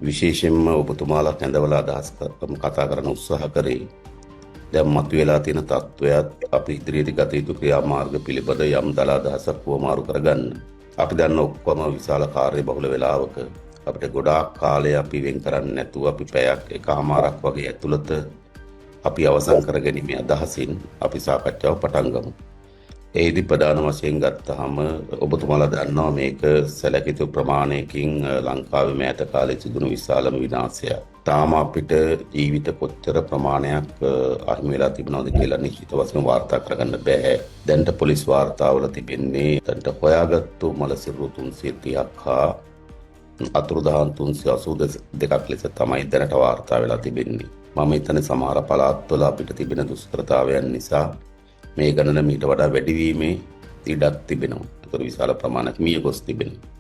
විශේෂයෙන්ම ඔබතුමාලා කැඳවලා අදහස් කතා කරන්න උත්සාහ කරේ. දැන් මතුවලා තියෙන තත්ත්වයක් අපි ඉදිරියට ගත යුතු ක්‍රියාමාර්ග පිළිබඳ යම් දල අදහසක් වමාරු කරගන්න. අපි දන්න ඔක්කොම විශාල කාර්යබහුල වෙලාවක අපිට ගොඩාක් කාලය අපි වෙන් කරන්නේ නැතුව අපි පැයක් එකමාරක් වගේ ඇතුළත අපි අවසන් කරගැනීමේ අදහසින් අපි සාකච්ඡාව පටන් ගමු. ඒදි ප්‍රධාන වශයෙන් ගත්තාම ඔබතුමාලා දන්නවා මේක සැලකිය ප්‍රමාණයකින් ලංකාවේ මෑත කාලේ සිදුණු විශාලම විනාශයක්. තාම අපිට ජීවිත කොච්චර ප්‍රමාණයක් අහිමි වෙලා තිබුණාද කියලා නිශ්චිත වශයෙන් වාර්තා කරගන්න බෑ. දැන්ට පොලිස් වාර්තාවල තිබෙන්නේ දැන්ට හොයාගත්තු මලසිරු 330ක් හා අතුරුදහන් 382ක් ලෙස තමයි දැනට වාර්තා වෙලා තිබෙන්නේ. මම හිතන්නේ සමහර පළාත්වල අපිට තිබෙන දුෂ්කරතාවයන් නිසා මේ ගණන මීට වඩා වැඩිවීමේ ඉඩක් තිබෙනවා. ඒතර විශාල ප්‍රමාණයක් මිය ගොස් තිබෙනවා.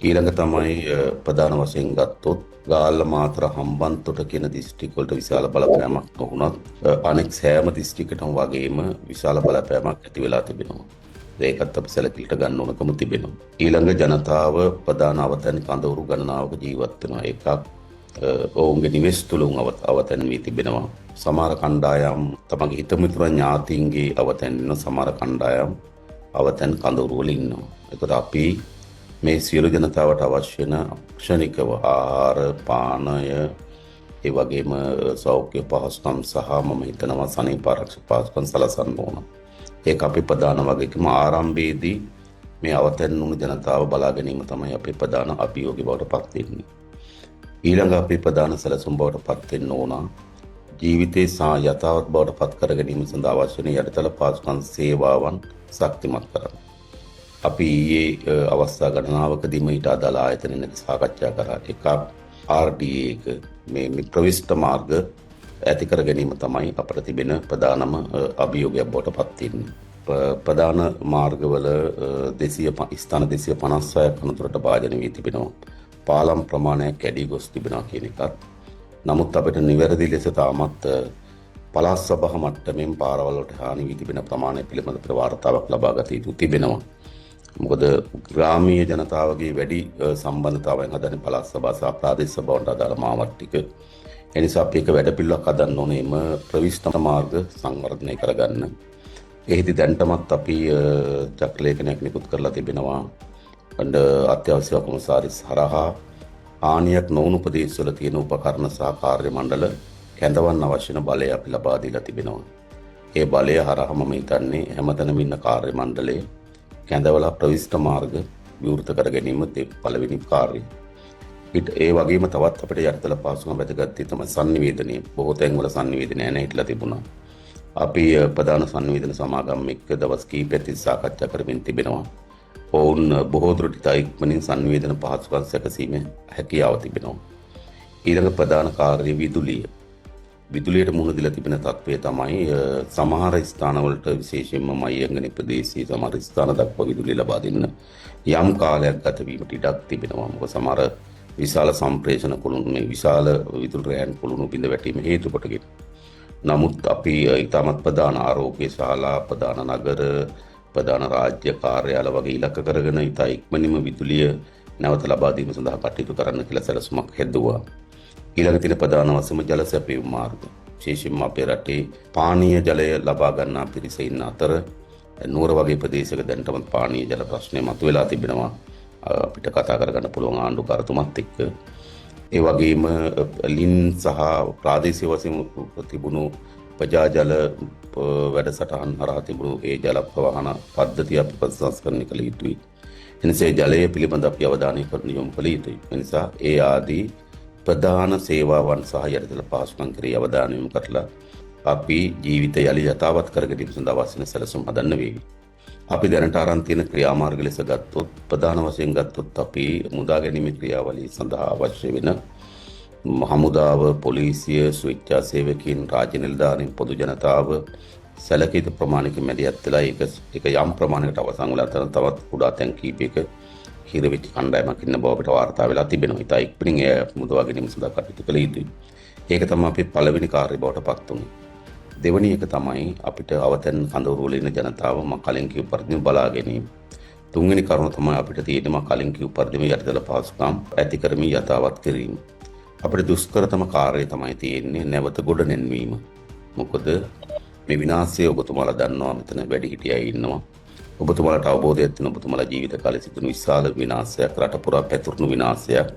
ඊළඟ තමයි ප්‍රධාන වශයෙන් ගත්තොත් ගාල්ල මාතර හම්බන්තොට කියන දිස්ත්‍රික් වලට විශාල බලපෑමක් නොවුණත් අනෙක් සෑම දිස්ත්‍රික්කටම වගේම විශාල බලපෑමක් ඇති වෙලා තිබෙනවා. ඒකත් අපි සැලකිලිට ගන්න ඕනකම තිබෙනවා. ඊළඟ ජනතාව ප්‍රධාන අවතැන් කඳවුරු ගණනාවක ජීවත් වෙනවා. එකක් ඔවුන්ගේ නිවෙස් තුළ අවතැන් වී තිබෙනවා. සමහර කණ්ඩායම් තමගේ හිතමිතුරන් ඥාතීන්ගේ අවතැන් වෙන සමහර කණ්ඩායම් අවතැන් කඳවුරු වල ඉන්නවා. ඒකට අපි මේ සියලු ජනතාවට අවශ්‍ය වෙන ක්ෂණිකව ආහාර පානය ඒ වගේම සෞඛ්‍ය පහසුකම් සහ මම හිතනවා සනීප ආරක්ෂක පහසුකම් සලසන්න ඕන. ඒක අපේ ප්‍රධාන වගකීම. ආරම්භයේදී මේ අවතැන් වුණු ජනතාව බලා ගැනීම තමයි අපේ ප්‍රධාන අභියෝගය බවට පත් වෙන්නේ. ඊළඟ අපේ ප්‍රධාන සැලසුම් බවට පත් වෙන්න ඕන ජීවිතේ යථාවත් බවට පත් කර ගැනීම සඳහා අවශ්‍ය වෙන යටිතල පහසුකම් සේවාවන් ශක්තිමත් කරන්න. අපි ඊයේ අවස්ථා ගණනාවකදීම ඊට අදාළ ආයතනයක සාකච්ඡා කරා. එකක් RDA එක මේ ප්‍රවිෂ්ඨ මාර්ග ඇති කර ගැනීම තමයි අපට තිබෙන ප්‍රධානම අභියෝගයක් බවට පත් වෙන්නේ. ප්‍රධාන මාර්ගවල 200 ස්ථාන 256ක් අනතුරට භාජනය වී තිබෙනවා. පාලම් ප්‍රමාණයක් කැඩී ගොස් තිබෙනවා කියන එකත්. නමුත් අපිට නිවැරදි ලෙස තාමත් පළාත් සභා මට්ටමින් පාරවල් වලට හානි වී තිබෙන ප්‍රමාණය පිළිබඳ වාර්තාවක් ලබා ගත යුතු තිබෙනවා. මොකද ග්‍රාමීය ජනතාවගේ වැඩි සම්බන්ධතාවයන් හදන්නේ පළාත් සභා සහ ප්‍රාදේශ සභාවට අදාළ මාවත් ටික. ඒ නිසා අපි එක වැඩපිළිවෙලක් හදන්න ඕනේම ප්‍රවිෂ්ඨ මාර්ග සංවර්ධනය කරගන්න. එහිදී දැන්ටමත් අපි චක්‍රලේඛනයක් නිකුත් කරලා තිබෙනවා. අන්න අත්‍යවශ්‍ය කොමසාරිස් හරහා හානියක් නොවුණු ප්‍රදේශවල තියෙන උපකරණ සහ කාර්ය මණ්ඩල කැඳවන්න අවශ්‍ය වෙන බලය අපි ලබා දීලා තිබෙනවා. ඒ බලය හරහා මම හිතන්නේ හැමතැනම ඉන්න කාර්ය මණ්ඩලය කැඳවලා ප්‍රවිෂ්ඨ මාර්ග විවෘත කර ගැනීම පළවෙනි කාර්යය. ඒ වගේම තවත් අපිට යටිතල පහසුකම් වැදගත් තමයි sannivedanaya. බොහෝ තැන්වල sannivedanaya නැහිටලා තිබුණා. අපි ප්‍රධාන sannivedana සමාගම් එක්ක දවස් කිහිපයක් තිස්සේ සාකච්ඡා කරමින් තිබෙනවා. ඔවුන් බොහෝ දුරට ඉක්මනින් sannivedana පහසුකම් සැකසීමේ හැකියාව තිබෙනවා. ඊළඟ ප්‍රධාන කාර්යය විදුලිය. විදුලියට මුහුණ දීලා තිබෙන තත්ත්වය තමයි සමහර ස්ථානවලට විශේෂයෙන්ම මයංගනි ප්‍රදේශයේ සමහර ස්ථාන දක්වා විදුලිය ලබා දෙන්න යම් කාලයක් ගත වීමට ඉඩක් තිබෙනවා. මොකද සමහර විශාල සම්ප්‍රේෂණ කුළුණු මේ විශාල විදුලි රෑන් කුළුණු බිඳ වැටීම හේතු කොටගෙන. නමුත් අපි ඊටමත් ප්‍රධාන ආරෝග්‍ය ශාලා ප්‍රධාන නගර ප්‍රධාන රාජ්‍ය කාර්යාල වගේ ඉලක්ක කරගෙන ඉතා ඉක්මනින්ම විදුලිය නැවත ලබා දීම සඳහා කටයුතු කරන්න කියලා සැලසුමක් හැදුවා. ඊළඟ තියෙන ප්‍රධාන වශයෙන්ම ජල සැපයීම මාර්ග. විශේෂයෙන්ම අපේ රටේ පානීය ජලය ලබා ගන්නා පිරිස ඉන්න අතර නුවර වගේ ප්‍රදේශයක දැනටම පානීය ජල ප්‍රශ්නය මතුවලා තිබෙනවා. අපිට කතා කරගන්න පුළුවන් ආණ්ඩුකාරතුමත් එක්ක. ඒ වගේම ලින් සහ ප්‍රාදේශීය වශයෙන් තිබුණු ප්‍රජා ජල වැඩසටහන් හරහා තිබුණු ඒ ජල ප්‍රවාහන පද්ධතිය අපි ප්‍රතිසංස්කරණය කළ යුතුයි. එනිසා ජලය පිළිබඳ අපි අවධානය යොමු කළ යුතුයි. එනිසා ඒ ආදී ප්‍රධාන සේවාවන් සහ යටිතල පහසුකම් කෙරෙහි අවධානය යොමු කරලා අපි ජීවිතය යලි යථාවත් කර ගැනීම සඳහා අවශ්‍ය වෙන සැලසුම් හදන්න වේවි. අපි දැනට ආරම්භ තියෙන ක්‍රියාමාර්ග ලෙස ගත්තොත් ප්‍රධාන වශයෙන් ගත්තොත් අපි මුදා ගැනීමේ ක්‍රියාවලිය සඳහා අවශ්‍ය වෙන හමුදාව, පොලිසිය, ස්වේච්ඡා සේවකීන්, රාජ්‍ය නිලධාරීන්, පොදු ජනතාව සැලකිය යුතු ප්‍රමාණයක මැදිහත් වෙලා ඒක යම් ප්‍රමාණයකට අවසන් වෙලා තවත් කුඩා තැන් කීපයක හිරවිච්ච කණ්ඩායමක් ඉන්න බව අපිට වාර්තා වෙලා තිබෙනවා. ඉතින් ඉක්මනින් ඒ මුදවා ගැනීම සඳහා කටයුතු කළ යුතුයි. ඒක තමයි අපේ පළවෙනි කාර්යය බවට පත් වුනේ. දෙවැනි එක තමයි අපිට අවතැන් කඳවුරු වල ඉන්න ජනතාව කලින් කියු පරිදි බලා ගැනීම. තුන්වෙනි කරුණ තමයි අපිට තියෙනවා කලින් කියු පරිදිම යටිතල පහසුකම් ඇති කරමින් යථාවත් කිරීම. අපිට දුෂ්කරතම කාර්යය තමයි තියෙන්නේ නැවත ගොඩ නැන්වීම. මොකද මේ විනාශය ඔබතුමාලා දන්නවා මෙතන වැඩි හිටියයි ඉන්නවා. ඔබතුමාලට අවබෝධයක් තියෙන ඔබතුමාලා ජීවිත කාලේ සිදුණු විශාල විනාශයක් රට පුරා පැතුරුණු විනාශයක්.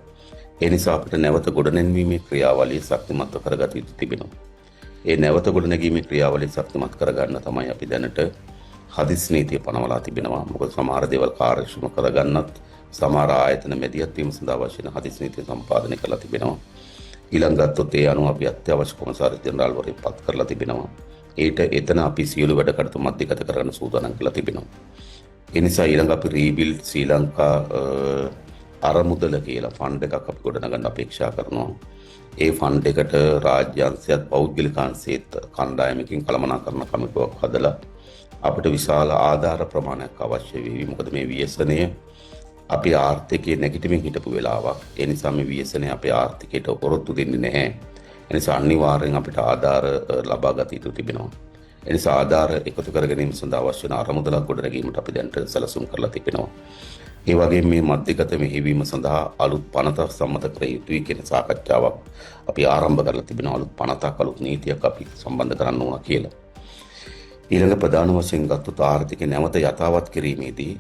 ඒ නිසා අපිට නැවත ගොඩනැන්වීමේ ක්‍රියාවලිය ශක්තිමත්ව කරගත යුතු තිබෙනවා. ඒ නැවත ගොඩනැගීමේ ක්‍රියාවලිය ශක්තිමත් කරගන්න තමයි අපි දැනට හදිස් නීතිය පනවලා තිබෙනවා. මොකද සමහර දේවල් කාර්යක්ෂම කරගන්නත් සමහර ආයතන මැදිහත් වීම සඳහා අවශ්‍ය වෙන හදිස් නීතිය සම්පාදනය කරලා තිබෙනවා. ඊළඟ ගත්තොත් ඒ අනුව අපි අත්‍යවශ්‍ය කොමසාරිස් ජෙනරාල්වරයෙක් පත් කරලා තිබෙනවා. එතන අපි සියලු වැඩ කටයුතු මධ්‍යගත කරගන්න සූදානම් කරලා තිබෙනවා. ඒ නිසා ඊළඟ අපි රීබිල්ඩ් ශ්‍රී ලංකා අරමුදල කියලා ෆන්ඩ් එකක් අපි ගොඩනගන්න අපේක්ෂා කරනවා. ඒ ෆන්ඩ් එකට රාජ්‍ය අංශයත් පෞද්ගලික අංශයත් කණ්ඩායමකින් කළමනාකරණ කමිටුවක් හදලා අපිට විශාල ආධාර ප්‍රමාණයක් අවශ්‍ය වෙවි. මොකද මේ ව්‍යසනය අපි ආර්ථිකයේ නැගිටමින් හිටපු වෙලාවක්. ඒ නිසා මේ ව්‍යසනය අපේ ආර්ථිකයට ඔරොත්තු දෙන්නේ නැහැ. ඒ නිසා අනිවාර්යෙන් අපිට ආධාර ලබා ගත යුතු තිබෙනවා. ඒ නිසා ආධාර එකතු කර ගැනීම සඳහා අවශ්‍ය වන අරමුදලක් ගොඩනැගීමට අපි දැන් සැලසුම් කරලා තිබෙනවා. ඒ වගේම මේ මධ්‍යගත මෙහෙයවීම සඳහා අලුත් පනතක් සම්මත කර යුතුයි කියන සාකච්ඡාවක් අපි ආරම්භ කරලා තිබෙනවා. අලුත් පනතක් අලුත් නීතියක් අපි සම්බන්ධ කරන්න ඕන කියලා. ඊළඟ ප්‍රධාන වශයෙන් ගත්තොත් ආර්ථිකය නැවත යථාවත් කිරීමේදී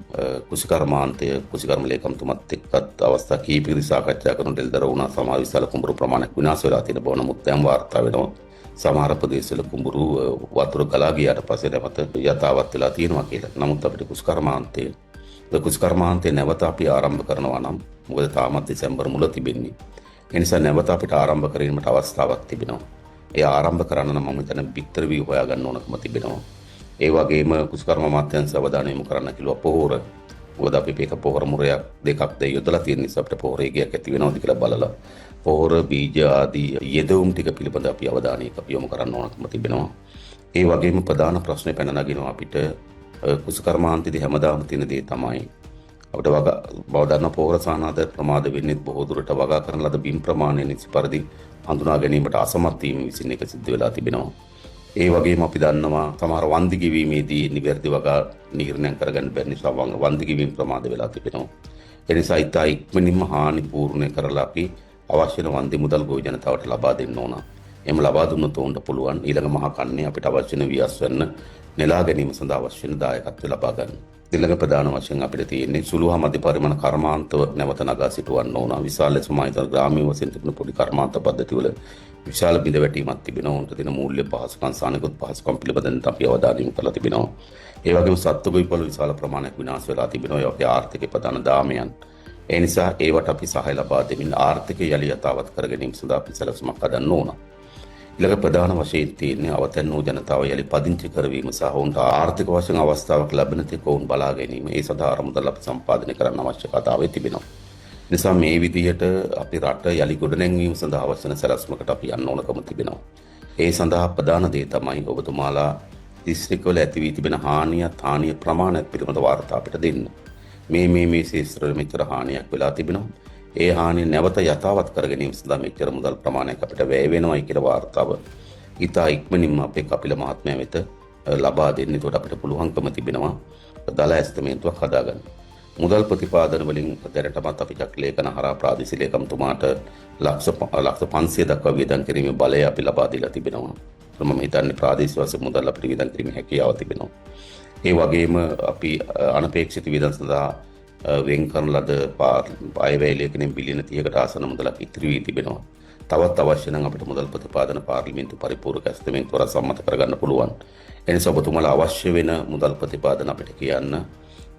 කුසිකර්මාන්තය කුසිකර්ම ලේකම්තුමත් එක්කත් අවස්ථා කිහිපයකදී සාකච්ඡා කරන දෙල්දර වුණා. සමහර විශාල කුඹුරු ප්‍රමාණයක් විනාශ වෙලා තියෙන බව නමුත් දැන් වාර්තා වෙනවා. සමහර ප්‍රදේශවල කුඹුරු වතුර ගලා ගියාට පස්සේ නැවත යථාවත් වෙලා තියෙනවා කියලා. නමුත් අපිට කුසිකර්මාන්තය නැවත අපි ආරම්භ කරනවා නම් මොකද තාමත් දෙසැම්බර් මුල තිබෙන්නේ. ඒ නිසා නැවත අපිට ආරම්භ කිරීමට අවස්ථාවක් තිබෙනවා. ඒ ආරම්භ කරන්න නම් මම හිතන්නේ බිත්තර වී හොයා ගන්න ඕනකම තිබෙනවා. ඒ වගේම කුසිකර්ම අමාත්‍යාංශ අවධානය යොමු කරන්න කිව්වා පොහොර. මොකද අපි මේක පොහොර මුරයක් දෙකක් යොදලා තියෙන නිසා අපිට පොහොරේ ගියක් ඇති වෙනවද කියලා බලලා පොහොර බීජ ආදී යෙදවුම් ටික පිළිබඳ අපි අවධානය යොමු කරන්න ඕනකම තිබෙනවා. ඒ වගේම ප්‍රධාන ප්‍රශ්නේ පැන නගිනවා අපිට කුසිකර්මාන්තයේදී හැමදාම තියෙන දේ තමයි අපිට බව දන්න පොහොර සානාද ප්‍රමාද වෙන්නේ බොහෝ දුරට වගා කරන ලද බිම් ප්‍රමාණය නිසි පරිදි හඳුනා ගැනීමට අසමත් වීම විසින් එක සිද්ධ වෙලා තිබෙනවා. ඒ වගේම අපි දන්නවා සමහර වන්දි ගෙවීමේදී නිවැරදි වගා නිර්ණය කරගන්න බැරි නිසා වන්දි ගෙවීම ප්‍රමාද වෙලා තිබෙනවා. ඒ නිසා ඉතා ඉක්මනින්ම හානි පූර්ණය කරලා අපි අවශ්‍ය වෙන වන්දි මුදල් ගොවි ජනතාවට ලබා දෙන්න ඕන. එහෙම ලබා දුන්නොත් උන්ට පුළුවන් ඊළඟ මහා කන්නේ අපිට අවශ්‍ය වෙන වියස් වෙන්න නෙලා ගැනීම සඳහා අවශ්‍ය වෙන දායකත්වය ලබා ගන්න. ඊළඟ ප්‍රධාන වශයෙන් අපිට තියෙන්නේ සුළු හා මධ්‍ය පරිමාණ කර්මාන්තව නැවත නගා සිටවන්න ඕන. විශාල ලෙස මහිතන ග්‍රාමීය වශයෙන් තිබෙන පොඩි කර්මාන්ත පද්ධතිවල විශාල බිඳවැටීමක් තිබෙනවා. උන්ට දෙන මූල්‍ය පහසුකම් සානිකුත් පහසුකම් පිළිබඳව අපි අවධානය යොමු කරලා තිබෙනවා. ඒ වගේම සත්ත්වගොවිපළ විශාල ප්‍රමාණයක් විනාශ වෙලා තිබෙනවා. ඒ වගේ ආර්ථික ප්‍රධාන දාමයන්. ඒ නිසා ඒවට අපි සහාය ලබා දෙමින් ආර්ථිකය යලි යථාවත් කර ගැනීම සඳහා අපි සැලසුමක් හදන්න ඕන. ඊළඟ ප්‍රධාන වශයෙන් තියෙන්නේ අවතැන් වූ ජනතාව යලි පදිංචි කරවීම සහ ඔවුන්ට ආර්ථික වශයෙන් අවස්ථාවක් ලැබෙන තෙක් ඔවුන් බලා ගැනීම. ඒ සඳහා අරමුදල් අපි සම්පාදනය කරන්න අවශ්‍යතාවය තිබෙනවා. නිසා මේ විදිහට අපි රට යලි ගොඩනැංවීම සඳහා අවශ්‍ය වෙන සැලැස්මකට අපි යන්න ඕනකම තිබෙනවා. ඒ සඳහා ප්‍රධාන දේ තමයි ඔබතුමාලා දිස්ත්‍රික්කවල ඇති වී තිබෙන හානිය ප්‍රමාණයක් පිළිබඳ වාර්තා අපිට දෙන්න. මේ ශේත්‍රවල මෙච්චර හානියක් වෙලා තිබෙනවා. ඒ හානිය නැවත යථාවත් කර ගැනීම සඳහා මෙච්චර මුදල් ප්‍රමාණයක් අපිට වැය වෙනවායි කියලා වාර්තාව ඉතා ඉක්මනින්ම අපේ කපිල මහත්මයා වෙත ලබා දෙන්න. ඒකට අපිට පුළුවන්කම තිබෙනවා දල ඇස්තමේන්තුවක් හදාගන්න. මුදල් ප්‍රතිපාදන වලින් දැනටමත් අපි චක්‍රලේඛන හරහා ප්‍රාදේශීය ලේකම්තුමාට ලක්ෂ 500 දක්වා වියදම් කිරීමේ බලය අපි ලබා දීලා තිබෙනවා. මම හිතන්නේ ප්‍රාදේශීය වශයෙන් මුදල් අපිට වියදම් කිරීමේ හැකියාව තිබෙනවා. ඒ වගේම අපි අනපේක්ෂිත වියදම් සඳහා වෙන් කරන ලද අයවැය ලේඛනයෙන් බිලියන 30කට ආසන්න මුදලක් ඉතිරි වී තිබෙනවා. තවත් අවශ්‍ය නම් අපිට මුදල් ප්‍රතිපාදන පාර්ලිමේන්තු පරිපූර්ණක ඇස්තමේන්තුව සම්මත කරගන්න පුළුවන්. එනිසා ඔබතුමාලා අවශ්‍ය වෙන මුදල් ප්‍රතිපාදන අපිට කියන්න.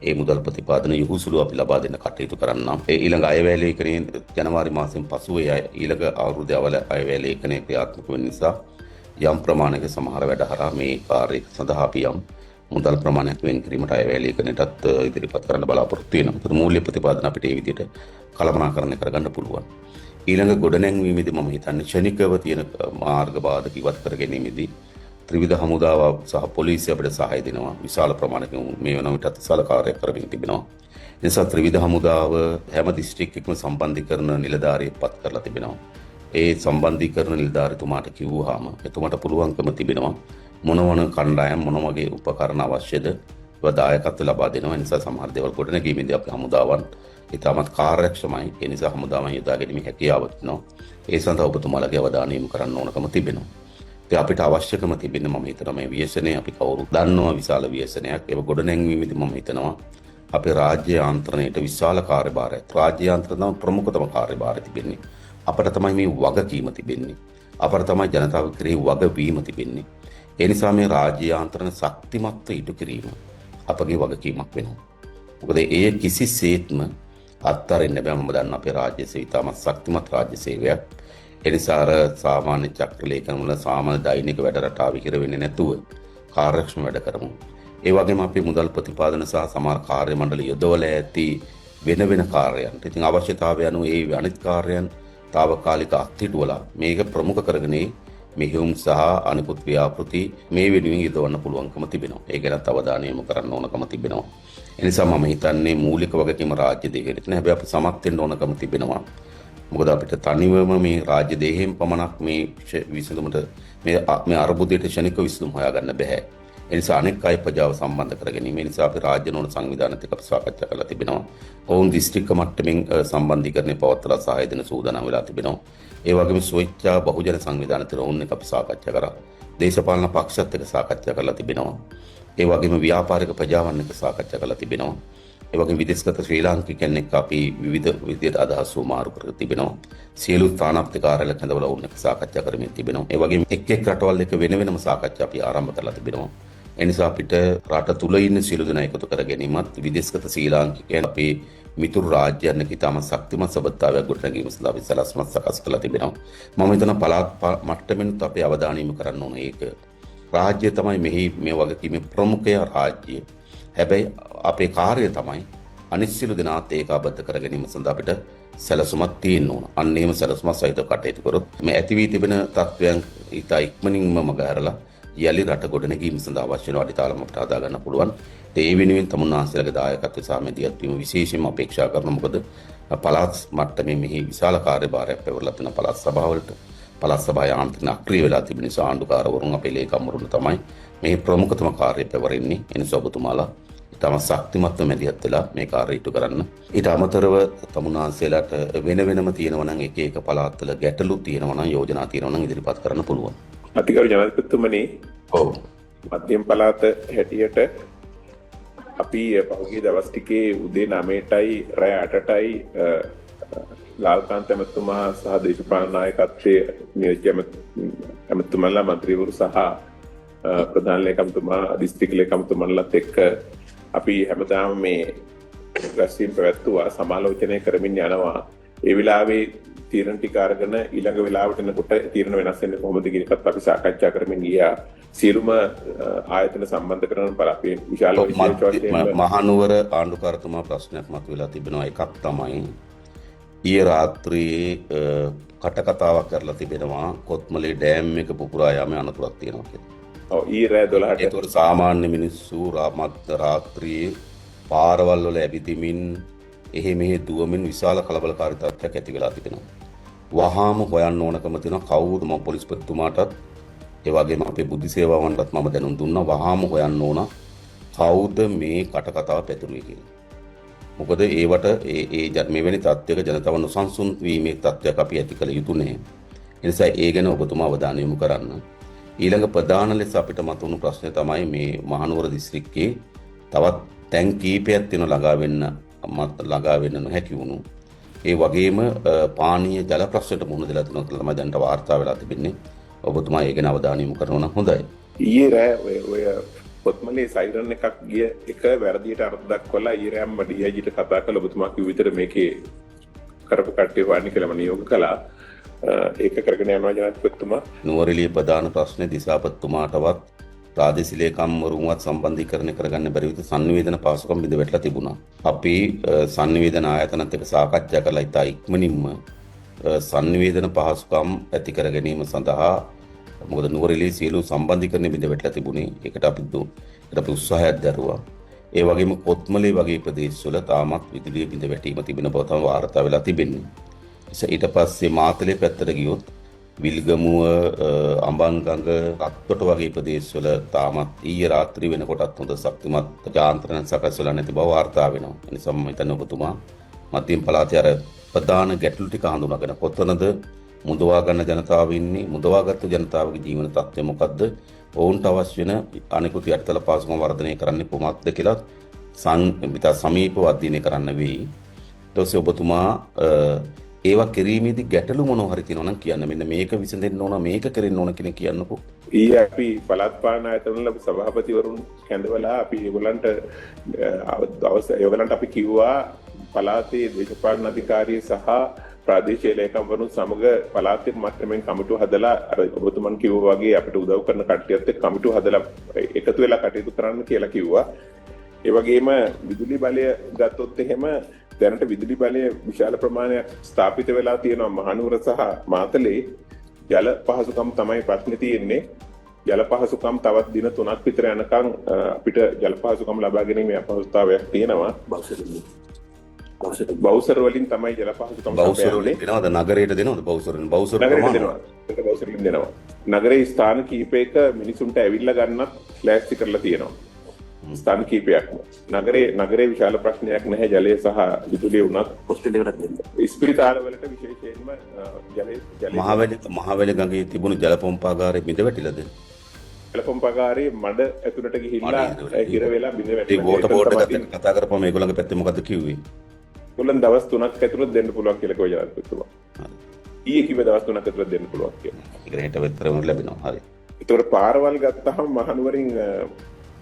ඒ මුදල් ප්‍රතිපාදන යහුසුළු අපි ලබා දෙන්න කටයුතු කරන්නම්. ඒ ඊළඟ අයවැය ලේඛනයේ ජනවාරි මාසෙන් පසුව ඊළඟ අවුරුද්දේ අවල අයවැය ලේඛනයේ ක්‍රියාත්මක වෙන නිසා යම් ප්‍රමාණයක සමහර වැඩ හරහා මේ කාර්ය සඳහා අපි යම් මුදල් ප්‍රමාණයක් වෙන් කිරීමට අයවැය ලේඛනයටත් ඉදිරිපත් කරන්න බලාපොරොත්තු වෙනවා. ඒත් මූල්‍ය ප්‍රතිපාදන අපිට ඒ විදිහට කළමනාකරණය කරගන්න පුළුවන්. ඊළඟ ගොඩනැංවීමේදී මම හිතන්නේ ක්ෂණිකව තියෙන මාර්ග බාධක ඉවත් කර ගැනීමේදී ත්‍රිවිධ හමුදාව සහ පොලිසිය අපිට සහාය දෙනවා. විශාල ප්‍රමාණයකින් මේ වන විටත් විශාල කාර්යයක් කරමින් තිබෙනවා. ඒ නිසා ත්‍රිවිධ හමුදාව හැම දිස්ත්‍රික්කයකම සම්බන්ධීකරණ නිලධාරියෙක් පත් කරලා තිබෙනවා. ඒ සම්බන්ධීකරණ නිලධාරිතුමාට කිව්වහම එතුමාට පුළුවන්කම තිබෙනවා මොන කණ්ඩායම් මොන වගේ උපකරණ අවශ්‍යද ඒවා දායකත්ව ලබා දෙනවා. ඒ නිසා සමහර දේවල් ගොඩනැගීමේදී අපි හමුදාවන් ඉතාමත් කාර්යක්ෂමයි. ඒ නිසා හමුදාව යොදා ගැනීමේ හැකියාව තියෙනවා. ඒ සඳහා ඔබතුමාලගේ අවධානය යොමු කරන්න ඕනකම තිබෙනවා. ඉතින් අපිට අවශ්‍යකම තිබෙන්නේ මම හිතනවා මේ ව්‍යසනය අපි කවුරුත් දන්නවා විශාල ව්‍යසනයක්. ඒක ගොඩනැංවීමේදී මම හිතනවා අපේ රාජ්‍ය යාන්ත්‍රණයට විශාල කාර්යභාරයක්. රාජ්‍ය යාන්ත්‍රණ ප්‍රමුඛතම කාර්යභාරය තිබෙන්නේ. අපිට තමයි මේ වගකීම තිබෙන්නේ. අපිට තමයි ජනතාව කෙරෙහි වගවීම තිබෙන්නේ. ඒ නිසා මේ රාජ්‍ය යාන්ත්‍රණ ශක්තිමත්ව ඉටු කිරීම අපගේ වගකීමක් වෙනවා. මොකද ඒ කිසිසේත්ම අත්හරින්න බෑ. මම දන්නවා අපේ රාජ්‍ය සේවය ඉතාමත් ශක්තිමත් රාජ්‍ය සේවයක්. ඒ නිසා අර සාමාන්‍ය චක්‍රලේඛන වල සාමාන්‍ය දෛනික වැඩ රටාව විහිර වෙන්නේ නැතුව කාර්යක්ෂම වැඩ කරමු. ඒ වගේම අපි මුදල් ප්‍රතිපාදන සහ සමහර කාර්ය මණ්ඩල යොදවලා ඇති වෙන කාර්යයන්ට ඉතින් අවශ්‍යතාවය අනුව ඒ අනිත් කාර්යයන් తాවකාලික අත්හිටුවලා මේක ප්‍රමුඛ කරගෙන මෙහෙයුම් සහ අනිකුත් ව්‍යාපෘති මේ වෙනුවෙන් යොදවන්න පුළුවන්කම තිබෙනවා. ඒ ගැනත් අවධානය යොමු කරන්න ඕනකම තිබෙනවා. ඒ නිසා මම හිතන්නේ මූලික වගකීම රාජ්‍ය දෙකේට නෑ. හැබැයි අපි සමත් වෙන්න ඕනකම තිබෙනවා. මොකද අපිට තනිවම මේ රාජ්‍ය දෙකෙන් පමණක් මේ විසඳුමට මේ අර්බුදයට ක්ෂණික විසඳුම් හොයාගන්න බෑ. ඒ නිසා අනෙක් අය ප්‍රජාව සම්බන්ධ කර ගැනීම නිසා අපි රාජ්‍ය නෝන සංවිධානත් එක්ක සාකච්ඡා කරලා තිබෙනවා. ඔවුන් දිස්ත්‍රික්ක මට්ටමින් සම්බන්ධීකරණය පවත්වලා සහාය දෙන සූදානම් වෙලා තිබෙනවා. ඒ වගේම ස්වේච්ඡා බහුජන සංවිධානත් එක්ක ඔවුන් එක්ක අපි සාකච්ඡා කරා. දේශපාලන පක්ෂත් එක්ක සාකච්ඡා කරලා තිබෙනවා. ඒ වගේම ව්‍යාපාරික ප්‍රජාවන් එක්ක සාකච්ඡා කරලා තිබෙනවා. ඒ වගේම විදේශගත ශ්‍රී ලාංකිකයන් එක්ක අපි විවිධ විදියට අදහස් මාරු කර තිබෙනවා. සියලු තානාපති කාර්යාලය කැඳවලා ඔවුන් එක්ක සාකච්ඡා කරමින් තිබෙනවා. ඒ වගේම එක් රටවල් එක්ක වෙනම සාකච්ඡා අපි ආරම්භ කරලා තිබෙනවා. එනිසා අපිට රට තුල ඉන්න සියලු දෙනා එකතු කර ගැනීමත් විදේශගත ශ්‍රී ලාංකිකයන් අපේ මිතුරු රාජ්‍යයන් එක්ක ඉතාම ශක්තිමත් සබඳතාවයක් ගොඩනැගීම සඳහා අපි සලස්මත් සකස් කරලා තිබෙනවා. මම හිතනවා පළාත් මට්ටමිනුත් අපේ අවධානය යොමු කරන්න ඕන ඒක. රාජ්‍ය තමයි මේ වගකීමේ ප්‍රමුඛය රාජ්‍ය. හැබැයි අපේ කාර්යය තමයි අනිත් සියලු දෙනාත් ඒකාබද්ධ කර ගැනීම සඳහා අපිට සැලසුමක් තියෙන්න ඕන. අන්න එහෙම සැලසුමක් සහිතව කටයුතු කරොත් මේ ඇති වී තිබෙන තත්ත්වයන් ඉතා ඉක්මනින්ම මගහැරලා යලි රට ගොඩනැගීම සඳහා අවශ්‍ය වෙන අඩිතාලම අපිට හදා ගන්න පුළුවන්. ඒ වෙනුවෙන් තමුන්නාන්සේලාගේ දායකත්වය සහ මැදිහත් වීම විශේෂයෙන්ම අපේක්ෂා කරනවා. මොකද පළාත් මට්ටමේ මෙහි විශාල කාර්යභාරයක් පැවරලා තියෙන පළාත් සභාවලට පළාත් සභා යාන්ත්‍රණ අක්‍රිය වෙලා තිබෙන නිසා ආණ්ඩුකාරවරුන් අපේ ලේකම්වරුන් තමයි මේ ප්‍රමුඛතම කාර්යය පැවරෙන්නේ. ඒ නිසා ඔබතුමාලා ඉතාම ශක්තිමත්ව මැදිහත් වෙලා මේ කාර්යය ඉටු කරන්න. ඊට අමතරව තමුන්නාන්සේලාට වෙනම තියෙනවා නම් එක පළාත්වල ගැටලු තියෙනවා නම් යෝජනා තියෙනවා නම් ඉදිරිපත් කරන්න පුළුවන්. අතිගරු ජනාධිපතිතුමනි, ඔව් මධ්‍යම පළාත හැටියට අපි පහුගිය දවස් ටිකේ උදේ 9ටයි රෑ 8ටයි ලාල්කාන්ත ඇමතුමා සහ දේශපාලන නායකත්වයේ නියෝජ්‍ය ඇමතුමන්ලා මන්ත්‍රීවරු සහ ප්‍රධාන ලේකම්තුමා දිස්ත්‍රික් ලේකම්තුමන්ලත් එක්ක අපි හැමදාම මේ රැස්වීම පැවැත්වුවා. සමාලෝචනය කරමින් යනවා. ඒ වෙලාවේ තීරණ ටික අරගෙන ඊළඟ වෙලාවට එනකොට තීරණ වෙනස් වෙන්නේ කොහොමද කියන එකත් අපි සාකච්ඡා කරමින් ගියා. සියලුම ආයතන සම්බන්ධ කරන අපි විශාල මහනුවර ආණ්ඩුකාරතුමා ප්‍රශ්නයක් මතුවලා තිබෙනවා. එකක් තමයි ඊයේ රාත්‍රියේ කටකතාවක් කරලා තිබෙනවා කොත්මලේ ඩෑම් එක පුපුරා යාමේ අනතුරක් තියෙනවා කියලා. ඔව් ඊයේ රෑ 12ට ඒතකොට සාමාන්‍ය මිනිස්සු රාත්‍රියේ පාරවල් වල ඇවිදිමින් මෙහෙ දුවමින් විශාල කලබලකාරී තත්ත්වයක් ඇති වෙලා තිබෙනවා. වහාම හොයන්න ඕනකම තියෙනවා කවුද. මම පොලිස්පතිතුමාටත් ඒ වගේම අපේ බුද්ධි සේවාවන්ටත් මම දැනුම් දුන්නා. වහාම හොයන්න ඕන කවුද මේ කටකතාව පැතුරුවේ කියලා. මොකද ඒවට මෙවැනි තත්ත්වයක ජනතාව නොසන්සුන් වීමේ තත්ත්වයක් අපි ඇති කළ යුතු නැහැ. ඒ නිසා ඒ ගැන ඔබතුමා අවධානය යොමු කරන්න. ඊළඟ ප්‍රධාන ලෙස අපිට මතුවුණු ප්‍රශ්නේ තමයි මේ මහනුවර දිස්ත්‍රික්කයේ තවත් තැන් කීපයක් තියෙන ළඟා වෙන්න නොහැකි වුණු. ඒ වගේම පානීය ජල ප්‍රශ්නයට මුහුණ දෙලා තියෙනවා කියලා තමයි දැනට වාර්තා වෙලා තිබෙන්නේ. ඔබතුමා ඒ ගැන අවධානය යොමු කරනවා නම් හොඳයි. ඊයේ රෑ ඔය පොත්මලේ සයිරන් එකක් ගිය එක වැරදියට අර්ථ දක්වලා ඊයේ රෑම ඩීఐජීට කතා කළා. ඔබතුමා කිව්ව විතර මේකේ කරපු කට්ටිය වන්නේ කියලා මම නියෝග කළා. ඒක කරගෙන යනවා ජනාධිපතිතුමා. නුවරඑළිය ප්‍රධාන ප්‍රශ්නේ දිසාපතිතුමාටවත් ප්‍රාදේශීය ලේකම්වරුන්වත් සම්බන්ධීකරණය කරගන්න බැරි විදිහට සංනිවේදන පහසුකම් බිඳ වැටලා තිබුණා. අපි සංනිවේදන ආයතනත් එක්ක සාකච්ඡා කරලා ඉතා ඉක්මනින්ම සංනිවේදන පහසුකම් ඇති කර ගැනීම සඳහා මොකද නුවරඑළිය සියලු සම්බන්ධීකරණ බිඳ වැටලා තිබුණේ. ඒකට අපි උත්සාහයක් දරුවා. ඒ වගේම කොත්මලේ වගේ ප්‍රදේශවල තාමත් විදුලිය බිඳ වැටීම තිබෙන බව තමයි වාර්තා වෙලා තිබෙන්නේ. ඊට පස්සේ මාතලේ පැත්තට ගියොත් විල්ගමුව අඹන්ගඟ රත්කොට වගේ ප්‍රදේශවල තාමත් ඊයේ රාත්‍රී වෙනකොටත් හොඳ ශක්තිමත් යාන්ත්‍රණ සකස් වෙලා නැති බව වාර්තා වෙනවා. ඒ නිසා මම හිතන්නේ ඔබතුමා මධ්‍යම පළාතේ අර ප්‍රධාන ගැටලු ටික හඳුනාගෙන කොතනද මුදවා ගන්න ජනතාව ඉන්නේ, මුදවාගත්තු ජනතාවගේ ජීවන තත්ත්වය මොකද්ද, ඔවුන්ට අවශ්‍ය වෙන අනිකුත් යටිතල පාසුකම් වර්ධනය කරන්නේ කොහොමද කියලා සමීපව අධ්‍යයනය කරන්න වෙයි. ඊට පස්සේ ඔබතුමා ඒවා කිරීමේදී ගැටලු මොනවා හරි තියෙනවා නම් කියන්න. මෙන්න මේක විසඳෙන්න ඕන, මේක කරෙන්න ඕන කියන කියන්නකෝ. ඊයේ අපි පළාත් පාලන ආයතනවල සභාපතිවරුන් කැඳවලා අපි ඒගොල්ලන්ට අපි කිව්වා පළාතේ දේශපාලන අධිකාරිය සහ ප්‍රාදේශීය ලේකම්වරුන් සමග පළාතේ මට්ටමින් කමිටුව හදලා අර ඔබතුමන් කිව්වා වගේ අපිට උදව් කරන කට්ටියත් එක්ක කමිටුව හදලා එකතු වෙලා කටයුතු කරන්න කියලා කිව්වා. ඒ වගේම විදුලි බලය ගත්තොත් එහෙම දැනට විදුලි බලය විශාල ප්‍රමාණයක් ස්ථාපිත වෙලා තියෙනවා මහනුවර සහ මාතලේ. ජල පහසුකම් තමයි ප්‍රශ්නේ තියෙන්නේ. ජල පහසුකම් තවත් දින 3ක් විතර යනකම් අපිට ජල පහසුකම් ලබා ගැනීමේ අපහසුතාවයක් තියෙනවා. බවුසර් වලින් තමයි ජල පහසුකම් බවුසර් වලින් දෙනවද? නගරයට දෙනවද බවුසර් ප්‍රමාණය දෙනවා. නගරේ ස්ථාන කීපයක මිනිසුන්ට ඇවිල්ලා ගන්නත් ලෑස්ති කරලා තියෙනවා. ස්ථාන කීපයක්ම. නගරේ විශාල ප්‍රශ්නයක් නැහැ ජලය සහ විදුලිය උනත් හොස්පිටල් වලට දෙන්න. ස්පිරිතාල වලට විශේෂයෙන්ම ජලය මහවැලි ගඟේ තිබුණු ජල පොම්පාගාරය බිඳ වැටිලාද? ජල පොම්පාගාරයේ මඩ ඇතුළට ගිහිල්ලා හිර වෙලා බිඳ ඒ වැටිලා. වෝටර් බෝඩ් එකත් කතා කරපුවම මේගොල්ලන්ගේ පැත්තේ මොකද්ද කිව්වේ? ඒගොල්ලන් දවස් 3ක් ඇතුළත දෙන්න පුළුවන් කියලා කිව්වා ජනාධිපතිතුමා. ඊයේ කිව්ව දවස් 3ක් ඇතුළත දෙන්න පුළුවන් කියලා. ඒක හෙට වෙතරම ලැබෙනවා. හරි. ඒතකොට පාරවල් ගත්තහම මහනුවරින්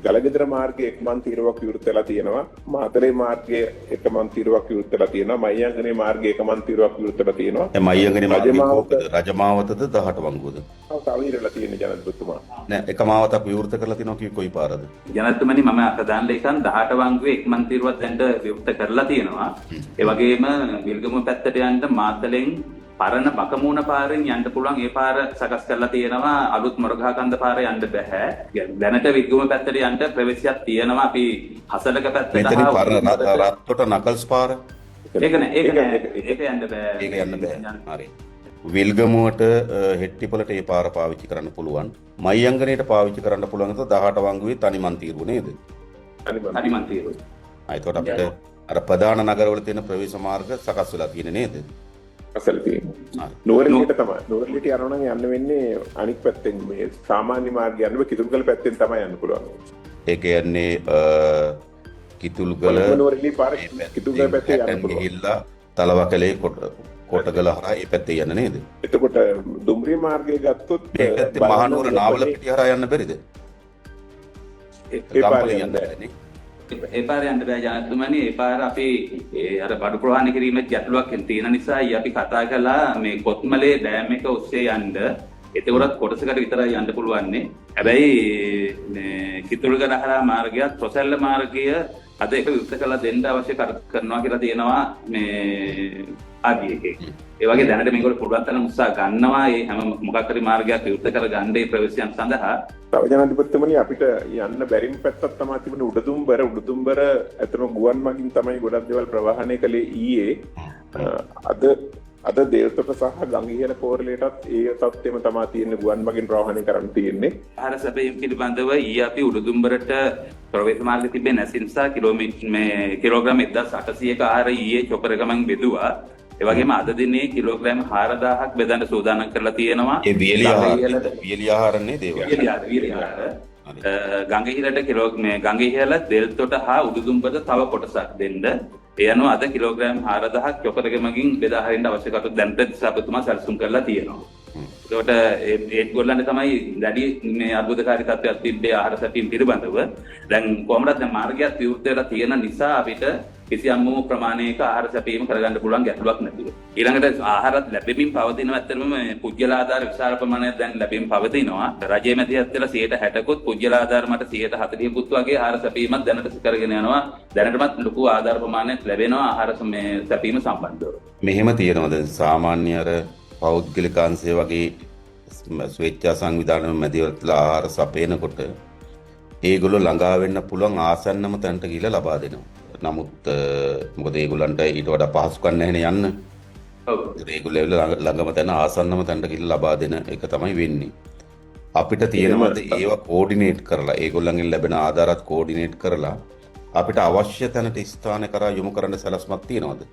ගලගෙදර මාර්ගයේ එකමන් තීරුවක් විවෘත වෙලා තියෙනවා. මාතලේ මාර්ගයේ එකමන් තීරුවක් විවෘත වෙලා තියෙනවා. මයංගනේ මාර්ගයේ එකමන් තීරුවක් විවෘත වෙලා තියෙනවා. ඒ මයංගනේ මාර්ගයේ කොහොමද? රජමාවතද 18 වංගුවද? තව ඉරලා තියෙන ජනාධිපතිතුමා. නෑ එක මාවතක් විවෘත කරලා තිනවා කිව්වේ කොයි පාරද? ජනාධිපතිතුමනි මම ප්‍රධාන ලේකම් 18 වංගුවේ එක්මන් තීරුවක් දැන්ට විවෘත කරලා තියෙනවා. ඒ වගේම විල්ගම පැත්තට යන්න මාතලෙන් පරණ බකමූණ පාරෙන් යන්න පුළුවන්. ඒ පාර සකස් කරලා තියෙනවා. අලුත් මොරගහකන්ද පාර යන්න බෑ. දැනට විල්ගම පැත්තට යන්න ප්‍රවේශයක් තියෙනවා. අපි හසලක පැත්තට මෙතනින් පරණ රත්තොට නකල්ස් පාර ඒක යන්න බෑ. ඒක යන්න බෑ. හරි. විල්ගමුවට හෙට්ටිපලට ඒ පාර පාවිච්චි කරන්න පුළුවන්. මයංගනේට පාවිච්චි කරන්න පුළුවන්. 18 වංගුවේ තනිමන් තීරුව නේද? තනිමන් තීරුව. එතකොට අපිට අර ප්‍රධාන නගරවල තියෙන ප්‍රවේශ මාර්ග සකස් වෙලා තියෙන්නේ නේද? අසල තියෙනවා. නුවරඑළියට තමයි. නුවරඑළියට යනවා නම් යන්න වෙන්නේ අනික් පැත්තෙන් මේ සාමාන්‍ය මාර්ගය යන්න බෑ. කිතුල්ගල පැත්තෙන් තමයි යන්න පුළුවන්. ඒ කියන්නේ කිතුල්ගල නුවරඑළිය පාර කිතුල්ගල පැත්තේ යන්න පුළුවන්. ගිහිල්ලා තලවකලේ කොටගල හරහා ඒ පැත්තේ යන්න නේද? එතකොට දුම්රිය මාර්ගය ගත්තොත් මේ පැත්තේ මහනුවර නාවල පිටිය හරහා යන්න බැරිද? ඒ පාරේ යන්න බෑ. ඒ පාර යන්න බෑ ජනාධිපතිතුමනි. ඒ පාර අපි අර බඩු ප්‍රවාහනය කිරීමේ ගැටලුවක් තියෙන නිසා අපි කතා කළා මේ කොත්මලේ ඩෑම් එක ඔස්සේ යන්න. එතකොටත් කොටසකට විතරයි යන්න පුළුවන්නේ. හැබැයි කිතුල්ගල හරහා මාර්ගයත් රොසැල්ල මාර්ගය අද ඒක විවෘත කරලා දෙන්න අවශ්‍ය කරනවා කියලා තියෙනවා මේ ආදියේකේ. ඒ වගේ දැනට මේගොල්ලෝ පුළුවන් තරම් උත්සාහ ගන්නවා මේ හැම මොකක් හරි මාර්ගයක් විවෘත කර ගන්න ඒ ප්‍රවේශයන් සඳහා. තව ජනාධිපතිතුමනි අපිට යන්න බැරිම පැත්තක් තමයි තිබුණේ උඩුදුම්බර ඇත්තම ගුවන් මගින් තමයි ගොඩක් දේවල් ප්‍රවාහනය කළේ ඊයේ. අද දේවතොට සහ ගංගිහල කෝරළේටත් ඒ තත්ත්වෙම තමයි තියෙන්නේ ගුවන් මගින් ප්‍රවාහනය කරන්න තියෙන්නේ. ආහාර සැපයීම පිළිබඳව ඊයේ අපි උඩුදුම්බරට ප්‍රවේශ මාර්ග තිබෙන නිසා කිලෝග්‍රෑම් 1800ක ආහාර ඊයේ චොපර ගමන් බෙදුවා. ඒ වගේම අද දිනේ කිලෝග්‍රෑම් 4000ක් බෙදන්න සූදානම් කරලා තියෙනවා. ඒ වියලි ආහාරනේ දේවල්. වියලි ආහාර. ගංගිහිලට ගංගිහිල දෙල්තොට හා උඩුදුම්බරට තව කොටසක් දෙන්න. ඒ අනුව අද කිලෝග්‍රෑම් 4000ක් චොපර ගමකින් බෙදා හරින්න අවශ්‍ය කටයුතු දැනට දිසාපතිතුමා සැලසුම් කරලා තියෙනවා. ඒකට ඒගොල්ලන්ට තමයි දැඩි මේ අර්බුදකාරී තත්ත්වයක් තිබ්බේ ආහාර සැපීම පිළිබඳව. දැන් කොහොමද දැන් මාර්ගයක් විවෘත වෙලා තියෙන නිසා අපිට කිසියම් ප්‍රමාණයක ආහාර සැපීම කරගන්න පුළුවන් ගැටලුවක් නැතිව. ඊළඟට ආහාරත් ලැබෙමින් පවතිනවා. ඇත්තටම පුජ්‍යල ආධාර විශාල ප්‍රමාණයක් දැන් ලැබෙමින් පවතිනවා. රජයේ මැදිහත් වෙලා 60%කුත් පුජ්‍යල ආධාර මත 40%කුත් වගේ ආහාර සැපීමක් දැනට කරගෙන යනවා. දැනටමත් ලොකු ආධාර ප්‍රමාණයක් ලැබෙනවා ආහාර සැපීම සම්බන්ධව. මෙහෙම තියෙනවද සාමාන්‍ය අර පෞද්ගලික අංශය වගේ ස්වේච්ඡා සංවිධාන මැදිහත්ලා ආහාර සපයනකොට ඒගොල්ලෝ ළඟා වෙන්න පුළුවන් ආසන්නම තැනට ගිහිල්ලා ලබා දෙනවා. නමුත් මොකද ඒගොල්ලන්ට ඊට වඩා පහසුකම් නැහැනේ යන්න. ඔව්. ඒගොල්ලෝ ළඟම තැන ආසන්නම තැනට ගිහිල්ලා ලබා දෙන එක තමයි වෙන්නේ. අපිට තියෙනවද ඒවා කෝඩිනේට් කරලා ඒගොල්ලන්ගෙන් ලැබෙන ආධාරات කෝඩිනේට් කරලා අපිට අවශ්‍ය තැනට ස්ථාන කරා යොමු කරන්න සැලැස්මක් තියෙනවද?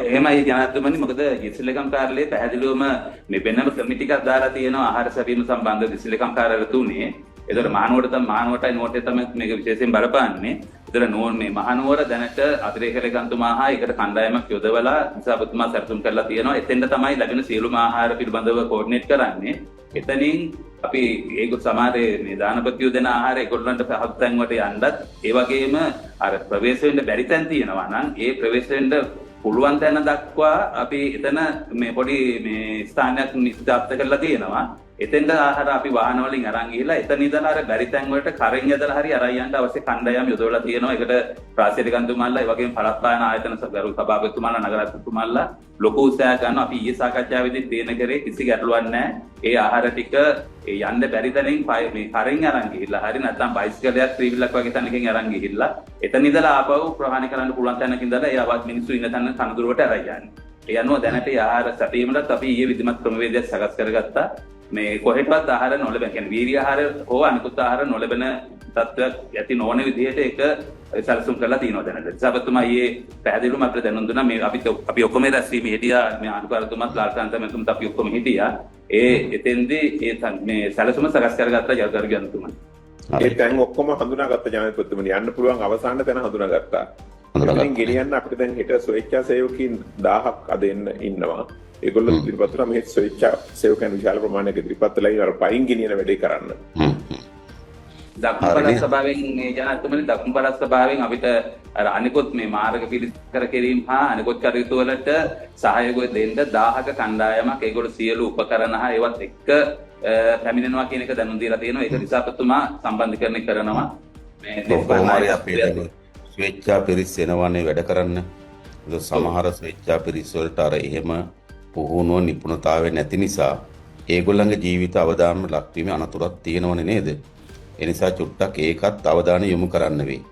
එහෙමයි ජනාධිපතිතුමනි මොකද ඉස්ලේකම් කාර්යාලයේ පැහැදිලිවම මේ වෙනම කමිටි එකක් දාලා තියෙනවා ආහාර සැපීම සම්බන්ධ ඉස්ලේකම් කාර්යාලය තුනේ. ඒතර මහනුවරටයි නෝටේ තමයි මේක විශේෂයෙන් බලපාන්නේ. ඒතර මේ මහනුවර දැනට අතිරේක ලේකම්තුමා හා ඒකට කණ්ඩායමක් යොදවලා දිසාපතිතුමා සැලසුම් කරලා තියෙනවා. එතෙන්ද තමයි ලැබෙන සියලුම ආහාර පිළිබඳව කෝඩිනේට් කරන්නේ. එතනින් අපි ඒක සමහරේ මේ දානපතියෝ දෙන ආහාර ඒගොල්ලන්ට පහත් තැන් වලට යන්නත් ඒ වගේම අර ප්‍රවේශ වෙන්න බැරි තැන් තියෙනවා නම් ඒ ප්‍රවේශ වෙන්න පුළුවන් තැන දක්වා අපි එතන මේ පොඩි මේ ස්ථානයක් නිශ්චිත කරලා තියෙනවා. එතෙන්ද ආහාර අපි වාහන වලින් අරන් ගිහිලා එතන ඉඳලා අර බැරි තැන් වලට කරෙන් යදලා හරි අරන් යන්න අවශ්‍ය කණ්ඩායම් යොදවලා තියෙනවා. ඒකට ප්‍රාසේලිකන්තුමාලා ඒ වගේම පළාත්පාලන ආයතන ගරු සභාපතිතුමාලා නගරාධිපතිතුමාලා ලොකු උත්සාහයක් ගන්නවා. අපි ඊයේ සාකච්ඡාවේදී තේන කරේ කිසි ගැටලුවක් නැහැ. ඒ ආහාර ටික යන්න බැරි තැනින් මේ කරෙන් අරන් ගිහිල්ලා හරි නැත්නම් බයිසිකලයක් ත්‍රිවිලක් වගේ තැනකින් අරන් ගිහිල්ලා එතන ඉඳලා ආපහු ප්‍රහාණය කරන්න පුළුවන් තැනක ඉඳලා ඒ ආවත් මිනිස්සු ඉන්න තැන කනදුරට අරන් යන්නේ. ඒ අනුව දැනට ආහාර සැපීමටත් අපි ඊයේ විධිමත් ක්‍රමවේදයක් සකස් කරගත්තා. මේ කොහෙටවත් ආහාර නොලැබෙන කියන්නේ වීර්ය ආහාර හෝ අනිකුත් ආහාර නොලැබෙන තත්ත්වයක් ඇති නොවන විදිහට ඒක සැලසුම් කරලා තියෙනවා දැනට. දිසාපතිතුමා ඊයේ පැහැදිලිවම අපිට දැනුම් දුන්නා මේ අපි ඔක්කොම රැස්වීමේ හිටියා මේ අනුකාරතුමාත් ලාල්කාන්ත මැතිතුමත් අපි ඔක්කොම හිටියා. එතෙන්දී මේ සැලසුම සකස් කරගත්තා ජල්කරු ජනතුමා. ඒ තැන් ඔක්කොම හඳුනාගත්ත ජනාධිපතිතුමනි යන්න පුළුවන් අවසාන තැන හඳුනාගත්තා. ඉතින් ගෙනියන්න අපිට දැන් හිට ස්වේච්ඡා සේවකීන් 1000ක් අද ඉන්නවා. ඒගොල්ලෝ ඉදිරිපත් කරා මේ ස්වේච්ඡා සේවකයන් විශාල ප්‍රමාණයක ඉදිරිපත් වෙලා අර පයින් ගෙනියන වැඩේ කරන්න. දකුණු පළාත් සභාවෙන් මේ ජනාධිපතිතුමනි දකුණු පළාත් සභාවෙන් අපිට අර අනිකොත් මේ මාර්ග පිළිසකර කිරීම හා අනිකොත් කටයුතු වලට සහයෝගය දෙන්න 1000ක කණ්ඩායමක් ඒගොල්ලෝ සියලු උපකරණ හා ඒවත් එක්ක පැමිණෙනවා කියන එක දැනුම් දීලා තියෙනවා. ඒක දිසාපතිතුමා සම්බන්ධීකරණය කරනවා. කොහොමරි අපේ ස්වේච්ඡා පිරිස් එනවනේ වැඩ කරන්න. සමහර ස්වේච්ඡා පිරිස් වලට අර එහෙම පුහුණුව නිපුණතාවය නැති නිසා ඒගොල්ලන්ගේ ජීවිත අවදානම ලක්වීමේ අනතුරක් තියෙනවනේ නේද? ඒ නිසා චුට්ටක් ඒකත් අවධානය යොමු කරන්න වෙයි.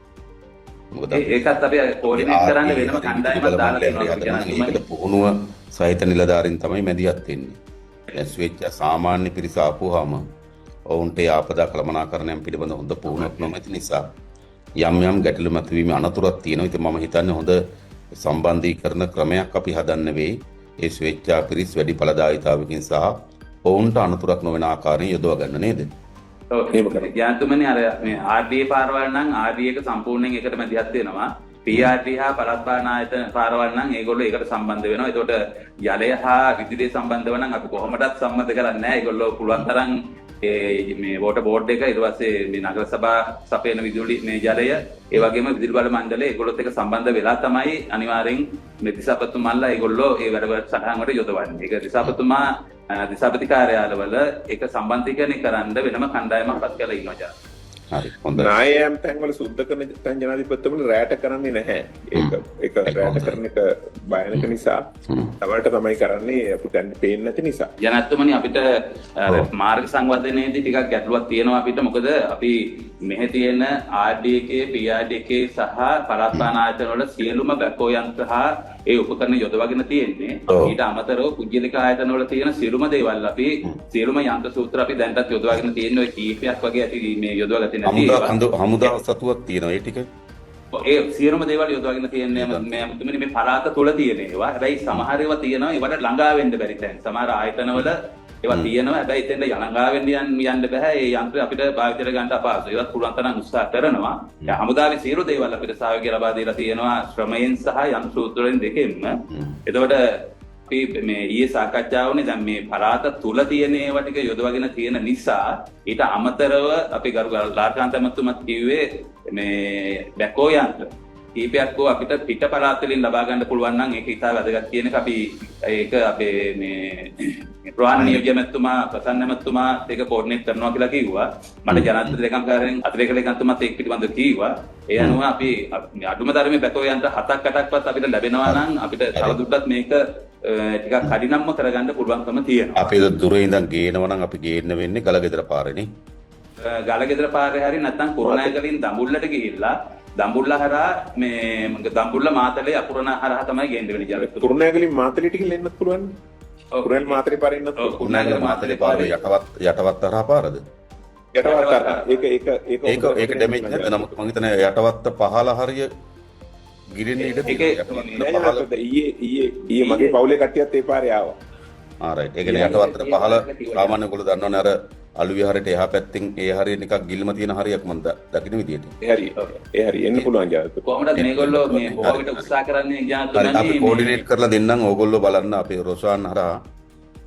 මොකද ඒකත් අපි කෝඩිනේට් කරන්න වෙනම කණ්ඩායමක් දාලා තියෙනවා. ඒකට පුහුණුව සහිත නිලධාරීන් තමයි මැදිහත් වෙන්නේ. දැන් ස්වේච්ඡා සාමාන්‍ය පිරිස ආපුවාම ඔවුන්ට ආපදා කළමනාකරණයන් පිළිබඳ හොඳ පුහුණුවක් නොමැති නිසා යම් ගැටලු මතුවීමේ අනතුරක් තියෙනවා. ඉතින් මම හිතන්නේ හොඳ සම්බන්ධීකරණ ක්‍රමයක් අපි හදන්න වෙයි. ඒ ස්වේච්ඡා පිරිස් වැඩි ඵලදායීතාවකින් සහ ඔවුන්ට අනතුරක් නොවන ආකාරයෙන් යොදවා ගන්න නේද? ඔව් එහෙම කරේ. ඥාතුමනි අර මේ RDA පාරවල් නම් RDA එක සම්පූර්ණයෙන් ඒකට මැදිහත් වෙනවා. PRD හා පළාත්පාලන ආයතන පාරවල් නම් ඒගොල්ලෝ ඒකට සම්බන්ධ වෙනවා. ඒකට ජලය හා විදුලිය සම්බන්ධව නම් අපි කොහොමදත් සම්බන්ධ කරන්නේ නැහැ. ඒගොල්ලෝ පුළුවන් තරම් මේ වෝටර් බෝඩ් එක ඊට පස්සේ මේ නගර සභා සපයන විදුලි මේ ජලය ඒ වගේම විදුලි බල මණ්ඩලය ඒගොල්ලොත් එක්ක සම්බන්ධ වෙලා තමයි අනිවාර්යෙන් මේ දිසාපතිතුමාලා ඒගොල්ලෝ ඒ වැඩ සටහන් වලට යොදවන්නේ. ඒක දිසාපතිතුමා දිසාපති කාර්යාලවල ඒක සම්බන්ධීකරණය කරන්න වෙනම කණ්ඩායමක් පත් කරලා ඉන්නවා. හරි හොඳයි. නායම් තැන්වල සුද්ධ කරන තැන් ජනාධිපතිතුමනි රැට කරන්නේ නැහැ. ඒක රැට කරන එක බයනක නිසා තවලට තමයි කරන්නේ අපිට දැන් පේන්නේ නැති නිසා. ජනාධිපතිතුමනි අපිට මාර්ග සංවර්ධනයේදී ටිකක් ගැටලුවක් තියෙනවා අපිට. මොකද අපි මෙහි තියෙන RD එකේ PRD එකේ සහ පළාත්පාලන ආයතන වල සියලුම බැකෝ යන්ත්‍ර හා ඒ උපකරණ යොදවගෙන තියෙන්නේ. ඊට අමතරව පුද්ගලික ආයතන වල තියෙන සියලුම දේවල් අපි සියලුම යන්ත්‍ර සූත්‍ර අපි දැන්ටත් යොදවගෙන තියෙන්නේ. ඔය කීපයක් වගේ ඇති මේ යොදවලා හමුදා සතුවක් තියෙනවා ඒ ටික. ඒ සියලුම දේවල් යොදවගෙන තියෙන්නේ මේ පළාත තුල තියෙන ඒවා. හැබැයි සමහර ඒවා තියෙනවා ඒවට ළඟා වෙන්න බැරි තැන්. සමහර ආයතනවල ඒවා තියෙනවා. හැබැයි එතෙන්ද ළඟා වෙන්න යන්න බෑ. ඒ යන්ත්‍රය අපිට භාවිතයට ගන්න අපහසුයි. ඒවත් පුළුවන් තරම් උත්සාහ කරනවා. හමුදාවේ සියලු දේවල් අපිට සහයෝගය ලබා දීලා තියෙනවා ශ්‍රමයෙන් සහ යන්ත්‍ර සූත්‍රයෙන් දෙකෙන්ම. එතකොට අපි මේ ඊයේ සාකච්ඡා වුණේ දැන් මේ පළාත තුල තියෙන ඒවා ටික යොදවගෙන තියෙන නිසා ඊට අමතරව අපි ගරු ලාල්කාන්ත මහත්මයාත් කිව්වේ මේ බැකෝ යන්ත්‍ර කීපයක් අපිට පිට පළාත් වලින් ලබා ගන්න පුළුවන් නම් ඒක ඉතා වැදගත් කියන එක අපි ඒක අපේ මේ ප්‍රාණ නියෝජ්‍ය මහත්මයා ප්‍රසන්න මහත්මයා ඒක කෝඩිනේට් කරනවා කියලා කිව්වා. මට ජනාධිපති ලේකම්කාරයෙන් අතිරේක ලේකම්තුමාත් ඒක පිළිබඳව කිව්වා. ඒ අනුව අපි අඩුම තරමේ බැකෝ යන්ත්‍ර 7ක් 8ක්වත් අපිට ලැබෙනවා නම් අපිට තවදුරටත් මේක ටිකක් කඩිනම්ම කරගන්න පුළුවන්කම තියෙනවා. අපි දුරේ ඉඳන් ගේනවා නම් අපි ගේන්න වෙන්නේ ගලගෙදර පාරේනේ. ගලගෙදර පාරේ හරි නැත්නම් කුරුණෑගලින් දඹුල්ලට ගිහිල්ලා දඹුල්ල හරහා මේ දඹුල්ල මාතලේ අකුරණ හරහා තමයි ගේන්න වෙන්නේ ජලය. කුරුණෑගලින් මාතලේට ගිහින් එන්නත් පුළුවන්. කුරුණෑගල මාතලේ පාරේ එන්නත් පුළුවන්. කුරුණෑගල මාතලේ පාරේ යටවත් හරහා පාරද? යටවත් හරහා. ඒක ඩැමේජ් නැද්ද? නමුත් මම හිතන්නේ යටවත් පහළ හරිය ගිරෙන්නේ ඉඩ ඒකේ තියෙනවා. යටවත්තර පහළ ඊයේ මගේ පවුලේ කට්ටියත් ඒ පාරේ ආවා. ආරයිට්. ඒ කියන්නේ යටවත්තර පහළ සාමාන්‍ය ඔයගොල්ලෝ දන්නවනේ අර අලු විහාරයට එහා පැත්තෙන් ඒ හරිය නිකක් ගිල්ම තියෙන හරියක් මම දකින්න විදියට. ඒ හරි එන්න පුළුවන් ජාතක. කොහොමද මේගොල්ලෝ මේ බොහෝ විට උත්සාහ කරන්නේ හරි අපි ජනතුමනි කෝඩිනේට් කරලා දෙන්නම් ඕගොල්ලෝ බලන්න අපේ රොෂාන් හරහා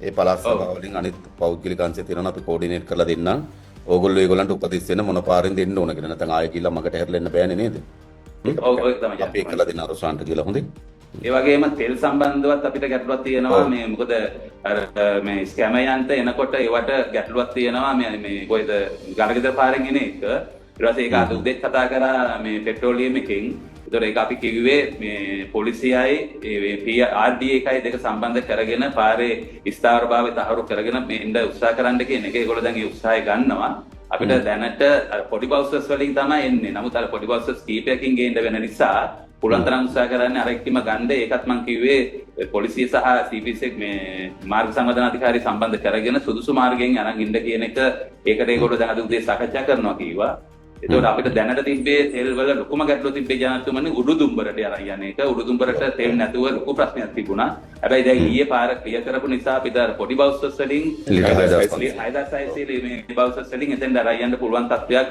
ඒ පළාත් සභාව වලින් අනිත් පෞද්ගලික අංශය තියෙනවා අපි කෝඩිනේට් කරලා දෙන්නම්. ඕගොල්ලෝ ඒගොල්ලන්ට උපදෙස් දෙන්න මොන පාරෙන් දෙන්න ඕන කියලා. නැත්නම් ආයෙ කියලා මගට හැරලා එන්න බෑනේ නේද? ඔය තමයි අපි කරලා දෙන්න රොෂාන්ට කියලා හොඳේ. ඒ වගේම තෙල් සම්බන්ධවත් අපිට ගැටලුවක් තියෙනවා මේ මොකද අර මේ ස්කැමයන්ට එනකොට ඒවට ගැටලුවක් තියෙනවා මේ කොයිද ගලගෙදර පාරෙන් එන එක ඊට පස්සේ ඒක අද උදේත් කතා කරා මේ පෙට්‍රෝලියම් එකෙන් ඒතකොට ඒක අපි කිව්වේ මේ පොලිසියයි ඒ RDA එකයි දෙක සම්බන්ධ කරගෙන පාරේ ස්ථාවරභාවය තහවුරු කරගෙන මේ ඉඳ උත්සාහ කරන්න කියන එක ඒගොල්ලෝ දැන් ඒ උත්සාහය ගන්නවා අපිට දැනට පොඩි බවුසර්ස් වලින් තමයි එන්නේ නමුත් අර පොඩි බවුසර්ස් කීපයකින් ගේන්න වෙන නිසා පුළුවන් තරම් උත්සාහ කරන්නේ අර එක්කම ගන්න ඒකත් මම කිව්වේ පොලිසිය සහ CPC මේ මාර්ග සංවර්ධනාධිකාරී සම්බන්ධ කරගෙන සුදුසු මාර්ගයෙන් අරන් ඉන්න කියන එක ඒකට ඒගොල්ලෝ දැන් අද උදේ සාකච්ඡා කරනවා කිව්වා. ඒතකොට අපිට දැනට තිබ්බේ තෙල් වල ලොකුම ගැටලුව තිබ්බේ ජනතුමනි උඩුදුම්බරට අරන් යන එක. උඩුදුම්බරට තෙල් නැතුව ලොකු ප්‍රශ්නයක් තිබුණා. හැබැයි දැන් ඊයේ පාර ක්ලියර් කරපු නිසා අපිට අර පොඩි බවුසර්ස් වලින් 6600 මේ බවුසර්ස් වලින් එතෙන් අරන් යන්න පුළුවන් තත්ත්වයක්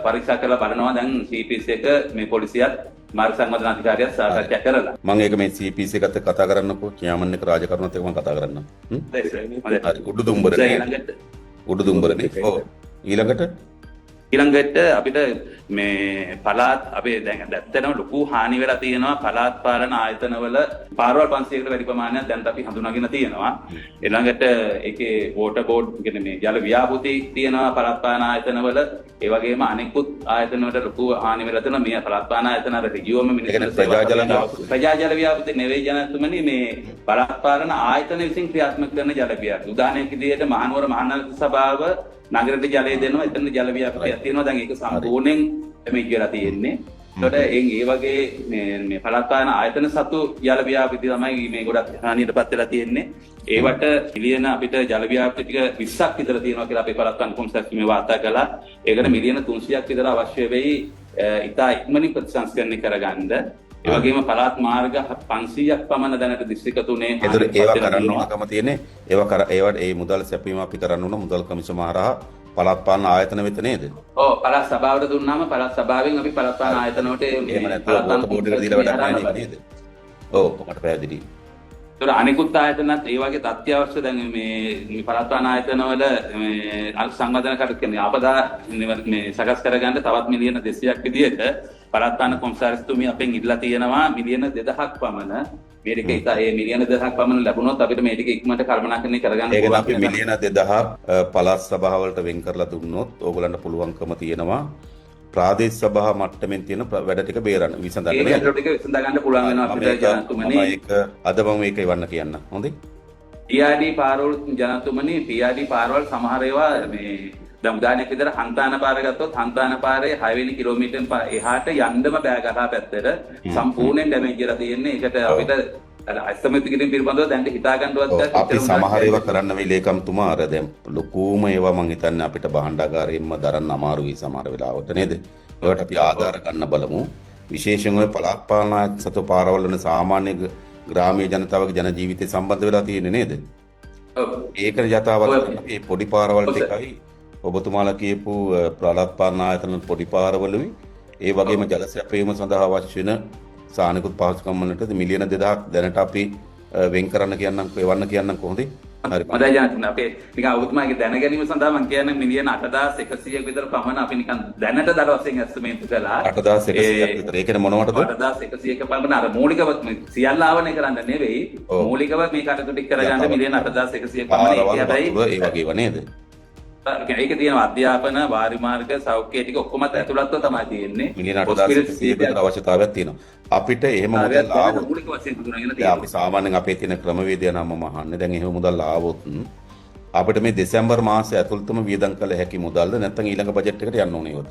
පරීක්ෂා කරලා බලනවා දැන් CPC එක මේ පොලිසියත් මාර්ග සංවර්ධනාධිකාරියත් සාකච්ඡා කරලා. මම ඒක මේ CPC එකත් එක්ක කතා කරන්නකෝ. කියාමන් එක රාජකරුණත් එක්ක මම කතා කරන්නම්. හරි උඩුදුම්බරනේ. උඩුදුම්බරනේ. ඔව්. ඊළඟට අපිට මේ පළාත් අපේ දැන් ඇත්තටම ලොකු හානි වෙලා තියෙනවා පළාත් පාලන ආයතනවල පාරවල් 500කට වැඩි ප්‍රමාණයක් දැන් අපි හඳුනාගෙන තියෙනවා. ඊළඟට ඒකේ වෝටර් බෝඩ් කියන්නේ මේ ජල ව්‍යාපෘති තියෙනවා පළාත් පාලන ආයතනවල. ඒ වගේම අනෙකුත් ආයතනවල ලොකු හානි වෙලා තියෙනවා. මේ පළාත් පාලන ආයතන අර රිජුවම ප්‍රජා ජල ව්‍යාපෘති නෙවෙයි ජනතුමනි මේ පළාත් පාලන ආයතන විසින් ක්‍රියාත්මක කරන ජල ව්‍යාපෘති. උදාහරණයක් විදිහට මහනුවර මහනගර සභාව නගරයට ජලය දෙනවා එතන ජල ව්‍යාපෘතියක් තියෙනවා දැන් ඒක සම්පූර්ණයෙන් මේ කියලා තියෙන්නේ. ඒකට ඒ වගේ මේ පළාත් පාලන ආයතන සතු ජල ව්‍යාපෘති තමයි මේ ගොඩක් හානියටපත් වෙලා තියෙන්නේ. ඒවට මිලියන අපිට ජල ව්‍යාපෘති ටික 20ක් විතර තියෙනවා කියලා අපේ පළාත් පාලන කොම්සස් මේ වාර්තා කළා. ඒකට මිලියන 300ක් විතර අවශ්‍ය වෙයි ඉතා ඉක්මනින් ප්‍රතිසංස්කරණය කරගන්න. ඒ වගේම පළාත් මාර්ග 500ක් පමණ දැනට දිස්ත්‍රික්ක තුනේ ඒතර ඒවා කරන්න ඕනකම තියෙන්නේ ඒවට ඒ මුදල් සැපීම අපි කරන්න ඕන මුදල් කමිසම හරහා පළාත් පාලන ආයතන වෙත නේද? ඔව් පළාත් සභාවට දුන්නාම පළාත් සභාවෙන් අපි පළාත් පාලන ආයතන වලට එහෙම නැත්නම් බෝඩ් එකට දීලා වැඩක් නැහැ නේද? ඔව් මට පැහැදිලි. ඒතර අනිකුත් ආයතනත් ඒ වගේ අත්‍යවශ්‍ය දැන් මේ පළාත් පාලන ආයතන වල මේ සංවර්ධන කටයුතු කියන්නේ ආපදා මේ සකස් කරගන්න තවත් මිලියන 200ක් විදිහට පළාත් පාලන කොම්සාරිස්තුමිය අපෙන් ඉල්ලලා තියෙනවා මිලියන 2000ක් පමණ. මේ ටික ඒ මිලියන 2000ක් පමණ ලැබුණොත් අපිට මේ ටික ඉක්මනට කළමනාකරණය කරගන්න පුළුවන්. ඒකද අපි මිලියන 2000ක් පළාත් සභාවලට වෙන් කරලා දුන්නොත් ඕගලන්ට පුළුවන්කම තියෙනවා ප්‍රාදේශ සභා මට්ටමින් තියෙන වැඩ ටික බේරන්න විසඳන්න. ඒ වැඩ ටික විසඳ ගන්න පුළුවන් වෙනවා අපිට ජනතුමනි. ඒක අද මම මේක ඉවන්න කියන්න. හොඳයි. PRD පාරවල් ජනතුමනි PRD පාරවල් සමහර ඒවා මේ දැන් උදාහරණයක් විදිහට හන්තාන පාර ගත්තොත් හන්තාන පාරේ 6 වෙනි කිලෝමීටර් එහාට යන්නම බෑ ගහා පැත්තට සම්පූර්ණයෙන් ඩැමේජ් වෙලා තියෙන්නේ. ඒකට අපිට අස්තමිත කිරීම පිළිබඳව දැන් හිතා ගන්නවත් අපි සමහර ඒවා කරන්න වෙයි ලේකම්තුමා අර දැන් ලොකුම ඒවා මං හිතන්නේ අපිට භාණ්ඩාගාරයෙන්ම දරන්න අමාරුයි සමහර වෙලාවට නේද? ඒකට අපි ආධාර ගන්න බලමු. විශේෂයෙන්ම ඔය පළාත් පාලන සතු පාරවල වල සාමාන්‍ය ග්‍රාමීය ජනතාවගේ ජන ජීවිතය සම්බන්ධ වෙලා තියෙන්නේ නේද? ඔව්. ඒක යථාවත් මේ පොඩි පාරවල් ටිකයි ඔබතුමාලා කියපු පළාත් පාලන ආයතන පොඩි පාරවලුයි ඒ වගේම ජල සැපයීම සඳහා අවශ්‍ය වෙන සානිකුත් පහසුකම් වලට මිලියන 2000ක් දැනට අපි වෙන් කරන්න කියන්නම් එවන්න කියන්නම් කොහොමද? හරි. මම දැන් අපේ නිකන් ඔබතුමාගේ දැන ගැනීම සඳහා මම කියන්නේ මිලියන 8100ක විතර පමණ අපි නිකන් දැනට දල වශයෙන් ඇස්ටිමේට් කළා. 8100ක් විතර. ඒ කියන්නේ මොනවටද? 8100ක පමණ අර මූලිකව සියල්ල ආවරණය කරන්න නෙවෙයි. මූලිකව මේ කටයුතු ටික කරගන්න මිලියන 8100ක පමණ. ඒ හැබැයි ඒ වගේව නේද? ඒක තියෙනවා අධ්‍යාපන වාරි මාර්ග සෞඛ්‍ය ටික ඔක්කොම ඇතුළත්ව තමයි තියෙන්නේ. මිලියන 8100ක විතර අවශ්‍යතාවයක් තියෙනවා. අපිට එහෙම මුදල් ආවොත් මූලික වශයෙන් දුරගෙන තියෙනවා. අපි සාමාන්‍යයෙන් අපේ තියෙන ක්‍රමවේදය නම් මම අහන්නේ දැන් එහෙම මුදල් ආවොත් අපිට මේ දෙසැම්බර් මාසය ඇතුළතම වියදම් කළ හැකි මුදල්ද නැත්නම් ඊළඟ බජට් එකට යන්න ඕනේ ඒවද?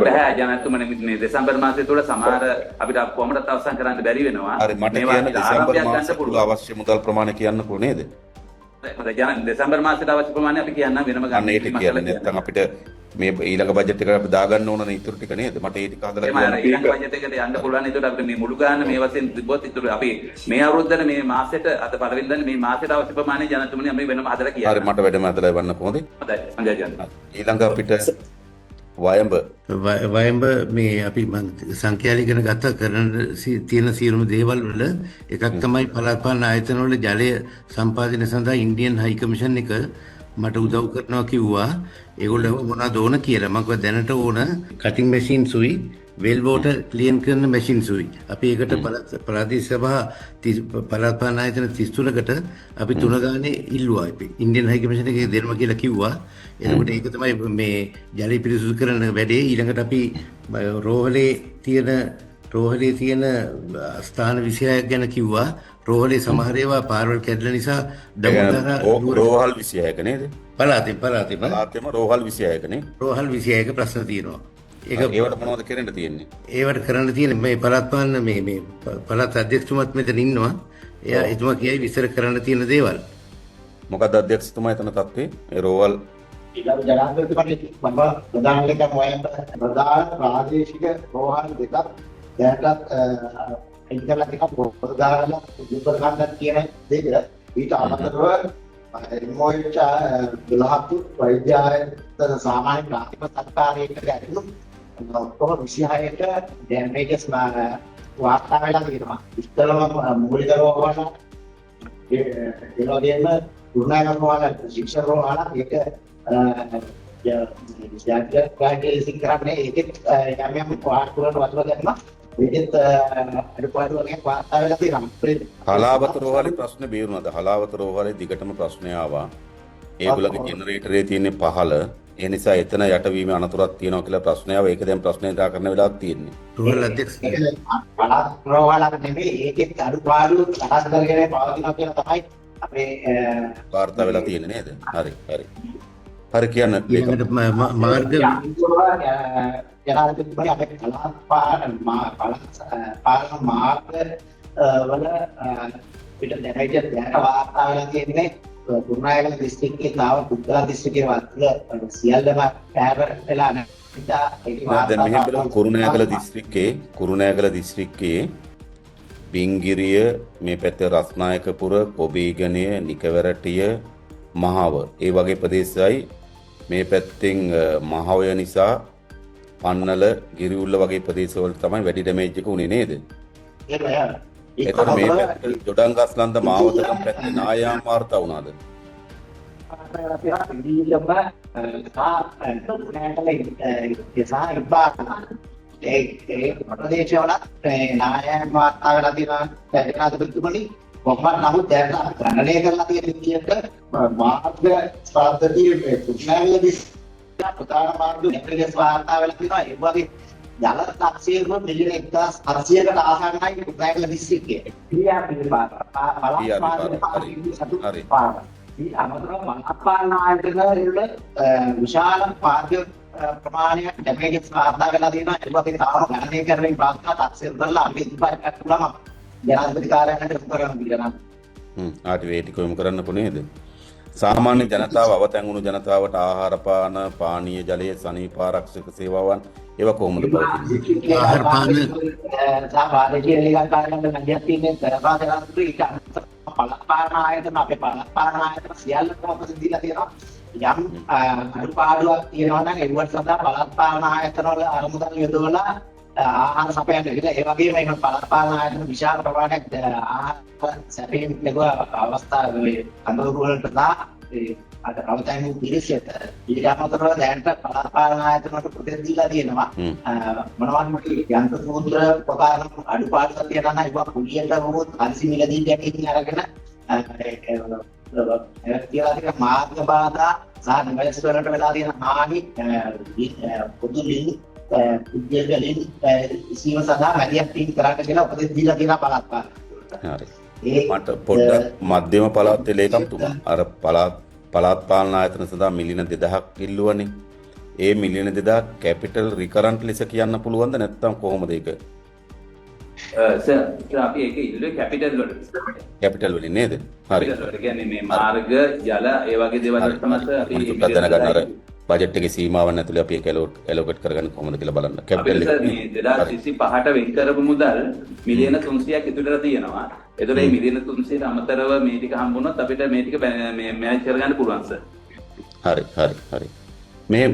බෑ ජනතුමනි මේ දෙසැම්බර් මාසය තුල සමහර අපිට කොහොමදත් අවසන් කරන්න බැරි වෙනවා. හරි මට කියන්න දෙසැම්බර් මාසය තුල අවශ්‍ය මුදල් ප්‍රමාණය කියන්නකෝ නේද? දෙසැම්බර් මාසයට අවශ්‍ය ප්‍රමාණය අපි කියන්න වෙනම ගන්න. අන්න ඒක කියන්නේ නැත්නම් අපිට මේ ඊළඟ බජට් එකට අපි දාගන්න ඕන නේ ඉතුරු ටික නේද? මට ඒ ටික හදලා එහෙම අර ඊළඟ බජට් එකට යන්න පුළුවන්. ඒකට අපිට මේ මුළු ගාන මේ වශයෙන් තිබ්බොත් ඉතුරු අපි මේ අවුරුද්දේ මේ මාසෙට අද පළවෙනි දන්නේ මේ මාසෙට අවශ්‍ය ප්‍රමාණය ජනතුමනි අපි වෙනම හදලා කියනවා. හරි මට වැඩම හදලා වන්න කොහොමද? හොඳයි. හොඳයි ජනතුමනි. ඊළඟ අපිට වයඹ මේ අපි සංඛ්‍යාල ඉගෙන ගත්ත කරන තියෙන සියලුම දේවල් වල එකක් තමයි පළාත් පාලන ආයතන වල ජලය සම්පාදනය සඳහා ඉන්දියන් හයි කමිෂන් එක මට උදව් කරනවා කිව්වා. ඒගොල්ලෝ මොනවද ඕන කියලා. මම කිව්වා දැනට ඕන කටින් මැෂින් සුයි වෙල් වෝටර් ක්ලීන් කරන මැෂින් සුයි. අපි ඒකට පළාත් සභා පළාත් පාලන ආයතන 33කට අපි 3 ගානේ ඉල්ලුවා. අපි ඉන්දියන් හයි කමිෂන් එකේ දෙන්න කියලා කිව්වා. එතකොට ඒක තමයි මේ ජලය පිරිසුදු කරන වැඩේ. ඊළඟට අපි රෝහලේ තියෙන ස්ථාන 26ක් ගැන කිව්වා. රෝහලේ සමහර ඒවා පාරවල් කැඩලා නිසා දමතරා රෝහල් 26ක නේද? පළාතෙම රෝහල් 26ක නේ. රෝහල් 26ක ප්‍රශ්න තියෙනවා. ඒවට මොනවද කරන්න තියෙන්නේ? ඒවට කරන්න තියෙන්නේ මේ පළාත් පාලන මේ පළාත් අධ්‍යක්ෂතුමාත් මෙතන ඉන්නවා. එතුමා කියයි විස්තර කරන්න තියෙන දේවල්. මොකක්ද අධ්‍යක්ෂතුමා එතන තත්ත්වේ? ඒ රෝහල් ඊළඟ ජනාධිපති මම ප්‍රධාන ලේකම් වයඹ ප්‍රධාන ප්‍රාදේශික රෝහල් දෙකක් දැනටත් ඉන්ටර්නෙට් එකක් පොත දාලා විතර ගන්නත් කියන දෙක ඊට අමතරව මොයිච 12ක් වෛද්‍ය ආයතන සාමාන්‍ය ප්‍රාථමික සත්කාරයකට ගැටුණු ඔක්කොම 26ට ඩැමේජස් වාර්තා වෙලා තියෙනවා. ඉස්තරම මූලික රෝගවල ඒ වගේම දුර්නාගම වල ශික්ෂණ රෝහල ඒක ජාතික කරන්නේ ඒකෙත් යම් පාර්ට්වලට වතුර ගන්නවා. ඒකෙත් අඩුපාඩු වගේ වාර්තා වෙලා තියෙනවා. හලාවත රෝහලේ ප්‍රශ්න බේරුණාද? හලාවත රෝහලේ දිගටම ප්‍රශ්නය ආවා. ඒගොල්ලන්ගේ ජෙනරේටරේ තියෙන්නේ පහළ. ඒ නිසා එතන යටවීමේ අනතුරක් තියෙනවා කියලා ප්‍රශ්නය ආවා. ඒක දැන් ප්‍රශ්නය දාකරන වෙලාවක් තියෙන්නේ. රෝහල් අධ්‍යක්ෂ රෝහලක් නෙමෙයි ඒකෙත් අඩුපාඩු සකස් කරගෙන පවතිනවා කියලා තමයි අපේ වාර්තා වෙලා තියෙන්නේ නේද? හරි. හරි කියන්න. ඊළඟට මාර්ග ජනාධිපති අපේ පළාත් පාලන මාර්ග වල පිට දැනට වාර්තා වෙලා තියෙන්නේ කුරුණෑගල දිස්ත්‍රික්කයේ තාව පුද්ගල දිස්ත්‍රික්කයේ වතුර සියල්ලම පැහැර වෙලා නැහැ. දැන් මෙහෙම බලමු කුරුණෑගල දිස්ත්‍රික්කයේ බිංගිරිය මේ පැත්තේ රස්නායකපුර කොබීගණය නිකවැරටිය මහව ඒ වගේ ප්‍රදේශයයි මේ පැත්තෙන් මහවය නිසා පන්නල ගිරිඋල්ල වගේ ප්‍රදේශවල තමයි වැඩි ඩැමේජ් එක උනේ නේද? එතන මේ පැත්තේ ජොඩංගස්ලන්ද මාවතකම් පැත්තේ නායාම් වාර්තා වුණාද? ඒ ප්‍රදේශවල නායාම් වාර්තා වෙලා තියෙනවා ජනාධිපතිතුමනි. කොහොමද නමුත් දැන් ගණනය කරලා තියෙන විදිහට මාර්ග ස්පර්ධතියේ කුරුණෑගල ප්‍රධාන මාර්ග නෙට්වර්ක් වාර්තා වෙලා තියෙනවා. ඒ වගේ ජල තක්සේරුව මිලියන 1800කට ආසන්නයි කුරුණෑගල දිස්ත්‍රික්කයේ. මේ අමතරව මහපාලන ආයතන වල විශාල මාර්ග ප්‍රමාණයක් ඩැමේජස් වාර්තා වෙලා තියෙනවා. ඒ වගේ තාම ගණනය කරමින් ප්‍රාථමික තක්සේරු කරලා අපි ඉදිරියට පුළුවන්. ජනාධිපති කාර්යාලයට කරන්න කියලා. ආටි කොහොම කරන්න පුනේද? සාමාන්‍ය ජනතාව අවතැන් වුණු ජනතාවට ආහාර පාන පානීය ජලය සනීප ආරක්ෂක සේවාවන් ඒවා කොහොමද පවතින්නේ? ආහාර පාන සාමාජික ලේකම් කාර්යාලවල නැගියක් තියෙන තරපාදගත්තු ඊට පළාත් පාලන ආයතන අපේ පළාත් පාලන ආයතන සියල්ලම ප්‍රතිදීලා තියෙනවා. යම් අඩුපාඩුවක් තියෙනවා නම් ඒවට සඳහා පළාත් පාලන ආයතන වල අරමුදල් යොදවලා ආහාර සපයන්න කියලා. ඒ වගේම මේ පළාත් පාලන ආයතන විශාල ප්‍රමාණයක් ආහාර සැපීම් ලැබුවා අවස්ථාවේ අනුරූප වලට අද අවතැන් පිළිසෙට ඊට අමතරව දැනට පළාත් පාලන ආයතන වලට ප්‍රතිදීලා දීලා තියෙනවා. මොනවද යන්ත්‍ර සූත්‍ර ප්‍රකාරන අඩුපාඩුවක් තියෙනවා නම් ඒවා කුලියට වුත් අන්සි මිලදී දෙකකින් අරගෙන කියලා මාර්ග බාධා සහ නිවැරදි වලට වෙලා තියෙන හානි පොදු ලිංග පුද්ගලයන් සීම සඳහා වැඩියක් තීන් කරන්න කියලා උපදෙස් දීලා තියෙනවා පළාත් පාලන. හරි. මට පොඩ්ඩක් මධ්‍යම පළාත් ලේකම්තුමා අර පළාත් පාලන ආයතන සඳහා මිලියන 2000ක් ඉල්ලුවනේ. ඒ මිලියන 2000 කැපිටල් රිකරන්ට් ලෙස කියන්න පුළුවන්ද නැත්නම් කොහොමද ඒක? සර් අපි ඒක ඉල්ලුවේ කැපිටල් වලට. කැපිටල් වලින් නේද? හරි. ඒ කියන්නේ මේ මාර්ග ජල ඒ වගේ දේවල් තමයි අපි දැනගන්න අර බජට් එකේ සීමාවන් ඇතුලේ අපි ඒක ඇලොකේට් කරගන්න කොහොමද කියලා බලන්න. අපිට කැපිටල් සර් මේ 2025ට වෙන් කරපු මුදල් මිලියන 300ක් ඉතුරුලා තියෙනවා. ඒතකොට මේ මිලියන 300ට අමතරව මේ ටික හම්බුනොත් අපිට මේ ටික මේ මැනේජ් කරගන්න පුළුවන් සර්. හරි. මේ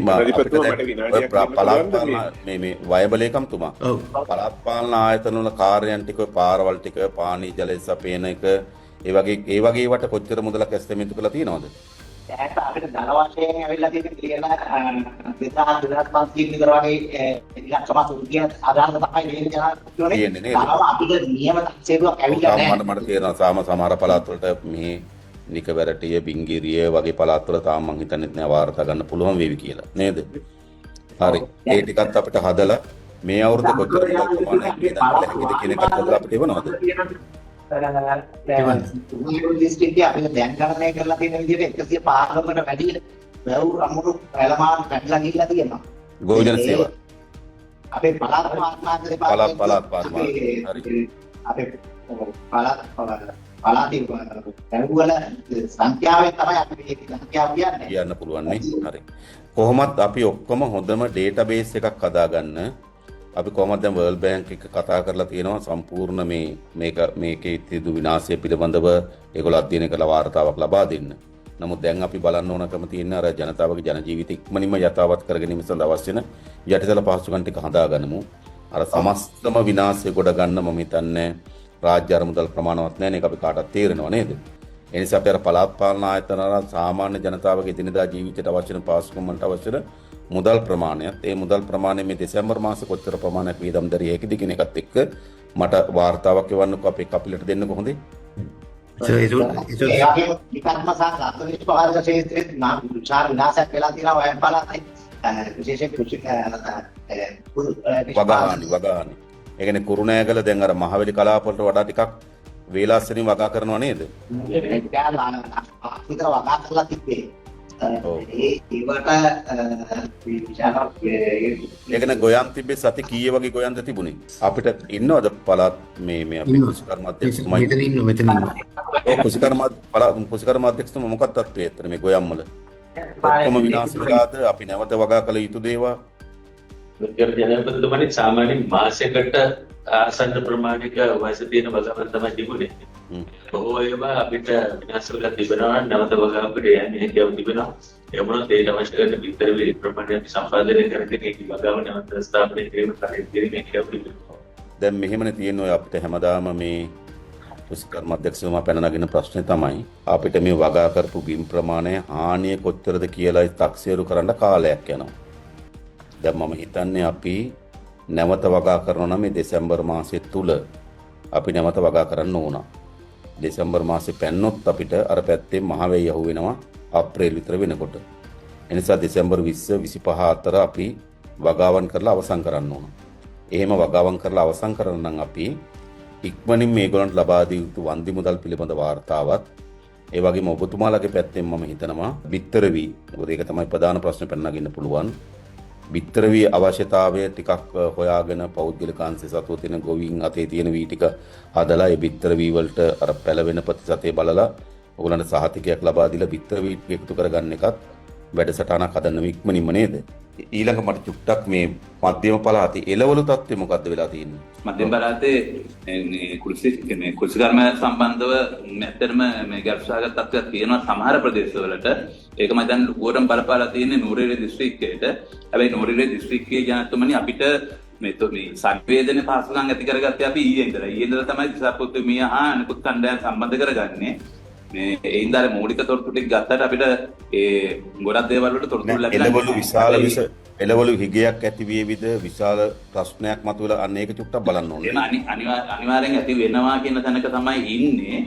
පළාත් මේ වයබලේකම්තුමා පළාත් පාලන ආයතන වල කාර්යයන් ටික පාරවල් ටික පානීය ජල සපයන එක ඒ වගේ වට කොච්චර මුදලක් ඇස්තමේන්තු කරලා තියෙනවද? දැන් අපිට ධන වශයෙන් ඇවිල්ලා තියෙන කියලා 2500 විතර වගේ ඉලක්ක සමතුලිතය ආදායම තමයි මේ ජනාධිපතිතුමනේ තියෙන්නේ නේද? අපිට නියම තක්සේරුවක් ඇවිල්ලා නැහැ. මට තේරෙනවා සමහර පළාත් වලට මේ නිකවැරටිය බිංගිරිය වගේ පළාත් වල තාම මං හිතන්නේ නැහැ වාර්තා ගන්න පුළුවන් වේවි කියලා නේද? හරි. ඒ ටිකත් අපිට හදලා මේ අවුරුද්ද කොච්චර ප්‍රමාණයක් වේදන් කියන එකත් හදලා අපිට එවනවද? ඩිස්ට්‍රික්ට් අපිට දැන් ගණනය කරලා තියෙන විදිහට 115කට වැඩි වැව් අමුණු පැලමාන් පැටලා ගිහිල්ලා තියෙනවා. ගෝජන සේවා. අපේ පළාත් මාර්ගයේ පළාත් හරි. අපේ පළාතේ වැව්වල සංඛ්‍යාවෙන් තමයි අපි මේක සංඛ්‍යාව කියන්නේ. කියන්න පුළුවන් නේ. හරි. කොහොමත් අපි ඔක්කොම හොඳම ඩේටාබේස් එකක් හදාගන්න අපි කොහොමද දැන් වර්ල්ඩ් බැංක් එක කතා කරලා තියෙනවා සම්පූර්ණ මේකේ තිබු විනාශය පිළිබඳව ඒගොල්ලෝ අධ්‍යයනය කරලා වාර්තාවක් ලබා දෙන්න. නමුත් දැන් අපි බලන්න ඕනකම තියෙන අර ජනතාවගේ ජන ජීවිත ඉක්මනින්ම යථාවත් කර ගැනීම සඳහා අවශ්‍ය වෙන යටිතල පහසුකම් ටික හදාගන්නමු. අර සමස්තම විනාශය ගොඩ ගන්න මම හිතන්නේ රාජ්‍ය අරමුදල් ප්‍රමාණවත් නැහැ නේ අපි කාටවත් තේරෙනව නේද? ඒ නිසා අපි අර පළාත් පාලන ආයතන වල සාමාන්‍ය ජනතාවගේ දිනදා ජීවිතයට අවශ්‍ය වෙන පහසුකම් වලට අවශ්‍ය වෙන මුදල් ප්‍රමාණයත් ඒ මුදල් ප්‍රමාණය මේ දෙසැම්බර් මාසේ කොච්චර ප්‍රමාණයක් වියදම් දරිය හැකිද කියන එකත් එක්ක මට වාර්තාවක් එවන්නකෝ අපේ කපිලට දෙන්න කොහොමද? ඒකම විකල්ප සාකච්ඡා පහළ ක්ෂේත්‍රයේ නාම විචාර විනාශයක් වෙලා තියෙනවා වයන් පළාතේ විශේෂයෙන් කෘෂි වගාහානි. ඒ කියන්නේ කුරුණෑගල දැන් අර මහවැලි කලාප වලට වඩා ටිකක් වේලාස්සනින් වගා කරනවා නේද? විතර වගා කරලා තිබ්බේ. ඒකන ගොයන් තිබ්බේ සති කීයේ වගේ ගොයන්ද තිබුණේ? අපිට ඉන්නවද පළාත් මේ අපේ කුසිකර්ම අධ්‍යක්ෂතුමා මෙතන ඉන්නවා. ඔව් කුසිකර්ම අධ්‍යක්ෂතුමා මොකක්ද තත්ත්වය ඇත්තට මේ ගොයම් වල? ඔක්කොම විනාශ වෙලාද අපි නැවත වගා කළ යුතු දේවා? ජනපතිතුමනි සාමාන්‍යයෙන් මාසයකට ආසන්න ප්‍රමාණික වයස තියෙන වගාවන් තමයි තිබුණේ. බොහෝ ඒවා අපිට විනාශ වෙලා තිබෙනවා නැවත වගාවකට යන්නේ හැකියාව තිබෙනවා. ඒ වුණත් ඒට අවශ්‍ය කරන විතර වේල ප්‍රමාණයක් සම්පාදනය කරගෙන ඒ වගාව නැවත ස්ථාපනය කිරීම කාර්යක්‍රමයේ හැකියාව තිබෙනවා. දැන් මෙහෙමනේ තියෙන්නේ අපිට හැමදාම මේ කුසිකර්ම අධ්‍යක්ෂතුමා පැන නගින ප්‍රශ්නේ තමයි අපිට මේ වගා කරපු බිම් ප්‍රමාණය හානිය කොච්චරද කියලා තක්සේරු කරන්න කාලයක් යනවා. දැන් මම හිතන්නේ අපි නැවත වගා කරනවා නම් මේ දෙසැම්බර් මාසෙ තුල අපි නැවත වගා කරන්න ඕන. දෙසැම්බර් මාසේ පැන්නොත් අපිට අර පැත්තේ මහවැය යහුව වෙනවා අප්‍රේල් විතර වෙනකොට. ඒ නිසා දෙසැම්බර් 20 25 අතර අපි වගාවන් කරලා අවසන් කරන්න ඕන. එහෙම වගාවන් කරලා අවසන් කරන්න නම් අපි ඉක්මනින් මේගොල්ලන්ට ලබා දී යුතු වන්දි මුදල් පිළිබඳ වාර්තාවත් ඒ වගේම ඔබතුමාලගේ පැත්තෙන් මම හිතනවා විතර වී මොකද ඒක තමයි ප්‍රධාන ප්‍රශ්නේ පැන නගින්න පුළුවන්. විතර වී අවශ්‍යතාවය ටිකක් හොයාගෙන පෞද්ගලික අංශය සතුව තියෙන ගොවීන් අතේ තියෙන වී ටික හදලා ඒ විතර වී වලට අර පැලවෙන ප්‍රතිශතය බලලා ඕගොල්ලන්ට සහතිකයක් ලබා දීලා විතර වී එකතු කරගන්න එකත් වැඩසටහනක් හදන්න ඉක්මනින්ම නේද? ඊළඟ මට චුට්ටක් මේ මධ්‍යම පළාතේ එළවලු තත්ත්වය මොකද්ද වෙලා තියෙන්නේ? මධ්‍යම පළාතේ කෘෂිකර්ම සම්බන්ධව ඇත්තටම මේ ගැටසහගත තත්ත්වයක් තියෙනවා සමහර ප්‍රදේශවලට. ඒක මම දැන් ලුකුවටම බලපාලා තියෙන්නේ නූරියලේ දිස්ත්‍රික්කයට. හැබැයි නූරියලේ දිස්ත්‍රික්කයේ ජනතුමනි අපිට මේ සංවේදනයේ පහසුකම් ඇති කරගත්තේ අපි ඊයේ ඉඳලා තමයි දිසාපොත්තුමිය හා අනිකුත් කණ්ඩායම් සම්බන්ධ කරගන්නේ. මේ ඒ ඉඳලා මූලික තොරතුරු ටික ගත්තට අපිට ඒ ගොඩක් දේවල් වලට තොරතුරු ලැබෙනවා. එළවලු හිගයක් ඇති වේවිද විශාල ප්‍රශ්නයක් මතුවලා අන්න ඒක චුට්ටක් බලන්න ඕනේ. අනිවාර්යෙන් ඇති වෙනවා කියන තැනක තමයි ඉන්නේ.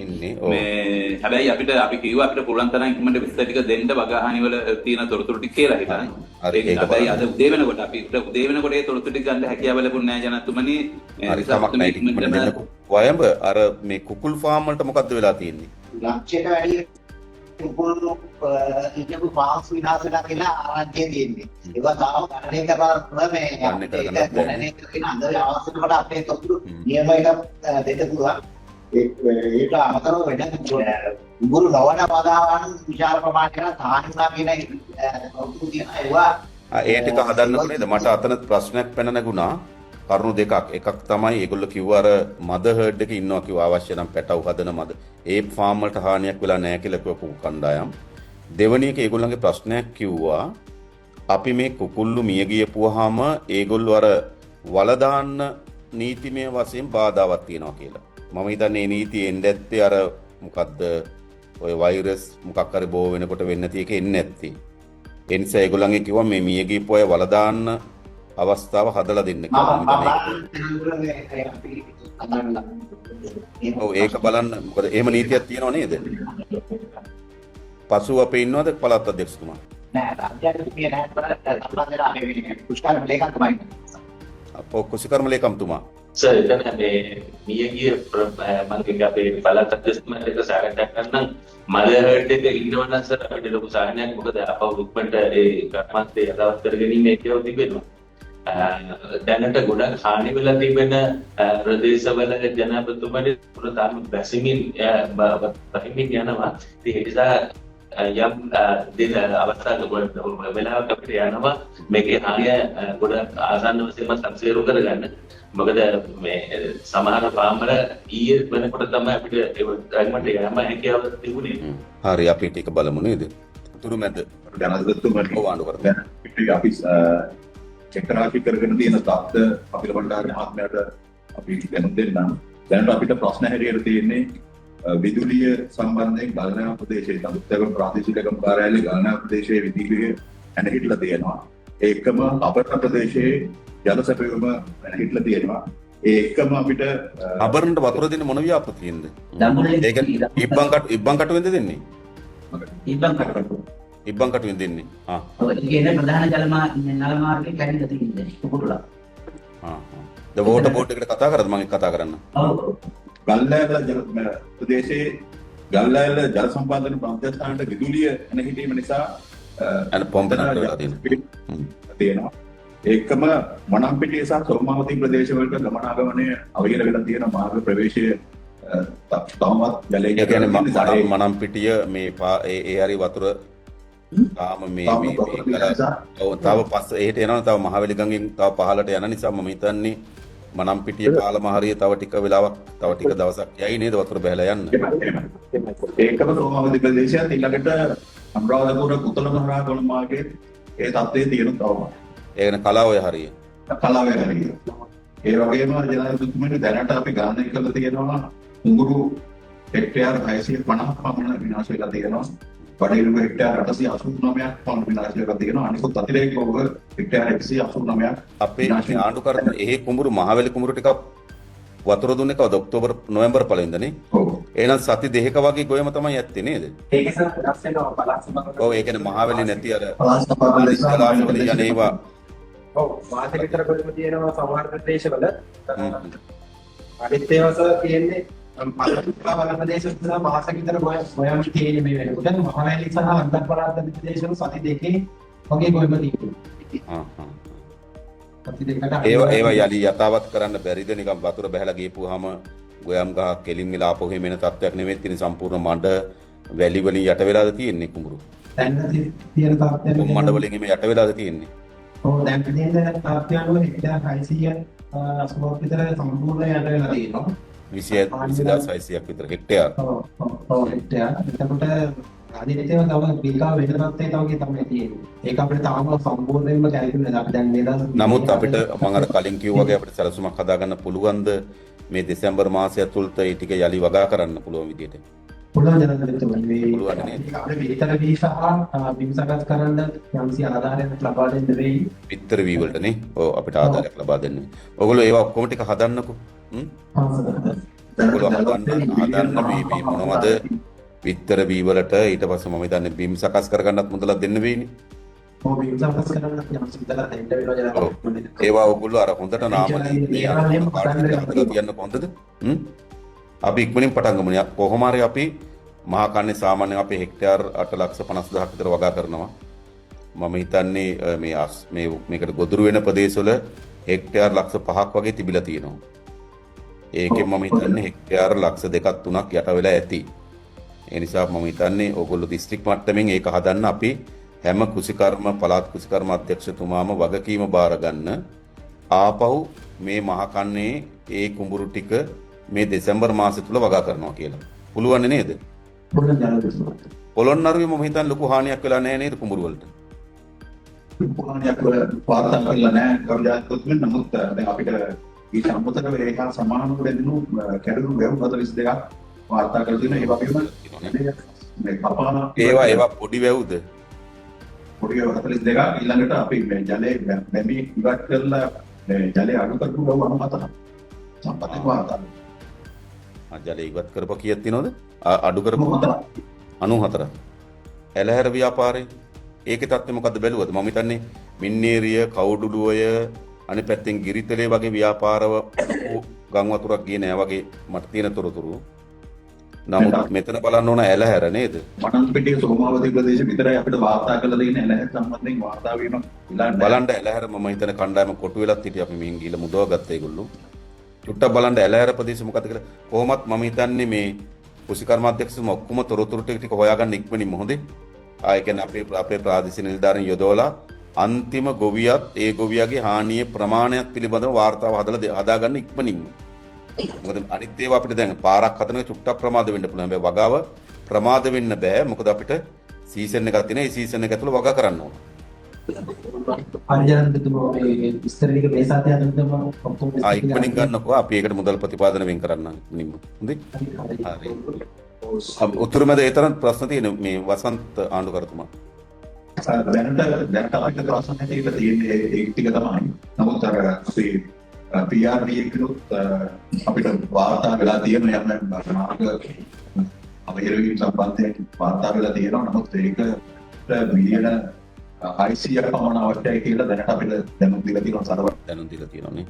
මේ හැබැයි අපි කිව්වා අපිට පුළුවන් තරම් ඉක්මනට විස්තර ටික දෙන්න වගහානි වල තියෙන තොරතුරු ටික කියලා හිතන්නේ. ඒක හැබැයි අද උදේ වෙනකොට අපිට උදේ වෙනකොට ඒ තොරතුරු ටික ගන්න හැකියාව ලැබුණේ නැහැ ජනතුමනි. වයඹ අර මේ කුකුල් ෆාම් වලට මොකද්ද වෙලා තියෙන්නේ? ලක්ෂයට වැඩි කුකුළු ඉන්නකු පාස් විනාශ වෙලා කියලා ආරංචිය තියෙන්නේ. ඒවා තාම ගණනය කරලා මේ ගණනය කරන අnder අවශ්‍යකට අපේ තොරතුරු නියමයට දෙන්න පුළුවන්. ඒක අමතරව වෙන ගුරු නොවන වගාවන් විශාල ප්‍රමාණයකට හානිලා කියන කවුරු කියන ඒවා ඒ ටික හදන්නකො නේද? මට අතන ප්‍රශ්නයක් පැන නැගුණා. කරුණු දෙකක්. එකක් තමයි ඒගොල්ලෝ කිව්වා අර මද හර්ඩ් එකේ ඉන්නවා කිව්වා අවශ්‍ය නම් පැටව හදන මද. ඒ ෆාම් වලට හානියක් වෙලා නැහැ කියලා කිව්ව කණ්ඩායම්. දෙවැනි එක ඒගොල්ලන්ගේ ප්‍රශ්නයක් කිව්වා අපි මේ කුකුල්ලු මිය ගියපුවාම ඒගොල්ලෝ අර වල දාන්න නීතිමය වශයෙන් බාධාවක් තියෙනවා කියලා. මම හිතන්නේ මේ නීතිය එන්නේ නැත්තේ අර මොකද්ද ඔය වෛරස් මොකක් හරි බෝ වෙනකොට වෙන්නේ නැති එක එන්නේ නැත්තේ. ඒ නිසා ඒගොල්ලන්ගේ කිව්වා මේ මිය ගියපු අය වල දාන්න අවස්ථාව හදලා දෙන්න කියලා. ඔව් ඒක බලන්න මොකද එහෙම නීතියක් තියෙනව නේද? පසුව අපේ ඉන්නවද පළාත් අධ්‍යක්ෂතුමා? නෑ අධ්‍යක්ෂකගේ නැහැ සම්බන්ධව අපි පුස්තක ලේකම් තමයි. ඔව් කුසිකර්ම ලේකම්තුමා. සර් එතන මේ මියගිය මම අපේ පළාත් අධ්‍යක්ෂතුමාට එක සාකච්ඡා කරන්න මද හර්ඩ් එක ඉන්නවනම් සර් අපිට ලොකු සාහනයක් මොකද අපව රුක්මන්ට ඒ කර්මාන්තය යටවත් කරගෙන ඉන්න ඒකව තිබෙනවා. දැනට ගොඩක් හානි වෙලා තිබෙන ප්‍රදේශවල ජනපතිතුමාට පුරතාම බැසිමින් බහිමින් යනවා. ඒ නිසා යම් දින අවස්ථාවක වෙලාවක අපිට යනවා මේකේ හානිය ගොඩක් ආසන්න වශයෙන්ම සංසේරු කරගන්න. මොකද මේ සමහර පාමර ඊයේ වෙනකොට තමයි අපිට ඒකට යෑම හැකියාව තිබුණේ. හරි අපි ටික බලමු නේද? තුරු මැද ජනාධිපතිතුමාට ඔවාණ්ඩු කරමු. අපි චක්‍රාකි කරගෙන තියෙන තත්ත්ව අපිට බණ්ඩාර මහත්මයාට අපි දැනුම් දෙන්නම්. දැනට අපිට ප්‍රශ්න හැටියට තියෙන්නේ විදුලිය සම්බන්ධයෙන් ගල්නාව ප්‍රදේශයේ සමුද්‍රගම ප්‍රාදේශීය ලේකම් කාර්යාලයේ ගල්නාව ප්‍රදේශයේ විදුලිය ඇනහිටලා තියෙනවා. ඒකම අපට ප්‍රදේශයේ ජල සැපයුම ඇනහිටලා තියෙනවා. ඒකම අපිට අබරණට වතුර දෙන්න මොන ව්‍යාපෘතියෙන්ද? ඒක ඉබ්බන් කටුවෙන්ද දෙන්නේ? ඉබ්බන් කටුවෙන් දෙන්නේ. ආ. ඔය කියන්නේ ප්‍රධාන නල මාර්ගයේ කැඩිලා තියෙන්නේ කුකුටුලා. ද වෝටර් බෝඩ් එකට කතා කරද්දී මම කතා කරන්න. ඔව්. ගල්නාව ප්‍රදේශයේ ගල්නාව ජල සම්පාදන ප්‍රාන්තස්ථානට විදුලිය නැහිටීම නිසා අන පොම්ප නතර වෙලා තියෙනවා. ඒකම මනම්පිටිය සහ සෝමාවති ප්‍රදේශවලට ගමනාගමනය අවහිර වෙලා තියෙන මාර්ග ප්‍රවේශය තවමත් ජලය කියන්නේ මනම්පිටිය මේ ඒ හරි වතුර තාම මේ තව පස්ස එහෙට යනවා තව මහවැලි ගඟෙන් තව පහළට යන නිසා මම හිතන්නේ මනම්පිටිය පාලම හරිය තව ටික වෙලාවක් තව ටික දවසක් යයි නේද වතුර බහැලා යන්න. ඒකම සෝමාවති ප්‍රදේශයත් ඊළඟට අනුරාධපුර කුතලමහරා ගොන මාර්ගයේ ඒ තත්ත්වයේ තියෙන තවම. ඒ කියන කලාවේ හරිය. කලාවේ හරිය. ඒ වගේම ජනාධිපතිතුමාට දැනට අපි ගණනය කරලා තියෙනවා උඟුරු හෙක්ටයාර 650ක් පමණ විනාශ වෙලා තියෙනවා. වඩේරුව හෙක්ටයාර 889ක් පමණ විනාශ වෙලා තියෙනවා. අනිකුත් අතිරේකව හෙක්ටයාර 189ක් අපේ ආණ්ඩුකරන ඒ කුඹුරු මහවැලි කුඹුරු ටිකක් වතුර දුන්නේ කවද ඔක්තෝබර් නොවැම්බර් පළවෙනිදනේ. ඔව්. එහෙනම් සති දෙකක වගේ ගොයම තමයි ඇත්තේ නේද? ඒක සර් වෙනස් වෙනවා පළාත් සභාවට. ඔව් ඒ කියන්නේ මහවැලි නැති අර පළාත් ඉස්ලාම්වල යන ඒවා ඔව් මාසේ විතර කොහෙම තියෙනවා සමහර ප්‍රදේශවල අනිත් ඒවා සර් තියෙන්නේ පළාත් ප්‍රදේශවල මාස විතර ගොයම් තියෙන්නේ මේ වෙනකොට මහවැලි සහ අන්තර් පළාත් ප්‍රදේශවල සති දෙකේ වගේ ගොයම තියෙනවා. ඒවා යලි යථාවත් කරන්න බැරිද නිකන් වතුර බහැලා ගියපුවාම ගොයම් ගහ කෙලින් වෙලා ආපහු එන තත්ත්වයක් නෙමෙයි තියෙන සම්පූර්ණ මඩ වැලි වලින් යට වෙලාද තියෙන්නේ කුඹුරු. දැන් තියෙන තාක්ෂණය මඩ වලින් එමේ යට වෙලාද තියෙන්නේ. ඔව් දැන් තියෙන තාක්ෂණය හෙක්ටයාර 680ක් විතර සම්පූර්ණ යට වෙලා තියෙනවා. 20600ක් විතර හෙක්ටයාර. ඔව් හෙක්ටයාර. එතකොට අනිත්‍යව තව පිළිකාව වෙන තත්ත්වයේ තවගේ තමයි තියෙන්නේ. ඒක අපිට තාම සම්පූර්ණයෙන්ම කැලකුලේ නැහැ. අපි දැන් මේ දවස් නමුත් අපිට මම අර කලින් කිව්වා වගේ අපිට සැලසුමක් හදාගන්න පුළුවන්ද මේ දෙසැම්බර් මාසය ඇතුළත ඒ ටික යලි වගා කරන්න පුළුවන් විදිහට. පුළුවන් ජනතාවට මේ පුළුවන් නේද? අපිට විතර වී සහ බිම්සකස් කරන්න යම්සි ආධාරයක් ලබා දෙන්න වෙයි. විතර වී වලට නේ. ඔව් අපිට ආධාරයක් ලබා දෙන්න. ඔයගොල්ලෝ ඒවා ඔක්කොම ටික හදන්නකෝ. ඔයගොල්ලෝ හදන්න මේ මොනවද විතර වී වලට ඊට පස්සේ මම හිතන්නේ බිම් සකස් කරගන්නත් මුදලක් දෙන්න වෙයිනේ. ඔව් බිම්සකස් කරන්න යම්සි විතර දෙන්න වෙනවා ජනතාවට. ඒවා ඔයගොල්ලෝ අර හොඳට නාමලේ කියන්න කොහොමද? අපි ඉක්මනින් පටන් ගමු. කොහොම හරි අපි මහා කන්නේ සාමාන්‍යයෙන් අපේ හෙක්ටයාර 8,50,000ක් විතර වගා කරනවා. මම හිතන්නේ මේකට ගොදුරු වෙන ප්‍රදේශවල හෙක්ටයාර 5,00,000ක් වගේ තිබිලා තියෙනවා. ඒකෙන් මම හිතන්නේ හෙක්ටයාර ලක්ෂ 2-3ක් යට වෙලා ඇති. ඒ නිසා මම හිතන්නේ ඕගොල්ලෝ දිස්ත්‍රික් මට්ටමින් ඒක හදන්න අපි හැම කුසිකර්ම පළාත් කුසිකර්ම අධ්‍යක්ෂතුමාම වගකීම බාර ගන්න. ආපහු මේ මහකන්නේ ඒ කුඹුරු ටික මේ දෙසැම්බර් මාසෙ තුල වගා කරනවා කියලා. පුළුවන් නේද? පොළොන්නරුවේ මම හිතන්නේ ලොකු හානියක් වෙලා නැහැ නේද කුඹුරු වලට? පුහානියක් වාර්තා කරලා නැහැ කවදාවත් නමුත් දැන් අපිට ඊට අමතරව ඒක සමානව දෙනු කැඩුණු වැව් 42ක් වාර්තා කරලා තියෙනවා. ඒ වගේම මේ කපාන ඒවා පොඩි වැව්ද? පොඩි වැව් 42ක් ඊළඟට අපි මේ ජලය බැමි ඉවත් කරලා මේ ජලය අඩු කරපු වැව් 94ක් සම්පූර්ණ වාර්තා. ජලය ඉවත් කරපුවා කීයක් තියෙනවද? අඩු කරපුවා 94. ඇලහැර ව්‍යාපාරේ ඒකේ තත්ත්වය මොකද්ද බැලුවද? මම හිතන්නේ මින්නේරිය, කවුඩුඩුවය, අනිත් පැත්තෙන් ගිරිතලේ වගේ ව්‍යාපාරව ගම් වතුරක් ගියේ නෑ වගේ මට තියෙන තොරතුරු. නමුත් මෙතන බලන්න ඕන ඇලහැර නේද? මටන්පිටිය සෝමාවතී ප්‍රදේශ විතරයි අපිට වාර්තා කරලා තියෙන ඇලහැර සම්බන්ධයෙන් වාර්තා වීම බලන්න ඇලහැර මම හිතන කණ්ඩායම කොටු වෙලත් හිටිය අපි මින් ගිහලා මුදව ගත්ත ඒගොල්ලෝ. චුට්ටක් බලන්න ඇලහැර ප්‍රදේශ මොකද කියලා. කොහොමත් මම හිතන්නේ මේ කුසිකර්ම අධ්‍යක්ෂතුමා ඔක්කොම තොරතුරු ටික හොයාගන්න ඉක්මනින්ම හොඳේ. ආ කියන්නේ අපේ ප්‍රාදේශීය නිලධාරීන් යොදවලා අන්තිම ගොවියත් ඒ ගොවියාගේ හානිය ප්‍රමාණයක් පිළිබඳව වාර්තාව හදාගන්න ඉක්මනින්ම. මොකද අනිත් ඒවා අපිට දැන් පාරක් හදන එක චුට්ටක් ප්‍රමාද වෙන්න පුළුවන්. හැබැයි වගාව ප්‍රමාද වෙන්න බෑ. මොකද අපිට සීසන් එකක් තියෙනවා. ඒ සීසන් එක ඇතුළේ වගා කරන්න ඕන. පරිජනන්තතුමෝ මේ විස්තර ටික මේ සාතය අතනදම ඔක්කොම ඉක්මනින් ගන්නකො අපි ඒකට මුදල් ප්‍රතිපාදන වෙන් කරන්න නිම්ම. හොඳයි. හරි. උතුරුමැද ඒ තරම් ප්‍රශ්න තියෙන මේ වසන්ත ආණ්ඩුකරතුමා. දැනට අපිට ප්‍රශ්න නැතිව තියෙන්නේ ඒ ටික තමයි. නමුත් අර අපේ PRD එකනොත් අපිට වාර්තා වෙලා තියෙන යම් මාර්ග අවහිරවීම් සම්බන්ධයෙන් වාර්තා වෙලා තියෙනවා. නමුත් ඒක මිලියන 600ක් පමණ අවශ්‍යයි කියලා දැනට අපිට දැනුම් දීලා තියෙනවා සරව. දැනුම් දීලා තියෙනවා නේ.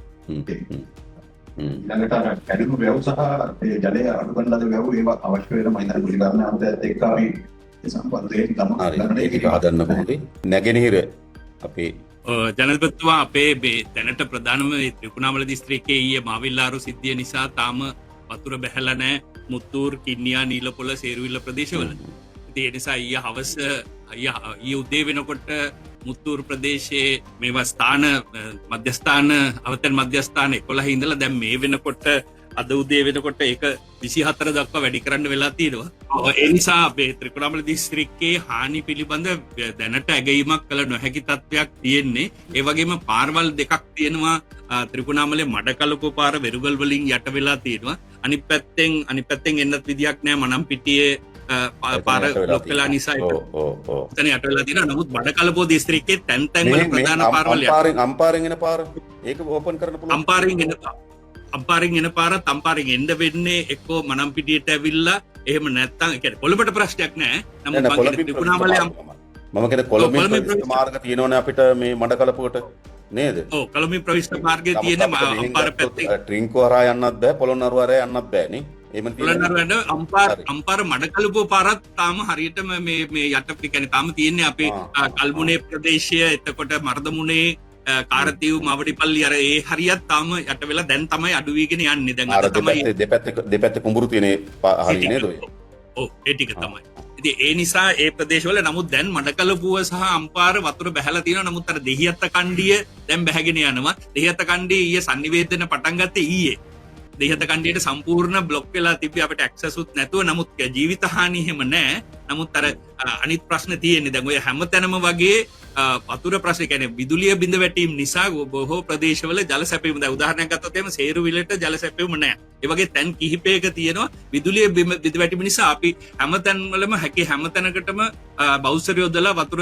ඊළඟට කැඩුණු වැව් සහ ඒ ජලය අඩු කරන ලද වැව් ඒවා අවශ්‍ය වෙන මහින්ද කුලිකරණ අන්තයත් එක්ක අපි ඒ සම්බන්ධයෙන් තමයි ඒක හදන්න කොහොමද? නැගෙනහිර අපේ ජනපතිතුමා අපේ මේ දැනට ප්‍රධානම ත්‍රිකුණාමල දිස්ත්‍රික්කයේ ඊයේ මාවිල්ලාරු සිද්ධිය නිසා තාම වතුර බැහැලා නැහැ මුත්තූර්, කින්නියා, නීලපොළ, සේරුවිල්ල ප්‍රදේශවල. ඉතින් ඒ නිසා ඊයේ හවස ඊයේ උදේ වෙනකොට මුත්තූර් ප්‍රදේශයේ මේවා ස්ථාන මධ්‍යස්ථාන අවතන් මධ්‍යස්ථාන 11 ඉඳලා දැන් මේ වෙනකොට අද උදේ වෙනකොට ඒක 24 දක්වා වැඩි කරන්න වෙලා තියෙනවා. ඒ නිසා අපේ ත්‍රිකුණාමල දිස්ත්‍රික්කයේ හානි පිළිබඳ දැනට ඇගීමක් කළ නොහැකි තත්ත්වයක් තියෙන්නේ. ඒ වගේම පාරවල් දෙකක් තියෙනවා. ත්‍රිකුණාමලේ මඩකලපුව පාර වෙරුගල් වලින් යට වෙලා තියෙනවා. අනිත් පැත්තෙන් එන්නත් විදියක් නැහැ. මනම්පිටියේ පාර ලොක් වෙලා නිසා එතන යට වෙලා තියෙනවා. නමුත් මඩකලපුව දිස්ත්‍රික්කයේ තැන් වල ප්‍රධාන පාරවල් අම්පාරෙන් එන පාර ඒක ඕපන් කරන්න පුළුවන්. අම්පාරෙන් එන පාරත් අම්පාරෙන් එන්න වෙන්නේ එක්කෝ මනම්පිටියට ඇවිල්ලා එහෙම නැත්නම් ඒ කියන්නේ කොළඹට ප්‍රශ්නයක් නැහැ. නමුත් ත්‍රිකුණාමලේ මම කියන්නේ කොළඹ ප්‍රවිෂ්ඨ මාර්ග තියෙනවනේ අපිට මේ මඩකලපුවට නේද? ඔව් කොළඹ ප්‍රවිෂ්ඨ මාර්ගය තියෙන අම්පාර පැත්තේ ට්‍රින්කෝ හරහා යන්නත් බෑ, පොළොන්නරුව හරහා යන්නත් බෑ නේ. එහෙම තියෙනවා. අම්පාර මඩකලපුව පාරත් තාම හරියටම මේ යට කියන්නේ තාම තියෙන්නේ අපේ කල්මුනේ ප්‍රදේශය, එතකොට මර්දමුනේ, කාරතිව්, මවඩිපල්ලි අර ඒ හරියත් තාම යට වෙලා දැන් තමයි අඩු වීගෙන යන්නේ. දැන් අද තමයි දෙපැත්තේ කුඹුරු තියෙන හරිය නේද ඔය? ඔව් ඒ ටික තමයි. ඉතින් ඒ නිසා ඒ ප්‍රදේශවල නමුත් දැන් මඩකලපුව සහ අම්පාර වතුර බැහැලා තියෙනවා. නමුත් අර දෙහිඅත්ත කණ්ඩිය දැන් බැහැගෙන යනවා. දෙහිඅත්ත කණ්ඩිය ඊයේ sannivedana පටන් ගත්තේ ඊයේ. දෙහිඅත්ත කණ්ඩියට සම්පූර්ණ බ්ලොක් වෙලා තිබ්බේ අපිට ඇක්සස් උත් නැතුව. නමුත් ජීවිත හානි එහෙම නැහැ. නමුත් අර අනිත් ප්‍රශ්න තියෙන්නේ දැන් ඔය හැමතැනම වගේ වතුර ප්‍රශ්න කියන්නේ විදුලිය බිඳ වැටීම් නිසා බොහෝ ප්‍රදේශවල ජල සැපයීම දැන් උදාහරණයක් ගත්තොත් එහෙම සේරුවිලට ජල සැපයීම නැහැ. ඒ වගේ තැන් කිහිපයක තියෙනවා විදුලිය බිඳ වැටීම නිසා අපි හැමතැන්වලම හැමතැනකටම බවුසර් යොදලා වතුර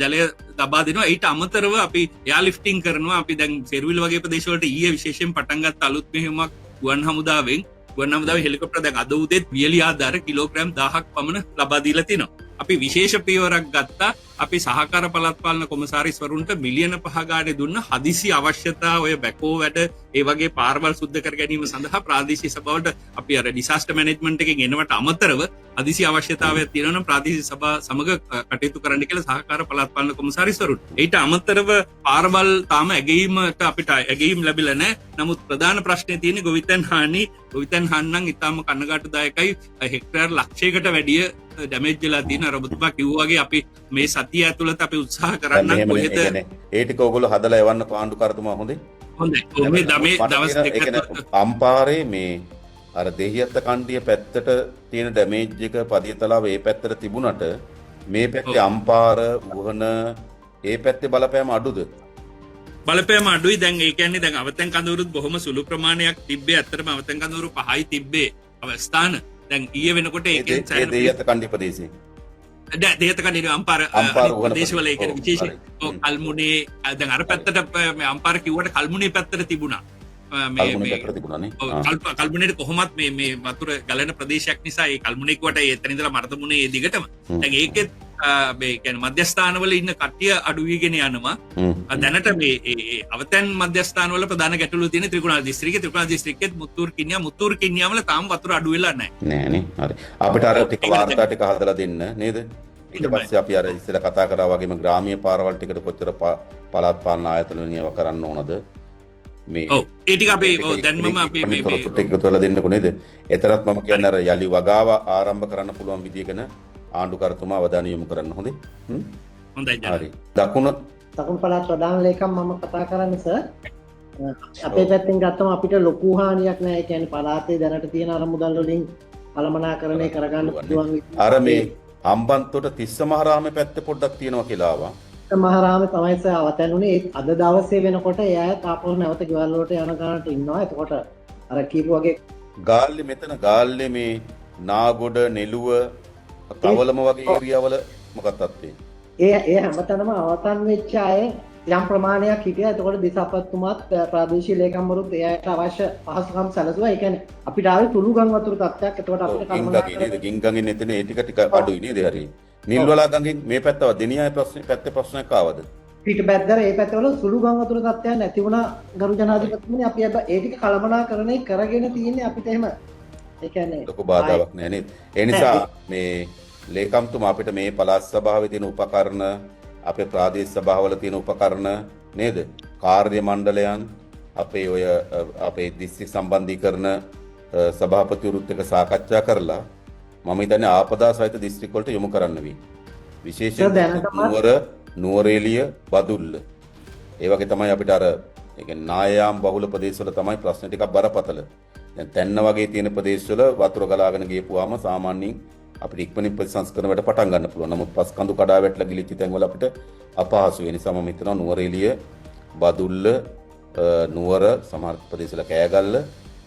ජලය ලබා දෙනවා. ඊට අමතරව අපි එයා ලිෆ්ටිං කරනවා. අපි දැන් සේරුවිල වගේ ප්‍රදේශවලට ඊයේ විශේෂයෙන් පටන් ගත්ත අලුත් මෙහෙයුමක් ගුවන් හමුදාවේ හෙලිකොප්ටර් දැන් අද උදේත් වියලි ආධාර කිලෝග්‍රෑම් 1000ක් පමණ ලබා දීලා තිනවා. අපි විශේෂ පියවරක් ගත්තා. අපි සහකාර පළාත් පාලන කොමසාරිස්වරුන්ට මිලියන 5 ගානේ දුන්න හදිසි අවශ්‍යතා ඔය බැකෝ වැඩ ඒ වගේ පාරවල් සුද්ධ කර ගැනීම සඳහා ප්‍රාදේශීය සභාවට අපි අර ඩිසාස්ටර් මැනේජ්මන්ට් එකෙන් එනවට අමතරව හදිසි අවශ්‍යතාවයක් තියෙනවා නම් ප්‍රාදේශීය සභා සමග කටයුතු කරන්න කියලා සහකාර පළාත් පාලන කොමසාරිස්වරුන්ට. ඊට අමතරව පාරවල් තාම ඇගීමට අපිට ඇගීම් ලැබිලා නැහැ. නමුත් ප්‍රධාන ප්‍රශ්නේ තියෙන්නේ ගොවිතැන් හානි. ගොවිතැන් හානි නම් ඉතාම කනගාටුදායකයි. හෙක්ටර් ලක්ෂයකට වැඩිය ඩැමේජ් වෙලා තියෙන අර ඔබතුමා කිව්වා වගේ අපි මේ සතිය ඇතුළත අපි උත්සාහ කරන්න කොහෙද ඒ ටික ඔයගොල්ලෝ හදලා එවන්න පාණ්ඩුකාරතුමා හොඳේ. හොඳයි. මේ දවස් දෙකක් අම්පාරේ මේ අර දෙහියත්ත කණ්ඩිය පැත්තට තියෙන ඩැමේජ් එක පදියතලාව ඒ පැත්තට තිබුණට මේ පැත්තේ අම්පාර උහන ඒ පැත්තේ බලපෑම අඩුද? බලපෑම අඩුයි. දැන් ඒ කියන්නේ දැන් අවතැන් කඳවුරුත් බොහොම සුළු ප්‍රමාණයක් තිබ්බේ. ඇත්තටම අවතැන් කඳවුරු 5යි තිබ්බේ අවස්ථාන. දැන් ඊයේ වෙනකොට ඒකෙන් ඒ දෙහියත්ත කණ්ඩිය ප්‍රදේශේ දෙහියත්ත කණ්ඩිය අම්පාර ප්‍රදේශවල ඒ කියන්නේ විශේෂ කල්මුනේ දැන් අර පැත්තට මේ අම්පාර කිව්වට කල්මුනේ පැත්තට තිබුණා. කල්මුනේට කොහොමත් මේ වතුර ගලන ප්‍රදේශයක් නිසා ඒ කල්මුනේ කුවට එතන ඉඳලා මර්ධමුනේ ඒ දිගටම දැන් ඒකෙත් මේ කියන්නේ මධ්‍යස්ථානවල ඉන්න කට්ටිය අඩු වීගෙන යනවා. දැනට මේ අවතැන් මධ්‍යස්ථානවල ප්‍රධාන ගැටලුව තියෙන ත්‍රිකුණාමල දිස්ත්‍රික්කෙත් මුත්තූර් කින්නියා වල තාම වතුර අඩු වෙලා නැහැ. නෑනේ. හරි. අපිට අර ටික වාර්තා ටික හදලා දෙන්න නේද? ඊට පස්සේ අපි අර ඉස්සෙල්ලා කතා කරා වගේම ග්‍රාමීය පාරවල් ටිකට කොච්චර පළාත් පාලන ආයතන වලින් ඒවා කරන්න ඕනද? ඒ ටික අපි දැන්මම අපි මේ ටික තුල දෙන්නකො නේද? එතරම් මම කියන්නේ අර යලි වගාව ආරම්භ කරන්න පුළුවන් විදියකන ආණ්ඩුකරතුමා අවධානය යොමු කරන්න හොඳේ. හොඳයි. හරි. දකුණු පළාත් ප්‍රධාන ලේකම් මම කතා කරන්නේ සර්. අපේ පැත්තෙන් ගත්තම අපිට ලොකු හානියක් නැහැ. ඒ කියන්නේ පළාතේ දැනට තියෙන අර මුදල් වලින් කළමනාකරණය කරගන්න පුළුවන්. අර මේ හම්බන්තොට තිස්ස මහරාමේ පැත්තේ පොඩ්ඩක් තියෙනවා කියලා ආවා. මහරාමේ තමයි සර් අවතැනුනේ. අද දවසේ වෙනකොට ඒ අය තාපෝ නැවත ගෙවල් වලට යන ගානට ඉන්නවා. එතකොට අර කීප වගේ ගාල්ලේ මෙතන ගාල්ලේ මේ නාගොඩ නෙළුව කවලම වගේ ඒරියාවල මොකක්ද තත්ත්වය? ඒ හැමතැනම අවතන් වෙච්ච අය යම් ප්‍රමාණයක් හිටියා. එතකොට දිසාපත්තුමාත් ප්‍රාදේශීය ලේකම්වරුත් ඒ අයට අවශ්‍ය පහසුකම් සැලසුවා. ඒ කියන්නේ අපිට ආවේ සුළු ගම් වතුර තත්ත්වයක්. එතකොට අපිට කල්පනා ගින්ගගෙන් එතන ඒ ටික අඩුයි නේද? හරි. නිල්වලා ගඟෙන් මේ පැත්තව දෙනියාය පැත්තේ ප්‍රශ්නයක් ආවද? පිට බැද්දර ඒ පැත්තවල සුළු ගම් වතුර තත්ත්වයක් නැති වුණා. ගරු ජනාධිපතිතුමනි අපි ඒ ටික කළමනාකරණය කරගෙන තියෙන්නේ අපිට එහෙම. ඒ කියන්නේ ලොකු බාධාවක් නෑ නේද? ඒ නිසා මේ ලේකම්තුමා අපිට මේ පළාත් සභාවේ තියෙන උපකරණ අපේ ප්‍රාදේශීය සභාවල තියෙන උපකරණ නේද? කාර්ය මණ්ඩලයන් අපේ ඔය අපේ දිස්ත්‍රික් සම්බන්ධීකරණ සභාපතිවරුත් එක්ක සාකච්ඡා කරලා මම හිතන්නේ ආපදා සහිත දිස්ත්‍රික් වලට යොමු කරන්න වෙයි. විශේෂයෙන් නුවරඑළිය බදුල්ල. ඒ වගේ තමයි අපිට අර ඒ කියන්නේ නායයාම් බහුල ප්‍රදේශවල තමයි ප්‍රශ්න ටිකක් බරපතල. දැන් තැන්න වගේ තියෙන ප්‍රදේශවල වතුර ගලාගෙන ගියපුවාම සාමාන්‍යයෙන් අපිට ඉක්මනින් ප්‍රතිසංස්කරණ වැඩ පටන් ගන්න පුළුවන්. නමුත් පස් කඳු කඩා වැටලා ගිලිච්ච තැන්වල අපිට අපහසු වෙන නිසා මම හිතනවා නුවරඑළිය බදුල්ල නුවර සමහර ප්‍රදේශවල කෑගල්ල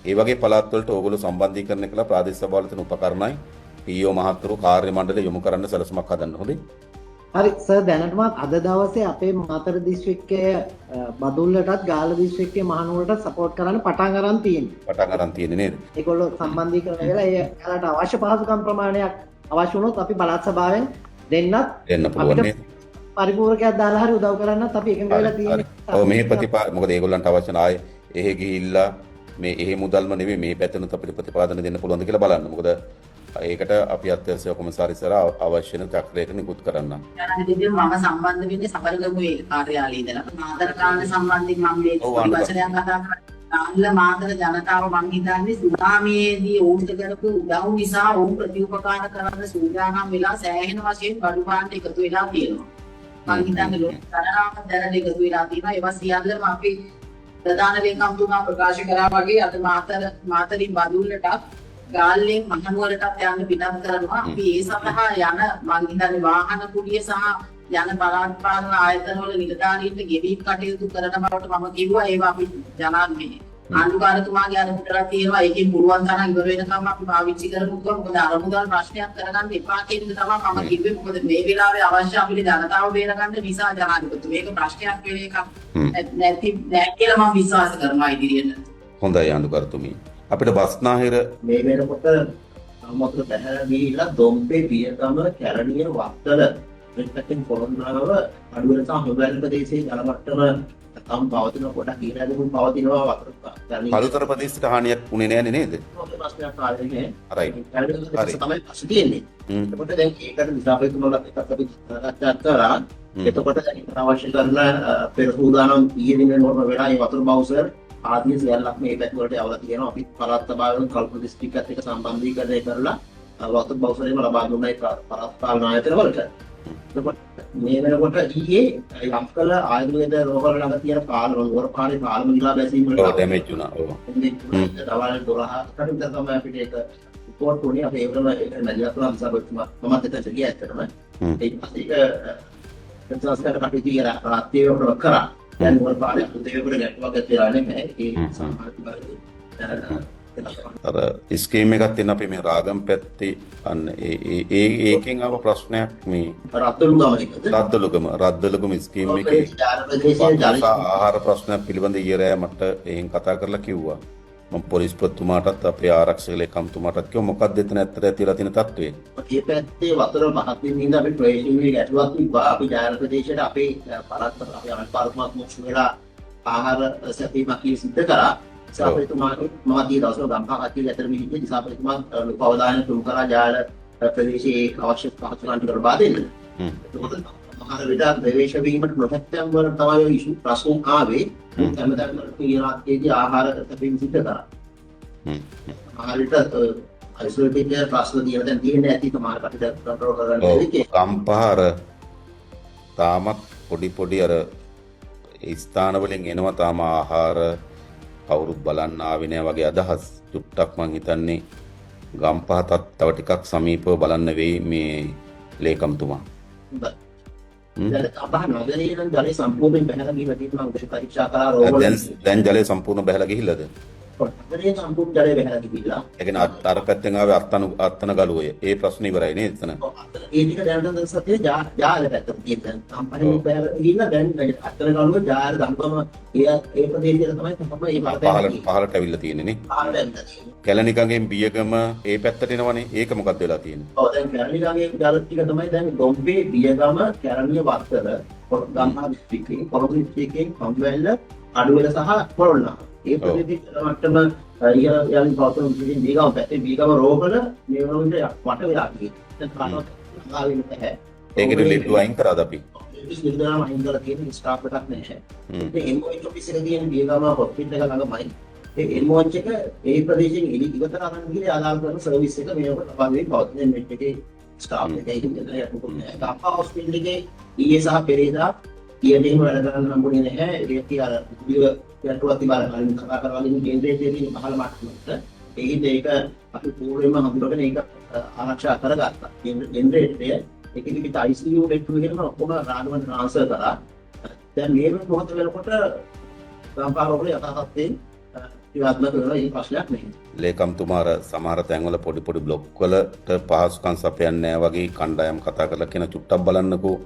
ඒ වගේ පළාත් වලට ඕගොල්ලෝ සම්බන්ධීකරණය කළා ප්‍රාදේශීය සභාවල තියෙන උපකරණයි පීఓ මහත්තුරු කාර්ය මණ්ඩලය යොමු කරන්න සැලසුමක් හදන්න හොඳේ. හරි සර් දැනටමත් අද දවසේ අපේ මාතර දිස්ත්‍රික්කයේ බදුල්ලටත් ගාල්ල දිස්ත්‍රික්කයේ මහනුවරටත් සපෝට් කරන්න පටන් අරන් තියෙන්නේ නේද? ඒගොල්ලෝ සම්බන්ධීකරණය වෙලා ඒකට අවශ්‍ය පහසුකම් ප්‍රමාණයක් අවශ්‍ය වුණොත් අපි පළාත් සභාවෙන් දෙන්න පුළුවන් නේද? පරිපූර්ණකයක් දාලා හරි උදව් කරන්නත් අපි එකඟ වෙලා තියෙන්නේ. ඔව් මේ මොකද ඒගොල්ලන්ට අවශ්‍ය ආයේ එහෙ ගිහිල්ලා මේ එහෙ මුදල්ම නෙවෙයි මේ පැත්තෙනුත් අපිට ප්‍රතිපාදන දෙන්න පුළුවන්ද කියලා බලන්න. මොකද ඒකට අපි අත්‍යවශ්‍ය කොමසාරිස්වරයා අවශ්‍ය වෙන චක්‍රයක නිකුත් කරන්න. ජනාධිපතිතුමා මම සම්බන්ධ වෙන්නේ සබරගමුවේ කාර්යාලයේ ඉඳලා. මාතර කාණ්ඩ සම්බන්ධයෙන් මම මේ වචනයක් කතා කරා. මාතර ජනතාව මම හිතන්නේ සුනාමියේදී ඔවුන්ට කරපු උදව් නිසා ඔවුන් ප්‍රතිඋපකාර කරන්න සූදානම් වෙලා සෑහෙන වශයෙන් බඩු පාන්ට එකතු වෙලා තියෙනවා. මම හිතන්නේ ලෝක තරහාම දැනට එකතු වෙලා තියෙනවා. ඒවා සියල්ලම අපි ප්‍රධාන ලේකම්තුමා ප්‍රකාශ කරා වගේ අද මාතරින් බදුල්ලට ගාල්ලෙන් මහනුවරටත් යන්න පිටත් කරනවා. අපි ඒ සඳහා යන මං හිතන්නේ වාහන කුලිය සහ යන පළාත් පාලන ආයතනවල නිලධාරීන්ට ගෙවීම් කටයුතු කරන බවට මම කිව්වා. ඒවා අපි ජනාධිපති ආණ්ඩුකාරතුමාගේ අනුමතලා තියෙනවා. ඒකෙන් පුළුවන් තරම් ඉවර වෙනකම් අපි පාවිච්චි කරමුකෝ. මොකද අරමුදල් ප්‍රශ්නයක් කරගන්න එපා කියන එක තමයි මම කිව්වේ. මොකද මේ වෙලාවේ අවශ්‍ය අපිට ජනතාව බේරගන්න නිසා ජනාධිපති මේක ප්‍රශ්නයක් වෙන එකක් නැති කියලා මම විශ්වාස කරනවා ඉදිරියට. හොඳයි ආණ්ඩුකාරතුමී. අපිට බස්නාහිර මේ වෙනකොට මොකද බැහැලා ගිහිල්ලා දොම්පේ බියගම කැරණිය වත්තල පිටකින් පොළොන්නරුව අඩුවෙන් සහ හොබැල් ප්‍රදේශයේ ජල මට්ටම තම පවතින කොට කීරදෙකුන් පවතිනවා වතුර කැරණිය පළුතර ප්‍රදේශයට හානියක් වුණේ නැහැ නේද? ඔබේ ප්‍රශ්නයක් ආවේ නෑ. හරි. හරි. තමයි ප්‍රශ්න තියෙන්නේ. එතකොට දැන් ඒකට විසාපේතුමාලත් එක්ක අපි සාකච්ඡා කරා. එතකොට දැන් අවශ්‍ය කරන පෙර සූදානම් ඊයේ දින වෙලා මේ වතුර බවුසර් ආදී සියල්ලක් මේ පැති වලට යවලා තියෙනවා. අපි පළාත් සභාවෙන් කල්ප දිස්ත්‍රික්කත් එක්ක සම්බන්ධීකරණය කරලා වතුර බවුසරේම ලබා දුන්නයි පළාත් පාලන ආයතන වලට. එතකොට මේ වෙනකොට ඊයේ යම්කල ආයුර්වේද රෝගවල ළඟ තියෙන පාලන වර පාලේ පාලම විලා බැසීම වලට ඩැමේජ් වුණා. ඔව්. දවල් 12කට විතර තමයි අපිට ඒක රිපෝට් වුණේ. අපි ඒකම මැදිහත් වුණා විසාපේතුමා මමත් එතනට ගියා ඇත්තටම. ඒක පස්සේ සංස්කාර කටයුතු කියලා රාත්‍රියේ වල කරා. දැන් වර පාලේ උදේවල ගැටුවක් ඇතිලා නැහැ. ඒ සමාජික අර ස්කීම් එකක් තියෙන අපි මේ රාගම් පැත්තේ අන්න ඒකෙන් ආව ප්‍රශ්නයක් මේ රද්දලුගම ස්කීම් එකේ ආහාර ප්‍රශ්නයක් පිළිබඳ ඊයරෑ මට එහෙන් කතා කරලා කිව්වා. මම පොලිස්පතිතුමාටත් අපේ ආරක්ෂක ලේකම්තුමාටත් කිව්වා මොකක්ද එතන ඇත්තට ඇතිලා තියෙන තත්ත්වය. මේ පැත්තේ වතුර මහත් වෙනින්ද අපි ප්‍රවේශිකේ ගැටලුවක් තිබ්බා. අපි ජාන ප්‍රදේශයට අපේ පළාත් අපේ අනුපාතමක් මුක්ෂ වෙලා ආහාර සැපීමක් සිද්ධ කරා. දිසාපතිතුමා මම දී දවසවල ගම්පහ කට්ටිය අතර මිහින්නේ දිසාපතිතුමා ලොකු අවධානයක් යොමු කරා ජාල ප්‍රදේශයේ අවශ්‍ය පහසුකම් ටික ලබා දෙන්න. ඒකත් මහර විට ප්‍රවේශ වීමට නොහැක්කම් වල තමයි ඉෂු ප්‍රශ්න ආවේ. හැමදාම පියරාත්යේදී ආහාර සැපීම සිද්ධ කරා. ආහාරයට අයිසොලේට් ප්‍රශ්න දියන දැන් තියෙන්නේ ඇති සමහර කටට කන්ට්‍රෝල් කරගන්න දෙකේ. ගම්පහර තාමත් පොඩි අර ස්ථාන වලින් එනවා තාම ආහාර කවුරුත් බලන්න ආවේ නැහැ වගේ අදහස් චුට්ටක් මං හිතන්නේ ගම්පහතත් තව ටිකක් සමීපව බලන්න වෙයි මේ ලේකම්තුමා. ජලය සම්පූර්ණයෙන් බැහැලා ගිහිල්ලා තියෙනවා. උදේ පරීක්ෂා කරා රෝගවල දැන් ජලය සම්පූර්ණ බැහැලා ගිහිල්ලාද? ජලය සම්පූර්ණ ජලය බැහැලා ගිහිල්ලා. ඒ කියන්නේ අර පැත්තෙන් ආවේ අත්තන ගලුවය. ඒ ප්‍රශ්නේ ඉවරයි නේද එතන? ඒ ටික දැනට සත්‍ය ජාල පැත්තට තියෙන. කම්පැනි බැහැලා ගිහිල්ලා දැන් අත්තන ගලුව ජාල ගම්පම ඒ ප්‍රදේශයේ තමයි පහලට ඇවිල්ලා තියෙන්නේ නේ. කැලණිකගෙන් බියගම ඒ පැත්තට එනවනේ. ඒක මොකක්ද වෙලා තියෙන්නේ? ඔව් දැන් කැලණිකගෙන් ජල ටික තමයි දැන් ගොම්බේ බියගම කැලණිය වත්තල ගම්හා දිස්ත්‍රික්කේ පොළොන්නරු දිස්ත්‍රික්කේ කම්බැල්ල අඩුවෙල සහ පොළොන්නරු. ඒ ප්‍රදේශ මට්ටම යම් පවතුන බියගම පැත්තේ බියගම රෝගවල මේ වගේ වට වෙලා තියෙනවා. දැන් කාටවත් ආවෙන්නේ නැහැ. ඒකට ලිප්ටු අයින් කරාද අපි? ඉස්ලිදාම අයින් කරලා තියෙන ස්ටාෆ් එකක් නැහැ. ඒ එම්ఓඑච් ඔෆිස් එකේ තියෙන බියගම හොස්පිටල් එක ළඟමයි. ඒ එම්ఓඑච් එක ඒ ප්‍රදේශයෙන් ඉවතර අරන් ගිහලා ආදාල් කරන සර්විස් එක මේකට ලබා දෙන්නේ පවතින මෙට් එකේ ස්ටාෆ් එකයි ඉන්නේ. ගම්පහ හොස්පිටල් එකේ ඊයේ සහ පෙරේදා ඊයේම වැඩ කරන්න හම්බුනේ නැහැ. ඒක කියලා යටුවත් තිබාල කලින් කතා කරලා ඉන්න කේන්ද්‍රයේ තියෙන පහළ මට්ටමට ඒක අපි පූර්වෙම හඳුනගෙන ඒක ආරක්ෂා කරගත්තා. කේන්ද්‍රයේ ඒකෙදි පිට ICU බෙඩ් එකේම ඔක්කොම රාගමන් ට්‍රාන්ස්ෆර් කරා. දැන් මේ මොහොත වෙනකොට ගම්පහ රෝගල යථාර්ථයෙන් ක්‍රියාත්මක වෙනවා. ඒ ප්‍රශ්නයක් නෙමෙයි. ලේකම්තුමාර සමහර තැන්වල පොඩි බ්ලොක් වලට පහසුකම් සපයන්නේ නැහැ වගේ කණ්ඩායම් කතා කරලා කියන චුට්ටක් බලන්නකෝ.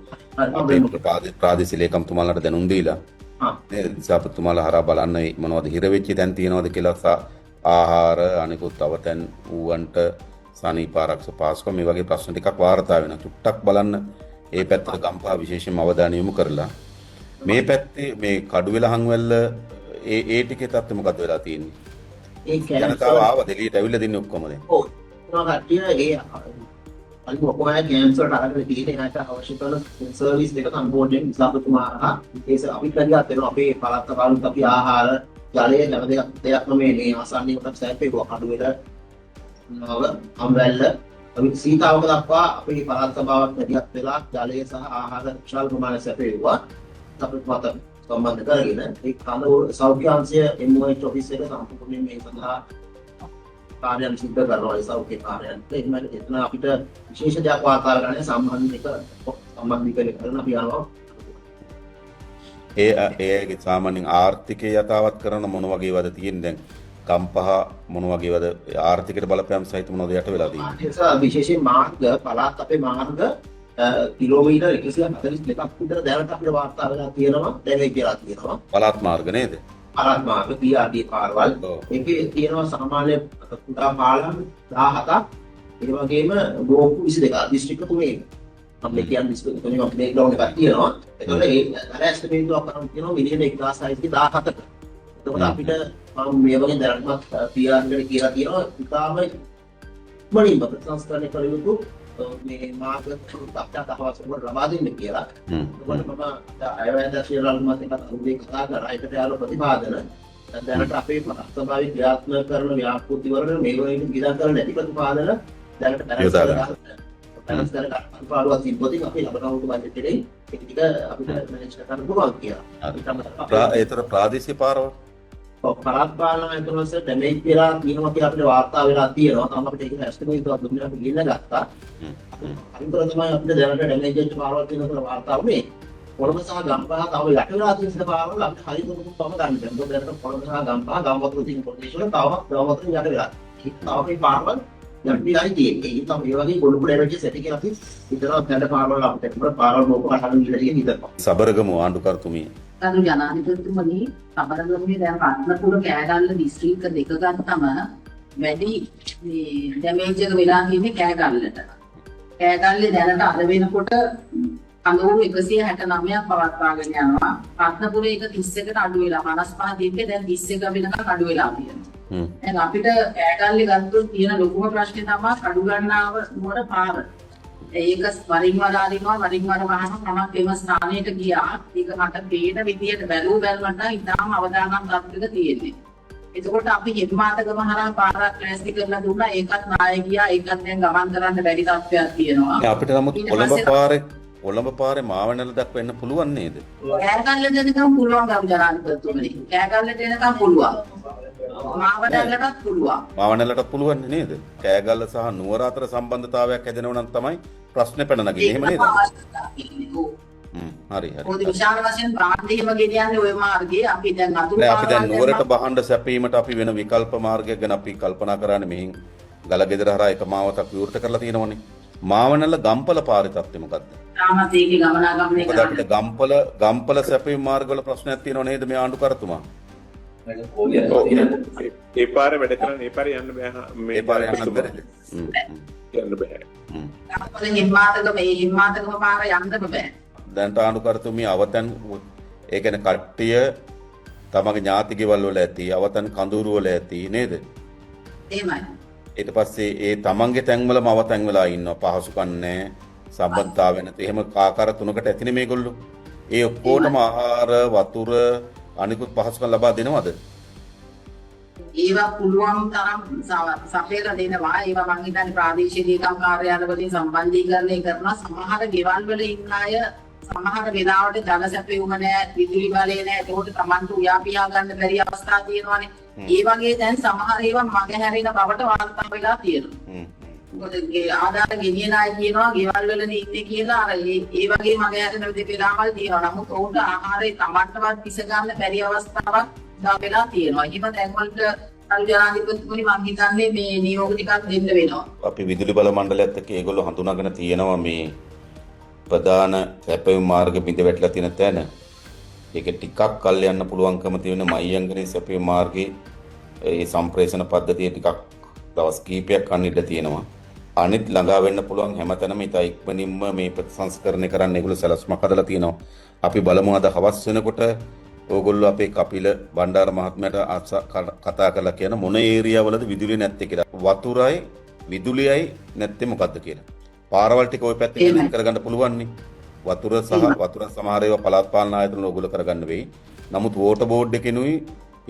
ප්‍රාදේශීය ලේකම්තුමාලාට දැනුම් දීලා දිසාපතිතුමාලා හරහා බලන්න මොනවද හිර වෙච්ච තැන් තියෙනවද කියලා ආහාර අනිකුත් අවතැන් ඌවන්ට සනීප ආරක්ෂක පහසුකම් මේ වගේ ප්‍රශ්න ටිකක් වාර්තා වෙනවා. චුට්ටක් බලන්න ඒ පැත්තට ගම්පහ විශේෂයෙන්ම අවධානය යොමු කරලා මේ පැත්තේ මේ කඩුවෙල හංවැල්ල ඒ ටිකේ තත්ත්වය මොකද්ද වෙලා තියෙන්නේ? ඒ ජනතාව ආවද එළියට ඇවිල්ලා දින්නේ ඔක්කොම දැන්? ඔව්. ඒවා කට්ටිය ඒ අනිත් ඔක්කොම කැම්ප්ස් වලට අරගෙන තියෙන ඒකට අවශ්‍ය කරන සර්විස් දෙක සම්පූර්ණයෙන් විසාපතුමාලා ඒක අපි කරගත්ත වෙනවා. අපේ පළාත් සභාවලුත් අපි ආහාර ජලය හැම දෙයක්ම මේ ආසන්නයේ කොට සැපේවා කඩුවෙල නව අම්වැල්ල අපි සීතාවක දක්වා අපේ පළාත් සභාවක් වැඩියක් වෙලා ජලය සහ ආහාර විශාල ප්‍රමාණයක් සැපේවා. අපිට මත සම්බන්ධ කරගෙන ඒ කඳවුර සෞඛ්‍ය අංශය MOH ඔෆිස් එක සම්පූර්ණයෙන් මේ සඳහා කාර්යයන් සිද්ධ කරනවා. ඒ සෞඛ්‍ය කාර්යයන් එහෙම එතන අපිට විශේෂ දෙයක් වාර්තා කරන්න සම්බන්ධීකරණය කරන අපි යනවා. ඒගේ සාමාන්‍යයෙන් ආර්ථිකය යථාවත් කරන මොන වගේ වද තියෙන දැන් ගම්පහ මොන වගේ වද ආර්ථිකයට බලපෑම් සහිත මොනවද යට වෙලා තියෙන්නේ? විශේෂයෙන් මාර්ග පළාත් අපේ මාර්ග කිලෝමීටර් 142ක් විතර දැනට අපිට වාර්තා වෙලා තියෙනවා. දැන් ඒක කියලා තියෙනවා. පළාත් මාර්ග නේද? පළාත් මාර්ග PRD පාරවල්. ඒකේ තියෙනවා සාමාන්‍ය කුඩා පාලම් 17ක් ඒ වගේම ගෝපු 22 දිස්ත්‍රික්ක 3 අපේ කියන්නේ දිස්ත්‍රික්ක 3 අපේ ග්‍රවුන්ඩ් එකක් තියෙනවා. ඒතකොට ඒ ඇස්ටිමේට් එකක් කරන් තියෙනවා මිලියන 1617ක. එතකොට අපිට මම මේ වගේ දැනටමත් PR එකට කියලා තියෙනවා ඉතාලම ඉක්මනින්ම ප්‍රතිසංස්කරණය කළ යුතු මේ මාර්ග අපිට අවශ්‍ය කොට ලබා දෙන්න කියලා. ඒකට මම අයවැය ශ්‍රීලාල්මත් එක්ක අරුදේ කතා කරා. ඒකට යාල ප්‍රතිපාදන දැනට අපේ ස්වභාවික ක්‍රියාත්මක කරන ව්‍යාපෘති වල මේ වගේ විදා කරන නැති ප්‍රතිපාදන දැනට පැලන්ස් කරලා පාඩුවක් තිබ්බොත් අපි ලබනවුරුදු බජට් එකේ ඒක ටික අපිට මැනේජ් කරන්න පුළුවන් කියලා. ඒතර ප්‍රාදේශීය පාරවල් පළාත් පාලන ඇතුළත ඩැමේජ් වෙලා තියෙනවා කියලා අපිට වාර්තා වෙලා තියෙනවා. තාම අපිට ඒක ඇස්ටිමේට් එකක් දුන්නා අපි ගිහින් ගත්තා. අනිතර තමයි අපිට දැනට ඩැමේජ් වෙච්ච පාරවල් තියෙන කියලා වාර්තා වුණේ. කොළඹ සහ ගම්පහ තව යට වෙලා තියෙන පාරවල් අපිට හරියටම තම ගන්න බැහැ. මොකද දැනට කොළඹ සහ ගම්පහ ගම් වතුර තියෙන ප්‍රදේශවල තව ගම් වතුර යට වෙලා. තව මේ පාරවල් යටිලායි තියෙන්නේ. ඒ තමයි මේ වගේ ගොඩ එනර්ජි සෙට් එකක් අපි හිතනවා දැනට පාරවල් අපිට පාරවල් මොකක් හරි විදිහට හිතනවා. සබරගමු ආණ්ඩුකරුතුමිය කරු ජනාධිපතිතුමනි සබරගමුවේ දැන් රත්නපුර කෑගල්ල දිස්ත්‍රික්ක දෙක ගත්තම වැඩි මේ ඩැමේජ් එක වෙලා තියෙන්නේ කෑගල්ලට. කෑගල්ලේ දැනට අද වෙනකොට කඳවුරු 169ක් පවත්වාගෙන යනවා. රත්නපුරේ එක 31කට අඩු වෙලා 55 තිබ්බේ දැන් 31 වෙනකන් අඩු වෙලා තියෙනවා. දැන් අපිට කෑගල්ලේ ගත්තොත් තියෙන ලොකුම ප්‍රශ්නේ තමයි කඩු ගන්නාව නුවර පාර. ඒක වරින් වර ආරිනවා වරින් වර වහන මම එම ස්ථානයට ගියා. ඒක මට පේන විදියට බැලුව බැලමට ඉතාම අවදානම් තත්ත්වයක තියෙන්නේ. එතකොට අපි හිමාතකම හරහා පාරක් ලෑස්ති කරලා දුන්නා. ඒකත් නාය ගියා. ඒකත් දැන් ගමන් කරන්න බැරි තත්ත්වයක් තියෙනවා. අපිට නමුත් කොළඹ පාරේ මාවනල දක්වන්න පුළුවන් නේද? කෑගල්ල දෙනකම් පුළුවන් ගම් ජනාධිපතිතුමනි. කෑගල්ල දෙනකම් පුළුවන්. මාවනලටත් පුළුවන්. මාවනලටත් පුළුවන් නේද? කෑගල්ල සහ නුවර අතර සම්බන්ධතාවයක් හැදෙනව නම් තමයි ප්‍රශ්නේ පැන නගින්නේ. එහෙම නේද? හරි. පොදු විශාල වශයෙන් ප්‍රාන්තීයම ගෙනියන්නේ ওই මාර්ගයේ අපි දැන් අතුරු අපි දැන් නුවරට බහඬ සැපීමට අපි වෙන විකල්ප මාර්ගයක් ගැන අපි කල්පනා කරන්නේ මෙහින් ගලගෙදර හරහා එක මාවතක් විවෘත කරලා තියෙනවනේ. මාවනල ගම්පල පාරේ තත්ත්වය මොකද්ද? තාමත් ඒකේ ගමනාගමනය කරන්නේ. අපිට ගම්පල සැපීම මාර්ගවල ප්‍රශ්නයක් තියෙනව නේද මේ ආණ්ඩුකරුතුමා? ඒ පාරේ වැඩ කරන්නේ ඒ පාරේ යන්න බෑ. මේ පාරේ යන්න බෑ. යන්න බෑ. ගම්පල හිම්මාතකම පාර යන්න බෑ. දැන් ආණ්ඩුකරුතුමිය අවතන් ඒ කියන්නේ කට්ටිය තමගේ ඥාති ගෙවල් වල ඇති අවතන් කඳුරු වල ඇති නේද? එහෙමයි. ඊට පස්සේ ඒ තමන්ගේ තැන්වලම අවතන් වෙලා ඉන්නවා පහසුකම් නැහැ සම්බන්ධතාවය නැති. එහෙම ආකාර තුනකට ඇතිනේ මේගොල්ලෝ. ඒ ඔක්කොටම ආහාර වතුර අනිකුත් පහසුකම් ලබා දෙනවද? ඒවා පුළුවන් තරම් සපයලා දෙනවා. ඒවා මං හිතන්නේ ප්‍රාදේශීය ලේකම් කාර්යාල වලින් සම්බන්ධීකරණය කරනවා. සමහර ගෙවල් වල ඉන්න අය සමහර වෙලාවට ජල සැපයුම නැහැ, විදුලි බලය නැහැ. ඒකට Tamanට උයාපියා ගන්න බැරි අවස්ථා තියෙනවානේ. ඒ වගේ දැන් සමහර ඒවා මගහැරෙන බවට වාර්තා වෙලා තියෙනවා. මොකද ආදාර ගෙනියන අය කියනවා ගෙවල් වලනේ ඉන්නේ කියලා අර ඒ වගේ මගහැරෙන දෙපෙරාවල් තියෙනවා. නමුත් උන්ට ආහාරය Tamanටවත් පිස ගන්න බැරි අවස්ථාවක් දා වෙලා තියෙනවා. එහෙම දැන් වලට ජනාධිපතිතුමනි මම හිතන්නේ මේ නියෝග ටිකක් දෙන්න වෙනවා. අපි විදුලි බල මණ්ඩලයත් එක්ක ඒගොල්ලෝ හඳුනාගෙන තියෙනවා මේ ප්‍රධාන සැපයුම් මාර්ග බිඳ වැටලා තියෙන තැන. ඒක ටිකක් කල් යන්න පුළුවන්කම තියෙන මහියංගනේ සැපයුම් මාර්ගයේ ඒ සම්ප්‍රේෂණ පද්ධතිය ටිකක් දවස් කීපයක් අන්න ඉඳ තියෙනවා. අනිත් ළඟා වෙන්න පුළුවන් හැමතැනම ඉතා ඉක්මනින්ම මේ ප්‍රතිසංස්කරණය කරන්න ඒගොල්ලෝ සැලැස්මක් හදලා තියෙනවා. අපි බලමු අද හවස් වෙනකොට ඕගොල්ලෝ අපේ කපිල බණ්ඩාර මහත්මයාට කතා කරලා කියන මොන ඒරියාවලද විදුලිය නැත්තේ කියලා. වතුරයි විදුලියයි නැත්තේ මොකද්ද කියලා. පාරවල් ටික ওই පැත්තේ කනෙක්ට් කරගන්න පුළුවන් නේ. වතුර සමහර ඒවා පළාත් පාලන ආයතන වල ඕගොල්ලෝ කරගන්න වෙයි. නමුත් වෝටර් බෝඩ් එකෙනුයි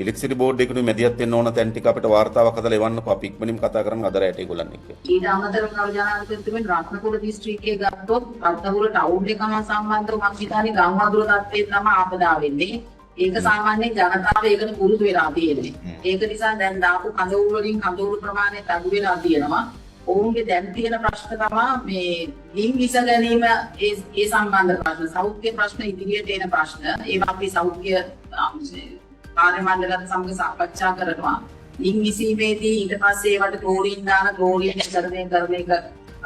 ඉලෙක්ට්‍රිසිටි බෝඩ් එකෙනුයි මැදිහත් වෙන්න ඕන තැන් ටික අපිට වාර්තාවක් හදලා එවන්නකො. අපි ඉක්මනින්ම කතා කරමු අද රැට ඒගොල්ලන් එක්ක. ඊට අමතරව ජනාධිපතිතුමනි රත්නපුර දිස්ත්‍රික්කයේ ගත්තොත් රත්නපුර ටවුන් එකම සම්බන්ධව මම හිතන්නේ ගම් වතුර තත්ත්වයේ තමයි ආපදා වෙන්නේ. ඒක සාමාන්‍යයෙන් ජනතාව ඒකට පුරුදු වෙලා තියෙන්නේ. ඒක නිසා දැන් දාපු කඳවුරු වලින් කඳවුරු ප්‍රමාණය අඩු වෙලා තියෙනවා. ඔවුන්ගේ දැන් තියෙන ප්‍රශ්න තමයි මේ ලිංග විස ගැනීම ඒ සම්බන්ධ ප්‍රශ්න. සෞඛ්‍ය ප්‍රශ්න ඉදිරියට එන ප්‍රශ්න. ඒවා අපි සෞඛ්‍ය කාර්ය මණ්ඩලයත් සමග සාකච්ඡා කරනවා. ලිංග විසීමේදී ඊට පස්සේ ඒවට ක්ලෝරින් දාන ක්ලෝරින් කරන එක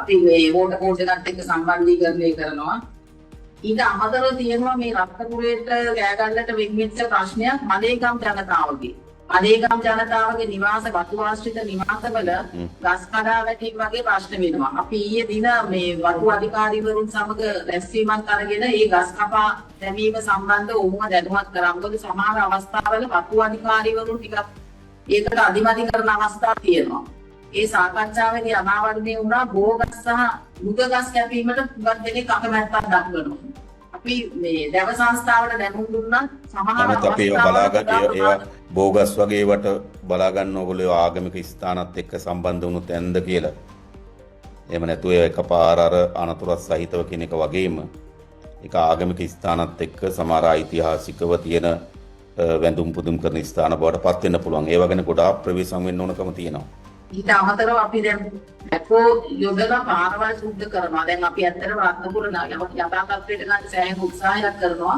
අපි මේ වෝටර් බෝඩ් එකත් එක්ක සම්බන්ධීකරණය කරනවා. ඊට අමතරව තියෙනවා මේ රත්නපුරේට ගෑගල්ලට වෙන්වෙච්ච ප්‍රශ්නයක් මලේගම් ජනතාවගේ. අධේගම් ජනතාවගේ නිවාස වතු ආශ්‍රිත නිවාසවල ගස් කඩා වැටීම් වගේ ප්‍රශ්න වෙනවා. අපි ඊයේ දින මේ වතු අධිකාරීවරුන් සමග රැස්වීමක් අරගෙන ඒ ගස් කපා දැමීම සම්බන්ධව ඔවුන්ව දැනුවත් කරා. මොකද සමහර අවස්ථාවල වතු අධිකාරීවරුන් ටිකක් ඒකට අධිමදි කරන අවස්ථා තියෙනවා. ඒ සාකච්ඡාවේදී අනාවරණය වුණා බෝගස් සහ මුග ගස් කැපීමට හුඟක් දෙනෙක් අකමැත්තක් දක්වනවා. අපි මේ දැව සංස්ථාවට දැනුම් දුන්නා සමහර අවස්ථාවල ඒවා බෝගස් වගේ ඒවට බලා ගන්න ඕගොල්ලෝ ආගමික ස්ථානත් එක්ක සම්බන්ධ වුණොත් ඇන්ද කියලා. එහෙම නැතුව එකපාර අර අනතුරක් සහිතව කියන එක වගේම ඒක ආගමික ස්ථානත් එක්ක සමහර ඓතිහාසිකව තියෙන වැඳුම් පුදුම් කරන ස්ථාන බවට පත් වෙන්න පුළුවන්. ඒව ගැන ගොඩාක් ප්‍රවේශම් වෙන්න ඕනකම තියෙනවා. ඊට අමතරව අපි දැන් බැකෝ යොදලා පාරවල් සුද්ධ කරනවා. දැන් අපි ඇත්තටම රත්නපුර යථා තත්ත්වයට ගන්න සෑහෙන උත්සාහයක් කරනවා.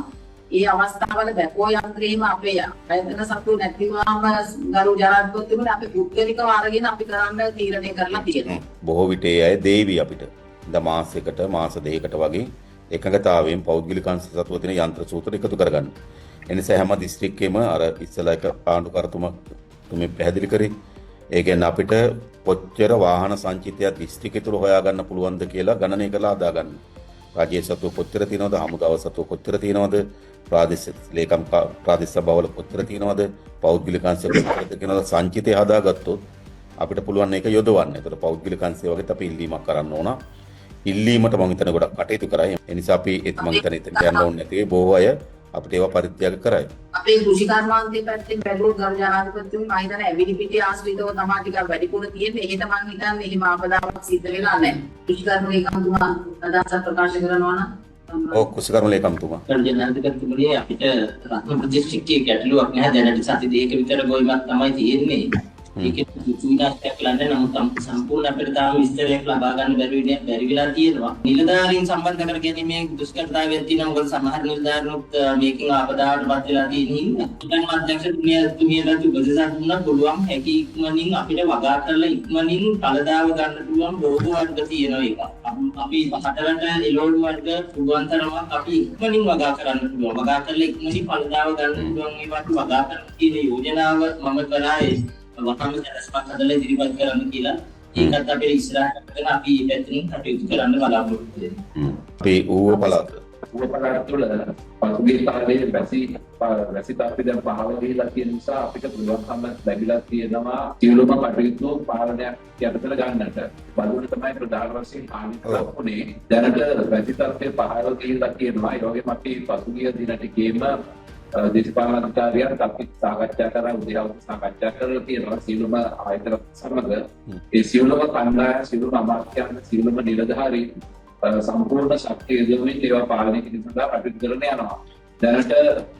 ඒ අවස්ථාවල බැකෝ යන්ත්‍රයේම අපේ ආයතන සතු නැතිවම ගරු ජනාධිපතිතුමනි අපි පුද්ගලිකව අරගෙන අපි කරන්න තීරණය කරලා තියෙනවා. බොහෝ විට ඒ අය දේවි අපිට මාසයකට මාස දෙකකට වගේ එකඟතාවයෙන් පෞද්ගලික අංශ සතුව තියෙන යන්ත්‍ර සූත්‍ර එකතු කරගන්න. එනිසා හැම දිස්ත්‍රික්කෙම අර ඉස්සලා එක ආණ්ඩුකාරතුමා තුමේ පැහැදිලි කරේ ඒ කියන්නේ අපිට කොච්චර වාහන සංචිතයක් දිස්ත්‍රික්කය තුළ හොයාගන්න පුළුවන්ද කියලා ගණනය කරලා හදාගන්න. රාජ්‍ය සතුව කොච්චර තියෙනවද, හමුදාව සතුව කොච්චර තියෙනවද, ප්‍රාදේශීය ලේකම් ප්‍රාදේශ සභාවල කොච්චර තියෙනවද, පෞද්ගලික අංශ කොච්චරද කියනවා සංචිතය හදාගත්තොත් අපිට පුළුවන් ඒක යොදවන්න. ඒතර පෞද්ගලික අංශය වගේ අපි ඉල්ලීමක් කරන්න ඕන. ඉල්ලීමට මම හිතන ගොඩක් කටයුතු කරා. ඒ නිසා අපි මම හිතන එතන යන්න ඕනේ නැති බොහෝ අය අපිට ඒවා පරිත්‍යාග කරයි. අපේ කෘෂි කර්මාන්තයේ පැත්තෙන් බැලුවොත් ගරු ජනාධිපතිතුමනි මම හිතන්නේ ඇවිලි පිටේ ආශ්‍රිතව තමයි ටිකක් වැඩිපුර තියෙන්නේ. එහෙට මම හිතන්නේ එහෙම ආපදාවක් සිද්ධ වෙලා නැහැ. කෘෂි කර්ම ලේකම්තුමා අදහසක් ප්‍රකාශ කරනවා නම් ඔව් කෘෂි කර්ම ලේකම්තුමා. ගරු ජනාධිපතිතුමනි අපිට රත්නපුර දිස්ත්‍රික්කයේ ගැටලුවක් නැහැ. දැනට සති දෙකක විතර ගොයිමක් තමයි තියෙන්නේ. ඒකේ සුවිනාශයක් ලන්නේ නමුත් සම්පූර්ණ අපිට තාම විස්තරයක් ලබා ගන්න බැරි වෙලා තියෙනවා. නිලධාරීන් සම්බන්ධ කර ගැනීමේ දුෂ්කරතාවයක් තියෙනවා. මොකද සමහර නිලධාරීනුත් මේකෙන් ආපදාවට පත් වෙලා තියෙනවා. ඉතින් අධ්‍යක්ෂතුමියට උපදෙසක් දුන්නා පුළුවන් හැකි ඉක්මනින් අපිට වගා කරලා ඉක්මනින් පළදාව ගන්න පුළුවන් බොහෝ වර්ග තියෙනවා ඒක. අපි හතරට එළවලු වර්ග පුළුවන් තරමක් අපි ඉක්මනින් වගා කරන්න පුළුවන්. වගා කරලා ඉක්මනින් පළදාව ගන්න පුළුවන් ඒවට වගා කරන්න තියෙන යෝජනාව මම කරායේ වහාම දැස්පත් හදලා ඉදිරිපත් කරන්න කියලා ඒකත් අපේ ඉස්සරහට කරන අපි පැත්තෙන් කටයුතු කරන්න බලාපොරොත්තු වෙනවා. අපි ඌව පළාත තුළ පසුගිය කාලේ වැසි තාප්පි දැන් පහළ ගිහිලා තියෙන නිසා අපිට පුළුවන්කම ලැබිලා තියෙනවා සියලුම කටයුතු පාලනයක් යටතට ගන්නට. බඳුන තමයි ප්‍රධාන වශයෙන් හානි කරන්නේ. දැනට වැසි තාප්පි පහළ ගිහිලා තියෙනවා. ඒ වගේම අපි පසුගිය දින ටිකේම දේශපාලන අධිකාරියන් අපි සාකච්ඡා කරලා උදේවරු සාකච්ඡා කරලා තියෙනවා සියලුම ආයතන සමග. ඒ සියලුම කණ්ඩායම් සියලුම අමාත්‍යංශ සියලුම නිලධාරීන් සම්පූර්ණ ශක්තිය යොදවමින් ඒවා පාලනය කිරීම සඳහා කටයුතු කරන යනවා. දැනට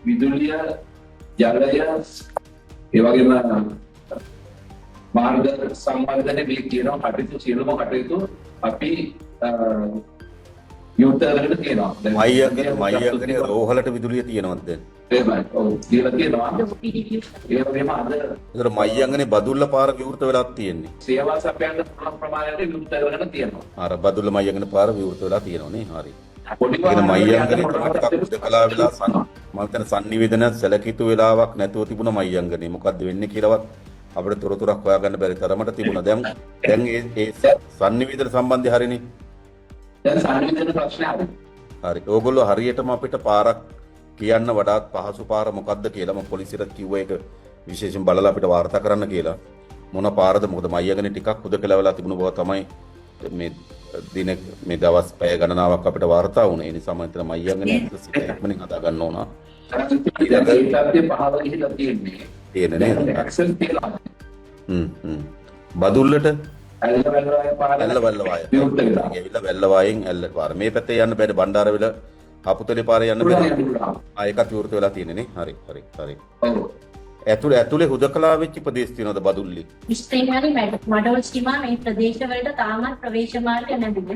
විදුලිය, ජලය, ඒ වගේම මාර්ග සම්බන්ධනේ මේ කියන කටයුතු සියලුම කටයුතු අපි යොදවගෙන තියෙනවා. මයියංගනේ රෝහලට විදුලිය තියෙනවද දැන්? එහෙමයි. ඔව් කියලා තියෙනවා. ඒ වගේම අද ඒතර මයියංගනේ බදුල්ල පාර විවෘත වෙලා තියෙන්නේ. සේවා සපයන්න පුළුවන් ප්‍රමාණයට විවෘත වෙලා තියෙනවා. අර බදුල්ල මයියංගනේ පාර විවෘත වෙලා තියෙනවා නේ. හරි. කියන මයියංගනේ ටිකක් කලා වෙලා මම හිතන sannivedana සැලකිතු වෙලාවක් නැතුව තිබුණ මයියංගනේ මොකද්ද වෙන්නේ කියලාවත් අපිට තොරතුරක් හොයාගන්න බැරි තරමට තිබුණා. දැන් ඒ sannivedana සම්බන්ධය හරිනේ. දැන් sannivedana ප්‍රශ්නේ හරි. ඕගොල්ලෝ හරියටම අපිට පාරක් කියන්න වඩාත් පහසු පාර මොකද්ද කියලා මම පොලිසියට කිව්වා ඒක විශේෂයෙන් බලලා අපිට වාර්තා කරන්න කියලා. මොන පාරද? මොකද මයියංගනේ ටිකක් හුදකලා වෙලා තිබුණ බව තමයි මේ දවස් පැය ගණනාවක් අපිට වාර්තා වුණේ. ඒ නිසා මම හිතන මයියංගනේ ඉක්මනින් හදා ගන්න ඕන. ඒකත් පහළ ගිහිලා තියෙන්නේ නේද? බදුල්ලට ඇල්ලවල්ලවාය ගිහිල්ලා වැල්ලවායෙන් ඇල්ල පාර මේ පැත්තේ යන්න බැරි බණ්ඩාරවිල හපුතලේ පාරේ යන්න බැරි ඒකත් විවෘත වෙලා තියෙන්නේ නේ. හරි ඇතුලේ හුදකලා වෙච්ච ප්‍රදේශ තියෙනවද බදුල්ලි? විශ්තේමාරි මඩවල් සීමා මේ ප්‍රදේශවලට තාමත් ප්‍රවේශ මාර්ග නැතිද.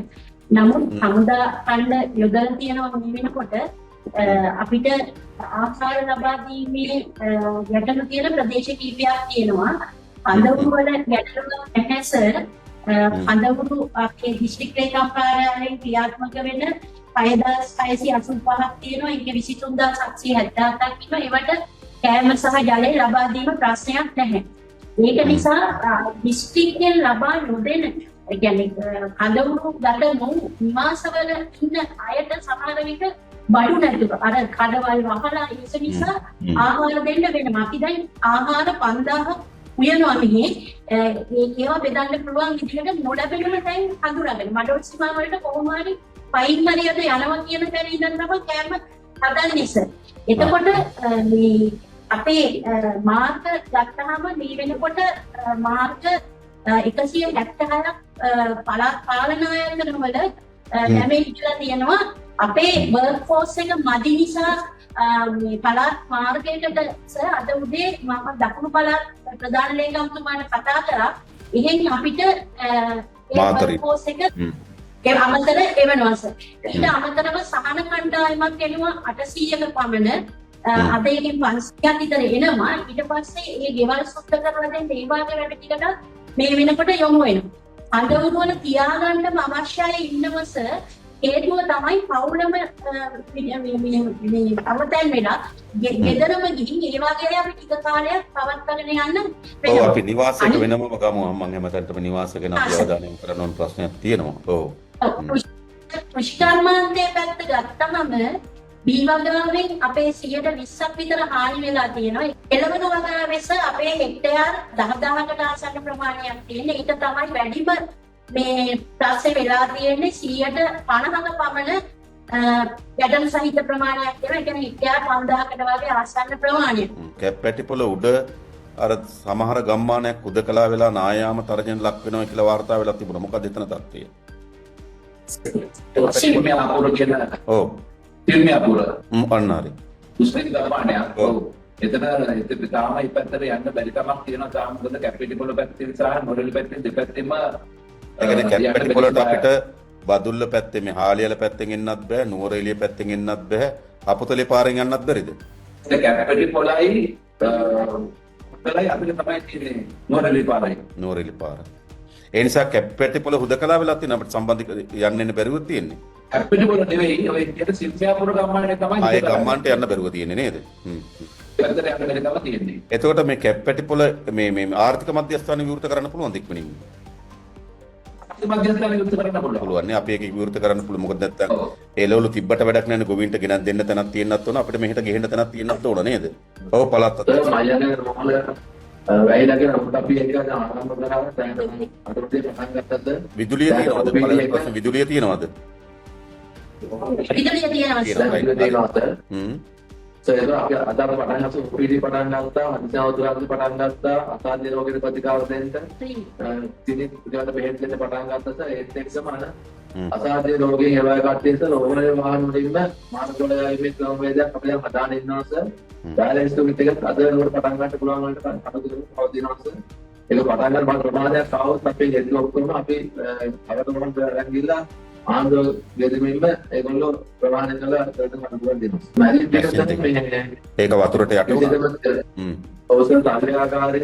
නමුත් හමුදා කණ්ඩ යොදලා තියෙනවා මේ වෙනකොට අපිට ආහාර ලබා දීමේ ගැටලු තියෙන ප්‍රදේශ කීපයක් තියෙනවා. අඳවුරු වල ගැටලුවක් නැහැ සර්. අඳවුරු අපේ දිස්ත්‍රික් ලේකම් කාර්යාලයෙන් ක්‍රියාත්මක වෙන 5685ක් තියෙනවා. ඒක 23777ක් තියෙනවා. ඒවට කෑම සහ ජලය ලබා දීම ප්‍රශ්නයක් නැහැ. ඒක නිසා දිස්ත්‍රික්කයෙන් ලබා නොදෙන ඒ කියන්නේ කඳවුරු ගත නොවු නිවාසවල ඉන්න අයට සමහර විට බඩු නැතුව අර කඩවල් වහලා ඒ නිසා ආහාර දෙන්න වෙනවා. අපි දැන් ආහාර 5000 උයනවා මෙහි ඒවා බෙදන්න පුළුවන් විදිහට නොලැබෙන තැන් හඳුනාගන්න. මඩොල් සීමා වලට කොහොම හරි පයින් හරියට යනවා කියන තැන ඉඳන් තමයි කෑම හදන්නේ සර්. එතකොට මේ අපේ මාර්ග ගත්තාම මේ වෙනකොට මාර්ග 176ක් පළාත් පාලන ආයතන වල නැමෙයිලා තියෙනවා. අපේ වර්ක් ෆෝස් එක මදි නිසා මේ පළාත් මාර්ගයකට සර් අද උදේ මම දකුණු පළාත් ප්‍රධාන ලේකම්තුමාට කතා කරා. එහෙන් අපිට වර්ක් ෆෝස් එක අමතර එවනවා සර්. ඊට අමතරව සහන කණ්ඩායමක් එනවා 800ක පමණ. අද එකෙන් 500ක් විතර එනවා. ඊට පස්සේ ඒ ගෙවල් සුද්ධ කරලා දෙන්න ඒ වාගේ වැඩ ටිකට මේ වෙනකොට යොමු වෙනවා. අඳවුරු වල තියාගන්නම අවශ්‍යයි ඉන්නවස හේතුව තමයි පවුලම මේ අවතැන් වෙලා ගෙදරම ගිහින් ඒ වගේ අපි ටික කාලයක් පවත්වාගෙන යන්න ඔව් අපි නිවාසයක වෙනමම ගමු මම හැමතැනටම නිවාස ගැන අපි අවධානය කරන්න ඕන ප්‍රශ්නයක් තියෙනවා. ඔව් කෘෂිකර්මාන්තයේ පැත්ත ගත්තමම බී වගාවෙන් අපේ 120ක් විතර හානි වෙලා තියෙනවා. එළවලු වගාවෙස අපේ හෙක්ටයාර් 10000කට ආසන්න ප්‍රමාණයක් තියෙන. ඒක තමයි වැඩිම මේ ප්‍රශ්නේ වෙලා තියෙන්නේ 50ක පමණ ගැටළු සහිත ප්‍රමාණයක් තියෙනවා. ඒ කියන්නේ හෙක්ටයාර් 5000කට වගේ ආසන්න ප්‍රමාණයක්. කැප්පැටිපොළ උඩ අර සමහර ගම්මානයක් උදකලා වෙලා නායාම තරජන ලක් වෙනවා කියලා වාර්තා වෙලා තිබුණා. මොකද එතන තත්ත්වය? ඔව් තිල්මියාපුර අන්නාරි දුෂ්කර ගම්මානයක්. ඔව් එතන තාම ඉපැත්තට යන්න බැරි කමක් තියෙනවා. තාම මොකද කැපිටිපොළ පැත්තේ සහ මොරළු පැත්තේ දෙපැත්තෙම ඒ කියන්නේ කැපිටිපොළට අපිට බදුල්ල පැත්තේ මේ හාලියල පැත්තෙන් එන්නත් බෑ, නුවරඑළිය පැත්තෙන් එන්නත් බෑ, අපතලේ පාරෙන් යන්නත් බැරිද? ඒ කැපිටිපොළයි අපිට තමයි තියෙන්නේ නුවරඑළිය පාරයි. නුවරඑළිය පාර. ඒ නිසා කැපිටිපොළ හුදකලා වෙලා තියෙන අපිට සම්බන්ධ යන්න බැරුව තියෙන්නේ. කැපිටිපොළ නෙවෙයි ඔය විදිහට සිල්සියාපුර ගම්මානේ තමයි ආයේ ගම්මානට යන්න බැරුව තියෙන්නේ නේද? පැත්තට යන්න බැරි කම තියෙන්නේ. එතකොට මේ කැපිටිපොළ මේ ආර්ථික මධ්‍යස්ථාන විවෘත කරන්න පුළුවන්ද ඉක්මනින්? මධ්‍යස්ථාන විවෘත කරන්න පුළුවන් නේ. අපි ඒක විවෘත කරන්න පුළුවන්. මොකද නැත්තම් එළවලු තිබ්බට වැඩක් නැහැ නේ. ගොවින්ට ගෙනත් දෙන්න තැනක් තියෙන්නත් ඕන. අපිට මෙහෙට ගෙහෙන්න තැනක් තියෙන්නත් ඕන නේද? ඔව් පළාත් අතර. වැයිලගෙන අපිට අපි ඒක ආරම්භ කරා දැන් අතට පටන් ගත්තද විදුලිය තියෙනවද? පළවෙනි ප්‍රශ්න විදුලිය තියෙනවද? විදුලිය තියෙනවා සර්. සර් අපි අද පටන් ගත්තා උපීඩි පටන් ගත්තා අධිසාවතුරාදී පටන් ගත්තා අසාධ්‍ය රෝගීට ප්‍රතිකාර දෙන්න ඉතින් ඉතින් බෙහෙත් දෙන්න පටන් ගත්තා සර් ඒත් එක්කම අසාධ්‍ය රෝගී හේවා කට්ටියට රෝගවල වාහන වලින්ම මානසික මේ ක්‍රම වේදයක් අපි දැන් හදාගෙන ඉන්නවා සර්. බැලන්ස් තුමිට එක අද නෝර පටන් ගන්න පුළුවන් වලට කටයුතු පවතිනවා සර්. ඒක පටන් ගන්න බාර ප්‍රමාණයක් ආවොත් අපේ හෙඩ් ඔක්කොම අපි අවතමන කරන් ගිහලා ආන්දෝ ගෙදෙමින්ම ඒගොල්ලෝ ප්‍රවාහන කළා ඒකට මට පුළුවන් දෙනවා. ඒක වතුරට යට වුණා. ඔව්සර් තාක්ෂණිකාකාරය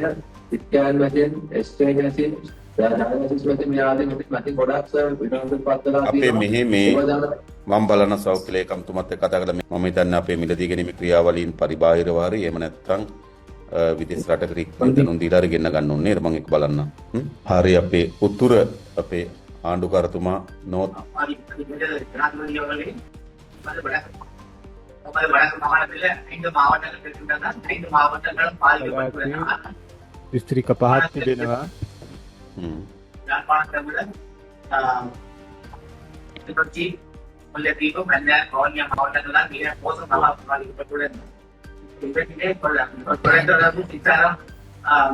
scan machine exchange machine diagnosis machine මේ ආදී මැෂින් ගොඩක් සර් විනාශ පත්ලා අපේ මෙහි මේ මම බලන සෞඛ්‍ය ලේකම්තුමත් එක්ක කතා කළා. මම හිතන්නේ අපේ මිලදී ගැනීම ක්‍රියාවලීන් පරිබාහිර වාරි එහෙම නැත්නම් විදේශ රටකට ඉක්මනට දීලා ගන්න ගන්න ඕනේ නේද? මම ඒක බලන්න. හරි අපේ උතුර අපේ ආණ්ඩුකාරතුමා නෝත් දිස්ත්‍රික්ක පහක් තිබෙනවා.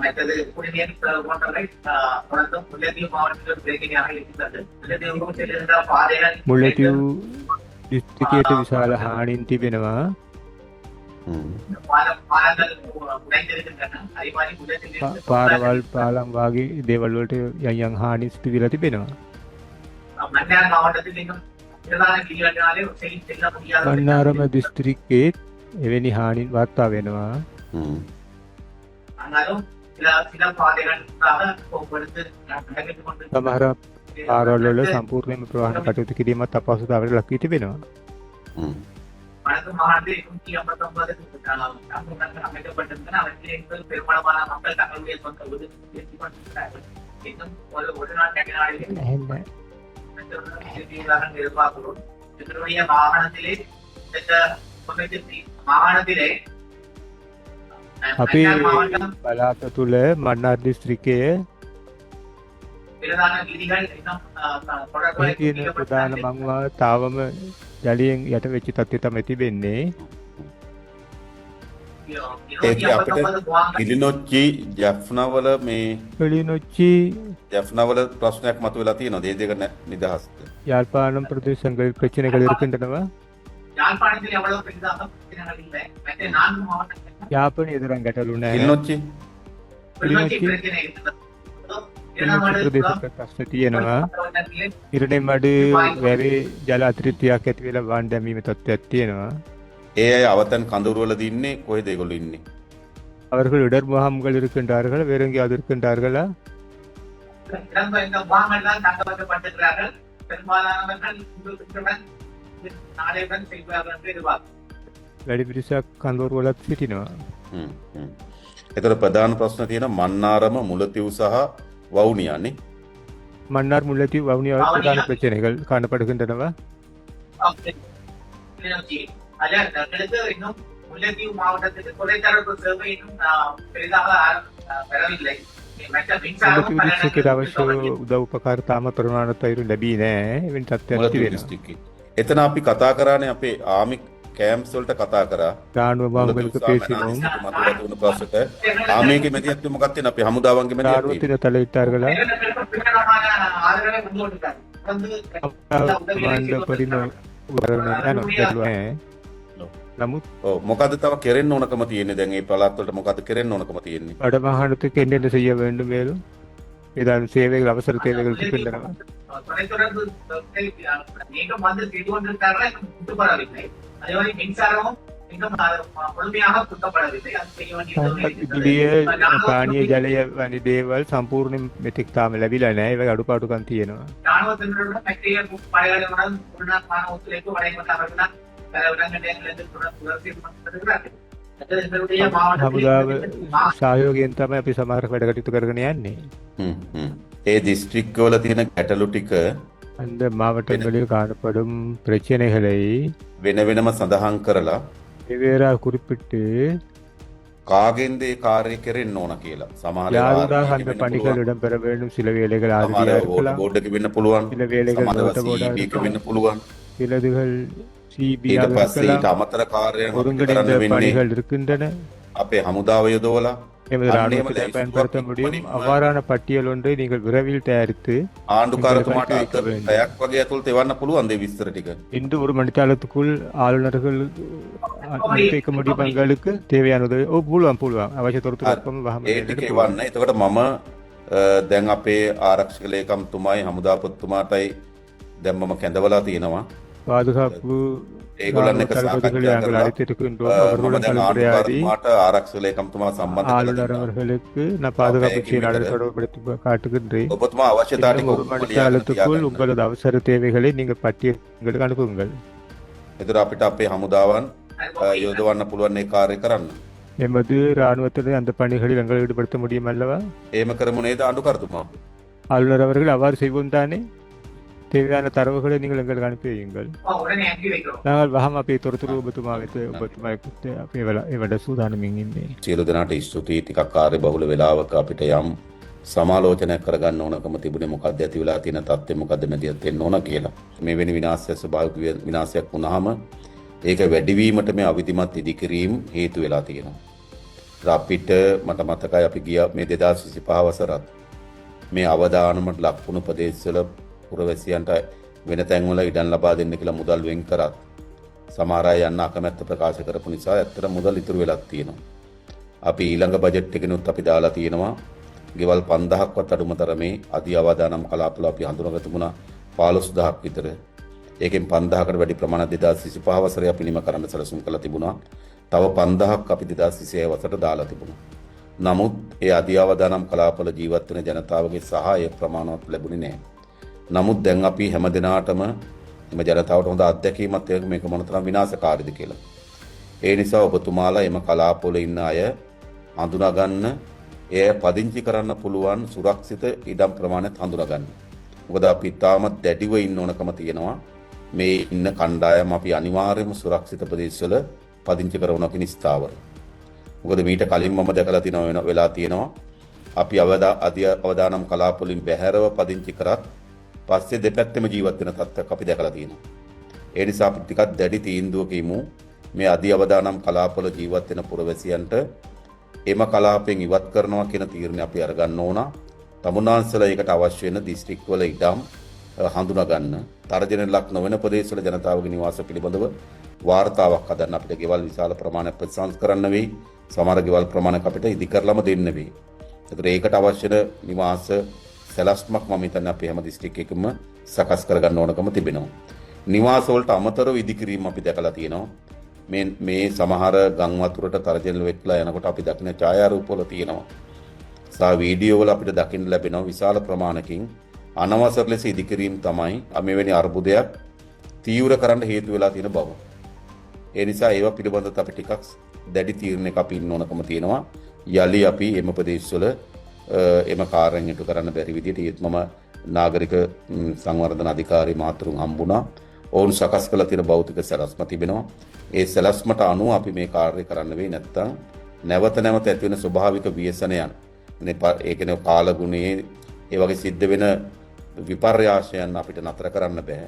metode kuliner terkontrol orang Mullaitivu மாவட்டத்தில் பேக்கியாக இருக்கிறது. Mullaitivu செல்லுகின்ற பாதைகள் මුල්ලතිව් දිස්ත්‍රික්කයට විශාල හානින් තිබෙනවා. பாலங்கள் உடைந்திருக்கின்றன. அதே மாதிரி முல்லைத்தீவில் පාරවල් පාලම් වාගේ දේවල් වලට යම් හානි සිදුවිලා තිබෙනවා. மன்னார் மாவட்டத்தில் இன்னும் பிரதான கிளிகளினாலே செல்ல முடியாத මන්නාරම දිස්ත්‍රික්කයේ එවැනි හානින් වාර්තා වෙනවා. ஆனாலும் சில பாதைகளுக்காக போக்குவரத்து நடைபெற்றுக் கொண்டு සමහර පාරවල් වල සම්පූර්ණයෙන්ම ප්‍රවාහන කටයුතු කිරීමත් අපහසුතාවයට ලක් වී තිබෙනවා. வடக்கு மாகாணத்தில் 259 அமைக்கப்பட்டிருந்தன. அவற்றில் பெரும்பாலான மக்கள் தங்களுடைய சொந்த உறுதி கொண்டிருக்கிறார்கள். இன்னும் ஒரு நாள் நாளிலே எதிர்பார்க்கிறோம். எங்களுடைய மாகாணத்திலே மாகாணத்திலே අපි පලාත තුළ මන්නාර් දිස්ත්‍රික්කය பிரதான வீதிகள் இன்னும் තියෙන ප්‍රධාන මංවා තාවම ජලයෙන් යට වෙච්චි තත්ත්වය තමයි තිබෙන්නේ. ඒක අපිට කිලිනොච්චි ජැෆ්නාවල මේ කිලිනොච්චි ජැෆ්නාවල ප්‍රශ්නයක් මතුවලා තියෙනවා. ඒ දෙක නිදහස්ද? யாழ்ப்பாணம் பிரதேசங்களில் பிரச்சனைகள் இருக்கின்றனவா? யாழ்ப்பாணத்தில் எவ்வளவு பெரிதாக பிரச்சனைகள் இல்லை. மற்ற 4 மாவட்டங்கள் யாழ்ப்பாணம் எதிராக ගැටලු නැහැ. කිලිනොච්චි பிரச்சனை இருக்கிறது. ප්‍රදේශ ප්‍රශ්න තියෙනවා. ඉරණේ මඩ වැවේ ජල අතිරික්තයක් ඇති වෙලා වාන් දැමීමේ තත්ත්වයක් තියෙනවා. ඒ අය අවතන් කඳවුරුවලද ඉන්නේ? කොහෙද ඒගොල්ලෝ ඉන්නේ? அவர்கள் இடர் முகாம்கள் இருக்கின்றார்கள். வேற எங்கேயாவது இருக்கின்றார்களா? இந்த முகாம்கள் தங்க வைக்கப்பட்டிருக்கிறார்கள். பெரும்பாலானவர்கள் நாளையுடன் செய்வார்கள் என்று எதிர்பார்க்கிறோம். වැඩි පිරිසක් කඳවුරු වලත් සිටිනවා. ඒතර ප්‍රධාන ප්‍රශ්න තියෙන මන්නාරම මුලතිව් සහ වවුනියානේ. மன்னார் முல்லைத்தீவு வவுனியா பிரதான பிரச்சனைகள் காணப்படுகின்றனவா? அதற்கு இன்னும் முல்லைத்தீவு மாவட்டத்துக்கு தொலைத்தொடர்பு சேவை இன்னும் பெரிதாக பெறவில்லை. මුලතිව් දිස්ත්‍රික්කයට අවශ්‍ය උදව් උපකාර තාම තරුණාට අයුරු ලැබී නැහැ. එවැනි තත්ත්වයක් තිබෙනවා. එතන අපි කතා කරානේ අපේ ආමි කැම්ප්ස් වලට කතා කරා. රාணுව මුවන්වලක பேசினோம். මතුවන ප්‍රශ්නට ආමිගේ මෙතියක් මොකක්ද තියෙන අපේ හමුදාවන්ගේ මෙතියක් ராணுவத்தினர் தலையிட்டார்களா? නමුත් මොකද්ද තව කෙරෙන්න ඕනකම තියෙන්නේ? දැන් මේ පළාත් වලට මොකද්ද කෙරෙන්න ඕනකම තියෙන්නේ? வடமாகாணத்துக்கு என்னென்ன செய்ய வேண்டும் மேலும் ஏதாவது சேவைகள் அவசர தேவைகள் இருக்கின்றனவா? தொலைத்தொடர்பு மீண்டும் வந்து செய்து கொண்டிருக்கிறார்கள். குட்டுப்படவில்லை. அதே மாதிரி மின்சாரமும் இன்னும் முழுமையாக குட்டப்படவில்லை. அது செய்ய විදුලිය පානීය ජලය වැනි දේවල් සම්පූර්ණයෙන් මෙතෙක් තාම ලැබිලා නැහැ. ඒක අඩුපාඩුකම් තියෙනවා. ராணுவத்தினருடன் மத்திய படைகளுடன் உள்நாட்டான ஒத்துழைப்பு வழங்கப்பட்டவர்கள் பல இடங்களிலிருந்து தொடர்பு கொண்டிருக்கிறார்கள். හමුදාව සහයෝගයෙන් තමයි අපි සමහර වැඩ කටයුතු කරගෙන යන්නේ. ඒ දිස්ත්‍රික්කවල තියෙන ගැටලු ටික அந்த மாவட்டங்களில் காணப்படும் பிரச்சனைகளை වෙන වෙනම සඳහන් කරලා வெவ்வேறாக குறிப்பிட்டு කාගෙන්ද ඒ කාර්ය කෙරෙන්න ඕන කියලා. සමහර யாருடாக அந்த பணிகள் இடம்பெற வேண்டும். சில வேலைகள் ஆதியாக இருக்கலாம். බෝඩ් එක වෙන්න පුළුවන්. சில வேலைகள் CB එක වෙන්න පුළුවන්. சிலதுகள் ඊට පස්සේ ඊට අමතර කාර්යයන් ஒருங்கிணைந்த பணிகள் இருக்கின்றன. අපේ හමුදාව යොදවලා எமது ராணுவத்தை பயன்படுத்த முடியும். அவ்வாறான பட்டியல் ஒன்றை நீங்கள் விரைவில் தயாரித்து ආණ්ඩුකාරතුමාට පැයක් වගේ ඇතුළත එවන්න පුළුවන් ඒ විස්තර ටික. இன்று ஒரு மணித்தாளத்துக்குள் ආளுநர்கள் අනුපේක முடிவுகளுக்கு தேவையான உதவி පුළුවන් අවශ්‍ය තොරතුරු ඔක්කොම වහම ඒක එවන්න. එතකොට මම දැන් අපේ ආරක්ෂක ලේකම්තුමායි හමුදාපතිතුමාටයි දැන් මම කැඳවලා තියෙනවා. பாதுகாப்பு ඒගොල්ලන් එක தளபதிகளை நாங்கள் அழைத்திருக்கின்றோம். அவர்களுடன் கலந்துரையாடி ආරක්ෂක ලේකම්තුමා සම්බන්ධ ஆளுநர் அவர்களுக்கு நான் பாதுகாப்பு செயலாளர் தொடர்படுத்தி காட்டுகின்றேன். ඔබතුමා අවශ්‍යතා ටික ஒரு மணித்தாளத்துக்குள் உங்களது அவசர தேவைகளை நீங்கள் பட்டியலுக்கு அனுப்புங்கள். එතකොට අපිට අපේ හමුදාවන් යොදවන්න පුළුවන් ඒ කාර්ය කරන්න. எமது இராணுவத்தினர் அந்த பணிகளில் எங்களை ஈடுபடுத்த முடியும் அல்லவா? එහෙම කරමු නේද ආණ්ඩුකාරතුමා? ஆளுநர் அவர்கள் அவ்வாறு செய்வோம் தானே? தேவையான தரவுகளை நீங்கள் எங்களுக்கு அனுப்பி வையுங்கள். நாங்கள் වහම අපේ තොරතුරු ඔබතුමා වෙත ඔබතුමාට අපේ ඒවට සූදානමින් ඉන්නේ. සියලු දෙනාට ස්තුතියි. ටිකක් කාර්ය බහුල වෙලාවක අපිට යම් සමාලෝචනයක් කරගන්න ඕනකම තිබුණේ මොකක්ද ඇති වෙලා තියෙන තත්ත්වය මොකද්ද මැදිහත් වෙන්න ඕන කියලා. මේ වෙන විනාශය ස්වභාවික විනාශයක් වුණාම ඒක වැඩිවීමට මේ අවිධිමත් ඉදිකිරීම හේතු වෙලා තියෙනවා. අපිට මට මතකයි අපි ගිය මේ 2025 වසරත් මේ අවදානමට ලක්වුණු ප්‍රදේශවල පුරවැසියන්ට වෙන තැන්වල ඉඩම් ලබා දෙන්න කියලා මුදල් වෙන් කරත් සමහර අය යන්න අකමැත්ත ප්‍රකාශ කරපු නිසා ඇත්තට මුදල් ඉතුරු වෙලක් තියෙනවා. අපි ඊළඟ බජට් එකෙනුත් අපි දාලා තියෙනවා ගෙවල් 5000ක්වත් අඩුම තරමේ අධි අවදානම් කලාපවල අපි හඳුනාගත්ත තිබුණා 15000ක් විතර. ඒකෙන් 5000කට වැඩි ප්‍රමාණයක් 2025 වසරේ අපි නිම කරන්න සැලසුම් කළා තිබුණා. තව 5000ක් අපි 2026 වසරට දාලා තිබුණා. නමුත් ඒ අධි අවදානම් කලාපවල ජීවත් වෙන ජනතාවගේ සහාය ප්‍රමාණවත් ලැබුණේ නැහැ. නමුත් දැන් අපි හැම දිනාටම එම ජනතාවට හොඳ අත්දැකීමක් තියෙන මේක මොනතරම් විනාශකාරීද කියලා. ඒ නිසා ඔබතුමාලා එම කලාපවල ඉන්න අය හඳුනා ගන්න, එය පදිංචි කරන්න පුළුවන් සුරක්ෂිත ඉඩම් ප්‍රමාණයත් හඳුනා ගන්න. මොකද අපි තාමත් දැඩිව ඉන්න ඕනකම තියෙනවා. මේ ඉන්න කණ්ඩායම අපි අනිවාර්යයෙන්ම සුරක්ෂිත ප්‍රදේශවල පදිංචි කරනවා කියන ස්ථාවර. මොකද මීට කලින් මම දැකලා තියෙනවා වෙලා තියෙනවා. අපි අවදානම් කලාප වලින් බැහැරව පදිංචි කරත් පස්සේ දෙපැත්තෙම ජීවත් වෙන තත්ත්වයක් අපි දැකලා තියෙනවා. ඒ නිසා අපි ටිකක් දැඩි තීන්දුවක ඉමු. මේ අවදානම් කලාපවල ජීවත් වෙන පුරවැසියන්ට එම කලාපෙන් ඉවත් කරනවා කියන තීරණය අපි අරගන්න ඕන. තමුන්නාන්සලා ඒකට අවශ්‍ය වෙන දිස්ත්‍රික්කවල ඉඩම් හඳුනා ගන්න. තර්ජන ලක් නොවන ප්‍රදේශවල ජනතාවගේ නිවාස පිළිබඳව වාර්තාවක් හදන්න අපිට ගෙවල් විශාල ප්‍රමාණයක් ප්‍රතිසංස්කරන්න වෙයි. සමහර ගෙවල් ප්‍රමාණයක් අපිට ඉදිකරලම දෙන්න වෙයි. ඒකට අවශ්‍ය නිවාස සැලැස්මක් මම හිතන්නේ අපි හැම දිස්ත්‍රික්කයකම සකස් කරගන්න ඕනකම තිබෙනවා. නිවාස වලට අමතරව ඉදිකිරීම අපි දැකලා තියෙනවා. මේ සමහර ගම් වතුරට තර්ජන වෙట్లా යනකොට අපි දකින ඡායාරූප වල තියෙනවා. සහ වීඩියෝ වල අපිට දකින්න ලැබෙනවා විශාල ප්‍රමාණකින් අනවසර ලෙස ඉදිකිරීම තමයි මෙවැනි අර්බුදයක් තීව්‍ර කරන්න හේතු වෙලා තියෙන බව. ඒ නිසා ඒවා පිළිබඳව අපි ටිකක් දැඩි තීරණයක අපි ඉන්න ඕනකම තියෙනවා. යලි අපි එම ප්‍රදේශවල එම කාර්යයන් ඉටු කරන්න බැරි විදිහට ඒත් මම නාගරික සංවර්ධන අධිකාරී මාතෘන් හම්බුණා. ඔවුන් සකස් කළ තියෙන භෞතික සැලැස්ම තිබෙනවා. ඒ සැලැස්මට අනුව අපි මේ කාර්යය කරන්න වෙයි. නැත්නම් නැවත නැවත ඇති වෙන ස්වභාවික ව්‍යසනයන් ඒ කියන්නේ කාලගුණයේ ඒ වගේ සිද්ධ වෙන විපර්යාසයන් අපිට නතර කරන්න බෑ.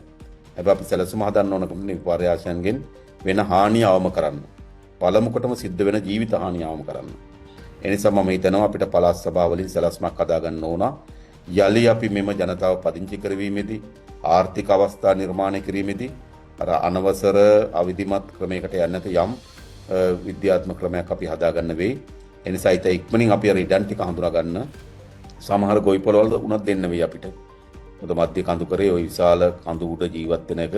හැබැයි අපි සැලසුම හදන්න ඕන කම විපර්යාසයන්ගෙන් වෙන හානිය අවම කරන්න. පළමුකොටම සිද්ධ වෙන ජීවිත හානිය අවම කරන්න. ඒ නිසා මම හිතනවා අපිට පළාත් සභාවලින් සැලැස්මක් හදා ගන්න ඕන. යලි අපි මෙම ජනතාව පදිංචි කරවීමේදී ආර්ථික අවස්ථා නිර්මාණය කිරීමේදී අර අනවසර අවිධිමත් ක්‍රමයකට යන්නේ නැති යම් විද්‍යාත්මක ක්‍රමයක් අපි හදා ගන්න වෙයි. ඒ නිසා ඊට ඉක්මනින් අපි අර ඉඩම් ටික හඳුනා ගන්න සමහර ගොවිපළවල උනත් දෙන්න වෙයි අපිට. මොකද මධ්‍ය කඳු කරේ ওই විශාල කඳු උඩ ජීවත් වෙන එක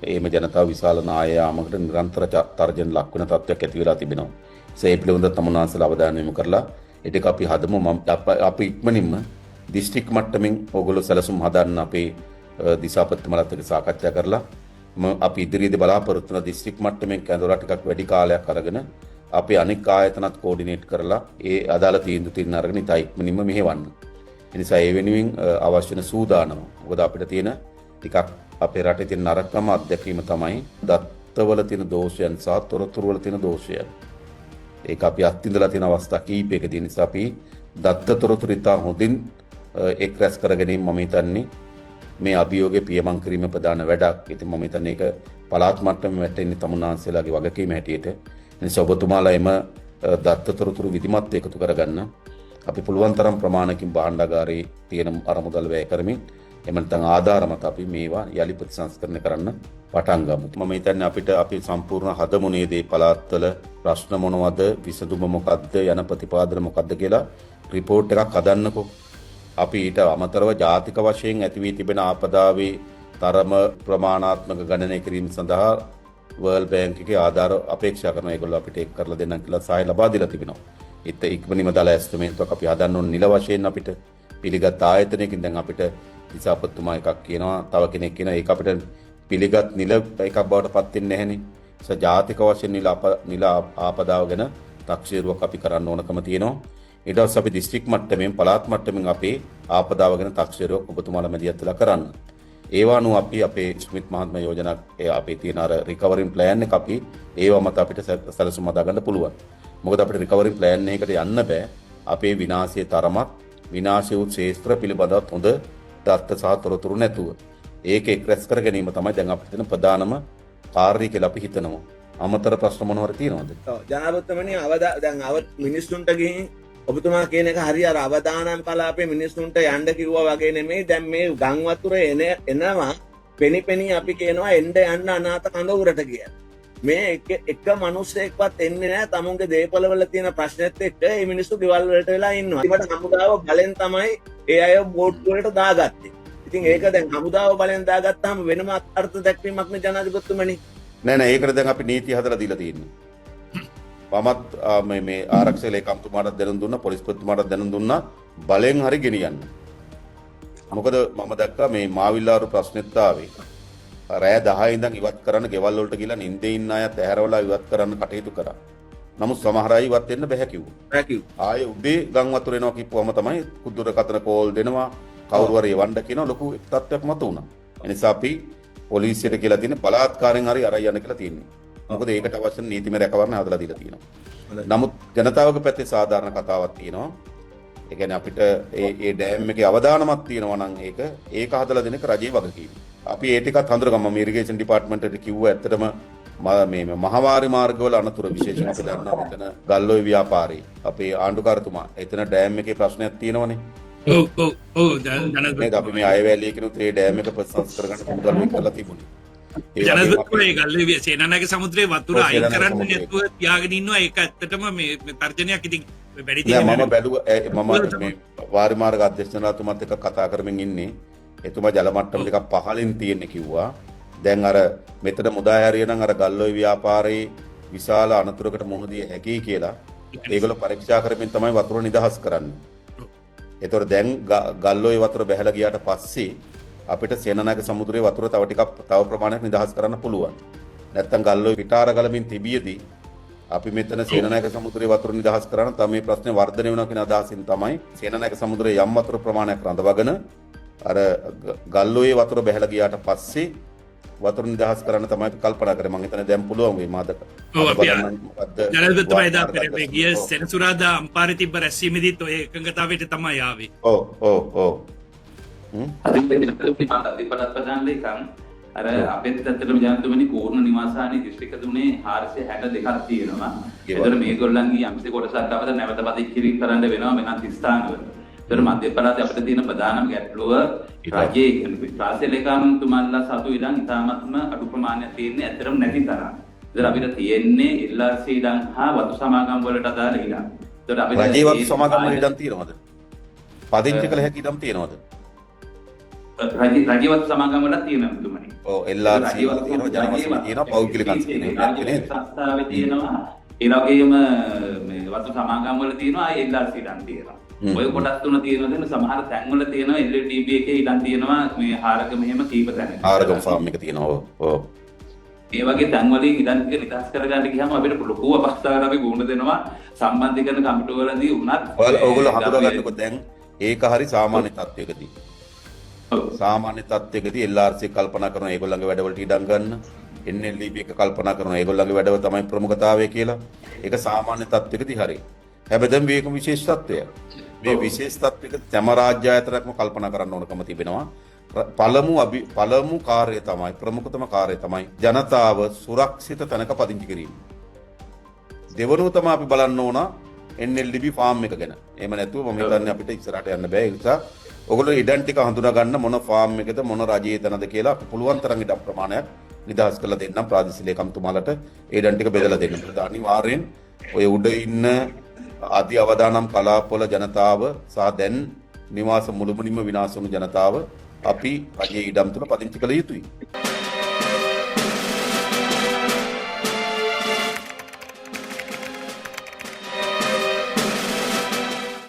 එහෙම ජනතාව විශාල නායයාමකට නිරන්තර තර්ජන ලක් වෙන තත්ත්වයක් ඇති වෙලා තිබෙනවා. ඒ පිළිබඳව තමුන්නාන්සලා අවධානය යොමු කරලා ඒක අපි හදමු. අපි ඉක්මනින්ම දිස්ත්‍රික් මට්ටමින් ඕගොල්ලෝ සැලසුම් හදන්න අපේ දිසාපතිතුමාලත් එක්ක සාකච්ඡා කරලා අපි ඉදිරියේදී බලාපොරොත්තු වෙන දිස්ත්‍රික් මට්ටමින් කැඳවලා ටිකක් වැඩි කාලයක් අරගෙන අපේ අනෙක් ආයතනත් කෝඩිනේට් කරලා ඒ අදාළ තීන්දුව తీරන අරගෙන ඉතා ඉක්මනින්ම මෙහෙවන්න. ඒ නිසා ඒ වෙනුවෙන් අවශ්‍ය වෙන සූදානම. මොකද අපිට තියෙන ටිකක් අපේ රටේ තියෙන නරකම අත්දැකීම තමයි දත්තවල තියෙන දෝෂයන් සහ තොරතුරු වල තියෙන දෝෂයන්. ඒක අපි අත්විඳලා තියෙන අවස්ථා කීපයකදී නිසා අපි දත්ත තොරතුරු ඉතා හොඳින් එක් රැස් කර ගැනීම මම හිතන්නේ මේ අභියෝගය පියමන් කිරීම ප්‍රධාන වැඩක්. ඉතින් මම හිතන්නේ ඒක පළාත් මට්ටමේ වැටෙන්නේ තමුන්නාන්සේලාගේ වගකීම හැටියට. නිසා ඔබතුමාලා එම දත්ත තොරතුරු විධිමත් එකතු කරගන්න. අපි පුළුවන් තරම් ප්‍රමාණකින් භාණ්ඩාගාරයේ තියෙන අරමුදල් වැය කරමින් එහෙම නැත්නම් ආධාර මත අපි මේවා යලි ප්‍රතිසංස්කරණය කරන්න පටන් ගමු. මම හිතන්නේ අපිට අපි සම්පූර්ණ හදමු නේද මේ පළාත්වල ප්‍රශ්න මොනවද, විසඳුම මොකද්ද, යන ප්‍රතිපාදන මොකද්ද කියලා රිපෝට් එකක් හදන්නකෝ. අපි ඊට අමතරව ජාතික වශයෙන් ඇති වී තිබෙන ආපදාවේ තරම ප්‍රමාණාත්මක ගණනය කිරීම සඳහා වර්ල්ඩ් බැංක් එකේ ආධාර අපේක්ෂා කරන ඒගොල්ලෝ අපිට ඒක කරලා දෙන්නම් කියලා සහාය ලබා දීලා තිබෙනවා. ඒත් ඉක්මනින්ම දාලා ඇස්තමේන්තුවක් අපි හදන්න ඕන නිල වශයෙන් අපිට පිළිගත් ආයතනයකින් දැන් අපිට දිසාපතිතුමා එකක් කියනවා, තව කෙනෙක් කියනවා ඒක අපිට පිළිගත් නිල එකක් බවට පත් වෙන්නේ නැහෙනේ. ඒ ජාතික වශයෙන් නිල ආපදාව ගැන තක්සේරුවක් අපි කරන්න ඕනකම තියෙනවා. ඊට පස්සේ අපි දිස්ත්‍රික් මට්ටමින් පළාත් මට්ටමින් අපේ ආපදාව ගැන තක්සේරුවක් ඔබතුමාලා මැදිහත් වෙලා කරන්න. ඒවා අනුව අපි අපේ ස්මිත් මහත්මයා යෝජනා අපේ තියෙන අර රිකවරින් ප්ලෑන් එක අපි ඒව මත අපිට සැලසුම් හදා ගන්න පුළුවන්. මොකද අපිට රිකවරින් ප්ලෑන් එකකට යන්න බෑ අපේ විනාශයේ තරමක් විනාශය වූ ක්ෂේත්‍ර පිළිබඳව හොඳ දත්ත සහ තොරතුරු නැතුව. ඒක එක්රැස් කර ගැනීම තමයි දැන් අපිට තියෙන ප්‍රධානම කාර්යය කියලා අපි හිතනවා. අමතර ප්‍රශ්න මොනවද තියෙනවද? ජනාධිපතිතුමනි දැන් මිනිස්සුන්ට ගිහින් ඔබතුමා කියන එක හරි අර අවදානම් කලාපේ මිනිස්සුන්ට යන්න කිව්වා වගේ නෙමෙයි. දැන් මේ ගම් වතුර එනවා පෙනි අපි කියනවා යන්න අනාථ කඳවුරට කියලා. මේ එක මිනිස්සෙක්වත් එන්නේ නැහැ තමුන්ගේ දේපල වල තියෙන ප්‍රශ්නෙත් එක්ක මේ මිනිස්සු ගෙවල් වලට වෙලා ඉන්නවා. ඒකට හමුදාව බලෙන් තමයි ඒ අය බෝට් වලට දාගත්තේ. ඉතින් ඒක දැන් හමුදාව බලෙන් දාගත්තාම වෙනම අර්ථ දැක්වීමක් නේ ජනාධිපතිතුමනි. නෑ ඒකට දැන් අපි නීති හදලා දීලා තියෙනවා. මමත් මේ ආරක්ෂක ලේකම්තුමාට දැනුම් දුන්නා, පොලිස්පතිතුමාට දැනුම් දුන්නා බලෙන් හරි ගෙනියන්න. මොකද මම දැක්කා මේ මාවිල්ලාරු ප්‍රශ්නෙත් ආවේ. රෑ 10 ඉඳන් ඉවත් කරන්න ගෙවල් වලට ගිහලා නිින්දේ ඉන්න අයත් ඇහැරවලා ඉවත් කරන්න කටයුතු කරා. නමුත් සමහර අය ඉවත් වෙන්න බැහැ කිව්වා. බෑ කිව්වා. ආයේ උදේ ගම් වතුර එනවා කිව්වම තමයි කුද්දුර කතන කෝල් දෙනවා කවුරු හරි එවන්න කියන ලොකු තත්ත්වයක් මත උනා. ඒ නිසා අපි පොලිසියට කියලා තියෙන බලාත්කාරයෙන් හරි අරයි යන්න කියලා තියෙන්නේ. මොකද ඒකට අවශ්‍ය නීතිමය රැකවරණ හදලා දීලා තියෙනවා. නමුත් ජනතාවගේ පැත්තේ සාධාරණ කතාවක් තියෙනවා. ඒ කියන්නේ අපිට ඒ ඩෑම් එකේ අවදානමක් තියෙනවා නම් ඒක හදලා දෙන එක රජයේ වගකීම. අපි ඒ ටිකත් හඳුනගමු. මේ ඉරිගේෂන් ඩිපාර්ට්මන්ට් එකට කිව්වා ඇත්තටම මේ මහවාරි මාර්ගවල අනතුරු විශේෂයෙන් අපි දන්නවා මෙතන ගල්ඔය ව්‍යාපාරේ අපේ ආණ්ඩුකාරතුමා එතන ඩෑම් එකේ ප්‍රශ්නයක් තියෙනවනේ. ජනත් අපි මේ අයවැලිය කෙනුත් ඒ ඩෑම් එක ප්‍රසංස්කර කරගන්න පුරුදු කරලා තිබුණේ. ජනතුත්වය ගල්ලේ සේනානායක සමුද්‍රයේ වතුර අයින් කරන්න නැතුව තියාගෙන ඉන්නවා. ඒක ඇත්තටම මේ තර්ජනයක්. ඉතින් වැඩි මම බැලුවා මම මේ වාරි මාර්ග අධ්‍යක්ෂකතුමාත් එක්ක කතා කරමින් ඉන්නේ. එතුමා ජල මට්ටම ටිකක් පහළින් තියෙන්නේ කිව්වා. දැන් අර මෙතන මුදා හැරිය නම් අර ගල්ඔය ව්‍යාපාරයේ විශාල අනතුරකට මුහුණ දිය හැකියි කියලා ඒගොල්ලෝ පරීක්ෂා කරමින් තමයි වතුර නිදහස් කරන්නේ. ඒතකොට දැන් ගල්ඔය වතුර බැහැලා ගියාට පස්සේ අපිට සේනානායක සමුද්‍රයේ වතුර තව ප්‍රමාණයක් නිදහස් කරන්න පුළුවන්. නැත්තම් ගල්ඔය පිටාර ගලමින් තිබියදී අපි මෙතන සේනානායක සමුද්‍රයේ වතුර නිදහස් කරන තමයි මේ ප්‍රශ්නේ වර්ධනය වෙනවා කියන අදහසින් තමයි සේනානායක සමුද්‍රයේ යම් වතුර ප්‍රමාණයක් රඳවගෙන අර ගල්ඔයේ වතුර බැහැලා ගියාට පස්සේ වතුර නිදහස් කරන්න තමයි අපි කල්පනා කරේ. මම හිතන්නේ දැන් පුළුවන් වෙයි මාදක. ඔව් අපි ජනතුත්වය එදා පෙරේ ගිය සෙනසුරාදා අම්පාරේ තිබ්බ රැස්වීමේදීත් ඔය එකඟතාවයට තමයි ආවේ. ඔව් අර අපේ තත්ත්වෙම ජනතුමනි කෝර්ණ නිවාසානයේ දිස්ත්‍රික්ක තුනේ 462ක් තියෙනවා. ඒතර මේගොල්ලන්ගේ යම්කිසි කොටසක් අපිට නැවත පදිච්චි කරන්න වෙනවා වෙනත් ස්ථානවල. ඒතර මධ්‍ය පළාතේ අපිට තියෙන ප්‍රධානම ගැටලුව රජයේ ප්‍රාදේශීය ලේකම්තුමාලා සතු ඉඩම් ඉතාමත්ම අඩු ප්‍රමාණයක් තියෙන්නේ ඇත්තටම නැති තරම්. ඒතර අපිට තියෙන්නේ LRC ඉඩම් හා වතු සමාගම් වලට අදාළ ඉඩම්. ඒතර අපිට රජයේ වතු සමාගම් වල ඉඩම් තියෙනවද? පදිංචි කළ හැකි ඉඩම් තියෙනවද? රජවත් සමාගම් වල තියෙනවා තුමනි. ඔව් LRC වල තියෙනවා ජනවසම තියෙනවා පෞද්ගලික සංස්ථාවේ තියෙනවා. ඒ වගේම මේ වතු සමාගම් වල තියෙනවා LRC ඉඩම් තියෙනවා. ඔය කොටස් තුන තියෙනවා සමහර තැන් වල තියෙනවා LTB එකේ ඉඩම් තියෙනවා මේ හාරගම මෙහෙම කීප තැනක. හාරගම ෆාම් එක තියෙනවා. ඔව්. ඒ වගේ තැන් වලින් ඉඩම් ටික නිදහස් කරගන්න ගියාම අපිට ලොකු අවස්ථාවකට අපි වුණ දෙනවා සම්බන්ධීකරණ කමිටුවලදී උනත් ඔයගොල්ලෝ හඳුනාගන්නකො දැන් ඒක හරි සාමාන්‍ය තත්වයකදී. සාමාන්‍ය තත්ත්වයකදී LRC කල්පනා කරන ඒගොල්ලන්ගේ වැඩවලට ඉඩම් ගන්න NLDP එක කල්පනා කරන ඒගොල්ලන්ගේ වැඩව තමයි ප්‍රමුඛතාවය කියලා. ඒක සාමාන්‍ය තත්ත්වයකදී හරි. හැබැයි දැන් මේක විශේෂ තත්ත්වයක්. මේ විශේෂ තත්ත්වයක තම රාජ්‍ය ආයතනයක්ම කල්පනා කරන්න ඕනකම තිබෙනවා. පළමු කාර්යය තමයි ප්‍රමුඛතම කාර්යය තමයි ජනතාව සුරක්ෂිත තැනක පදිංචි කිරීම. දෙවනුව තමයි අපි බලන්න ඕන NLDP ෆාම් එක ගැන. එහෙම නැතුව මම හිතන්නේ අපිට ඉස්සරහට යන්න බෑ. ඒ නිසා ඔගොල්ලෝ ඉඩම් ටික හඳුනා ගන්න මොන ෆාම් එකද මොන රජයේ තැනද කියලා පුළුවන් තරම් ඉඩම් ප්‍රමාණයක් නිදහස් කරලා දෙන්නම් ප්‍රාදේශීය ලේකම්තුමාලට ඒ ඉඩම් ටික බෙදලා දෙන්න. අනිවාර්යෙන් ඔය උඩ ඉන්න අධි අවදානම් කලාපවල ජනතාව සහ දැන් නිවාස මුළුමනින්ම විනාශ වුණු ජනතාව අපි රජයේ ඉඩම් තුන පදිංචි කළ යුතුයි.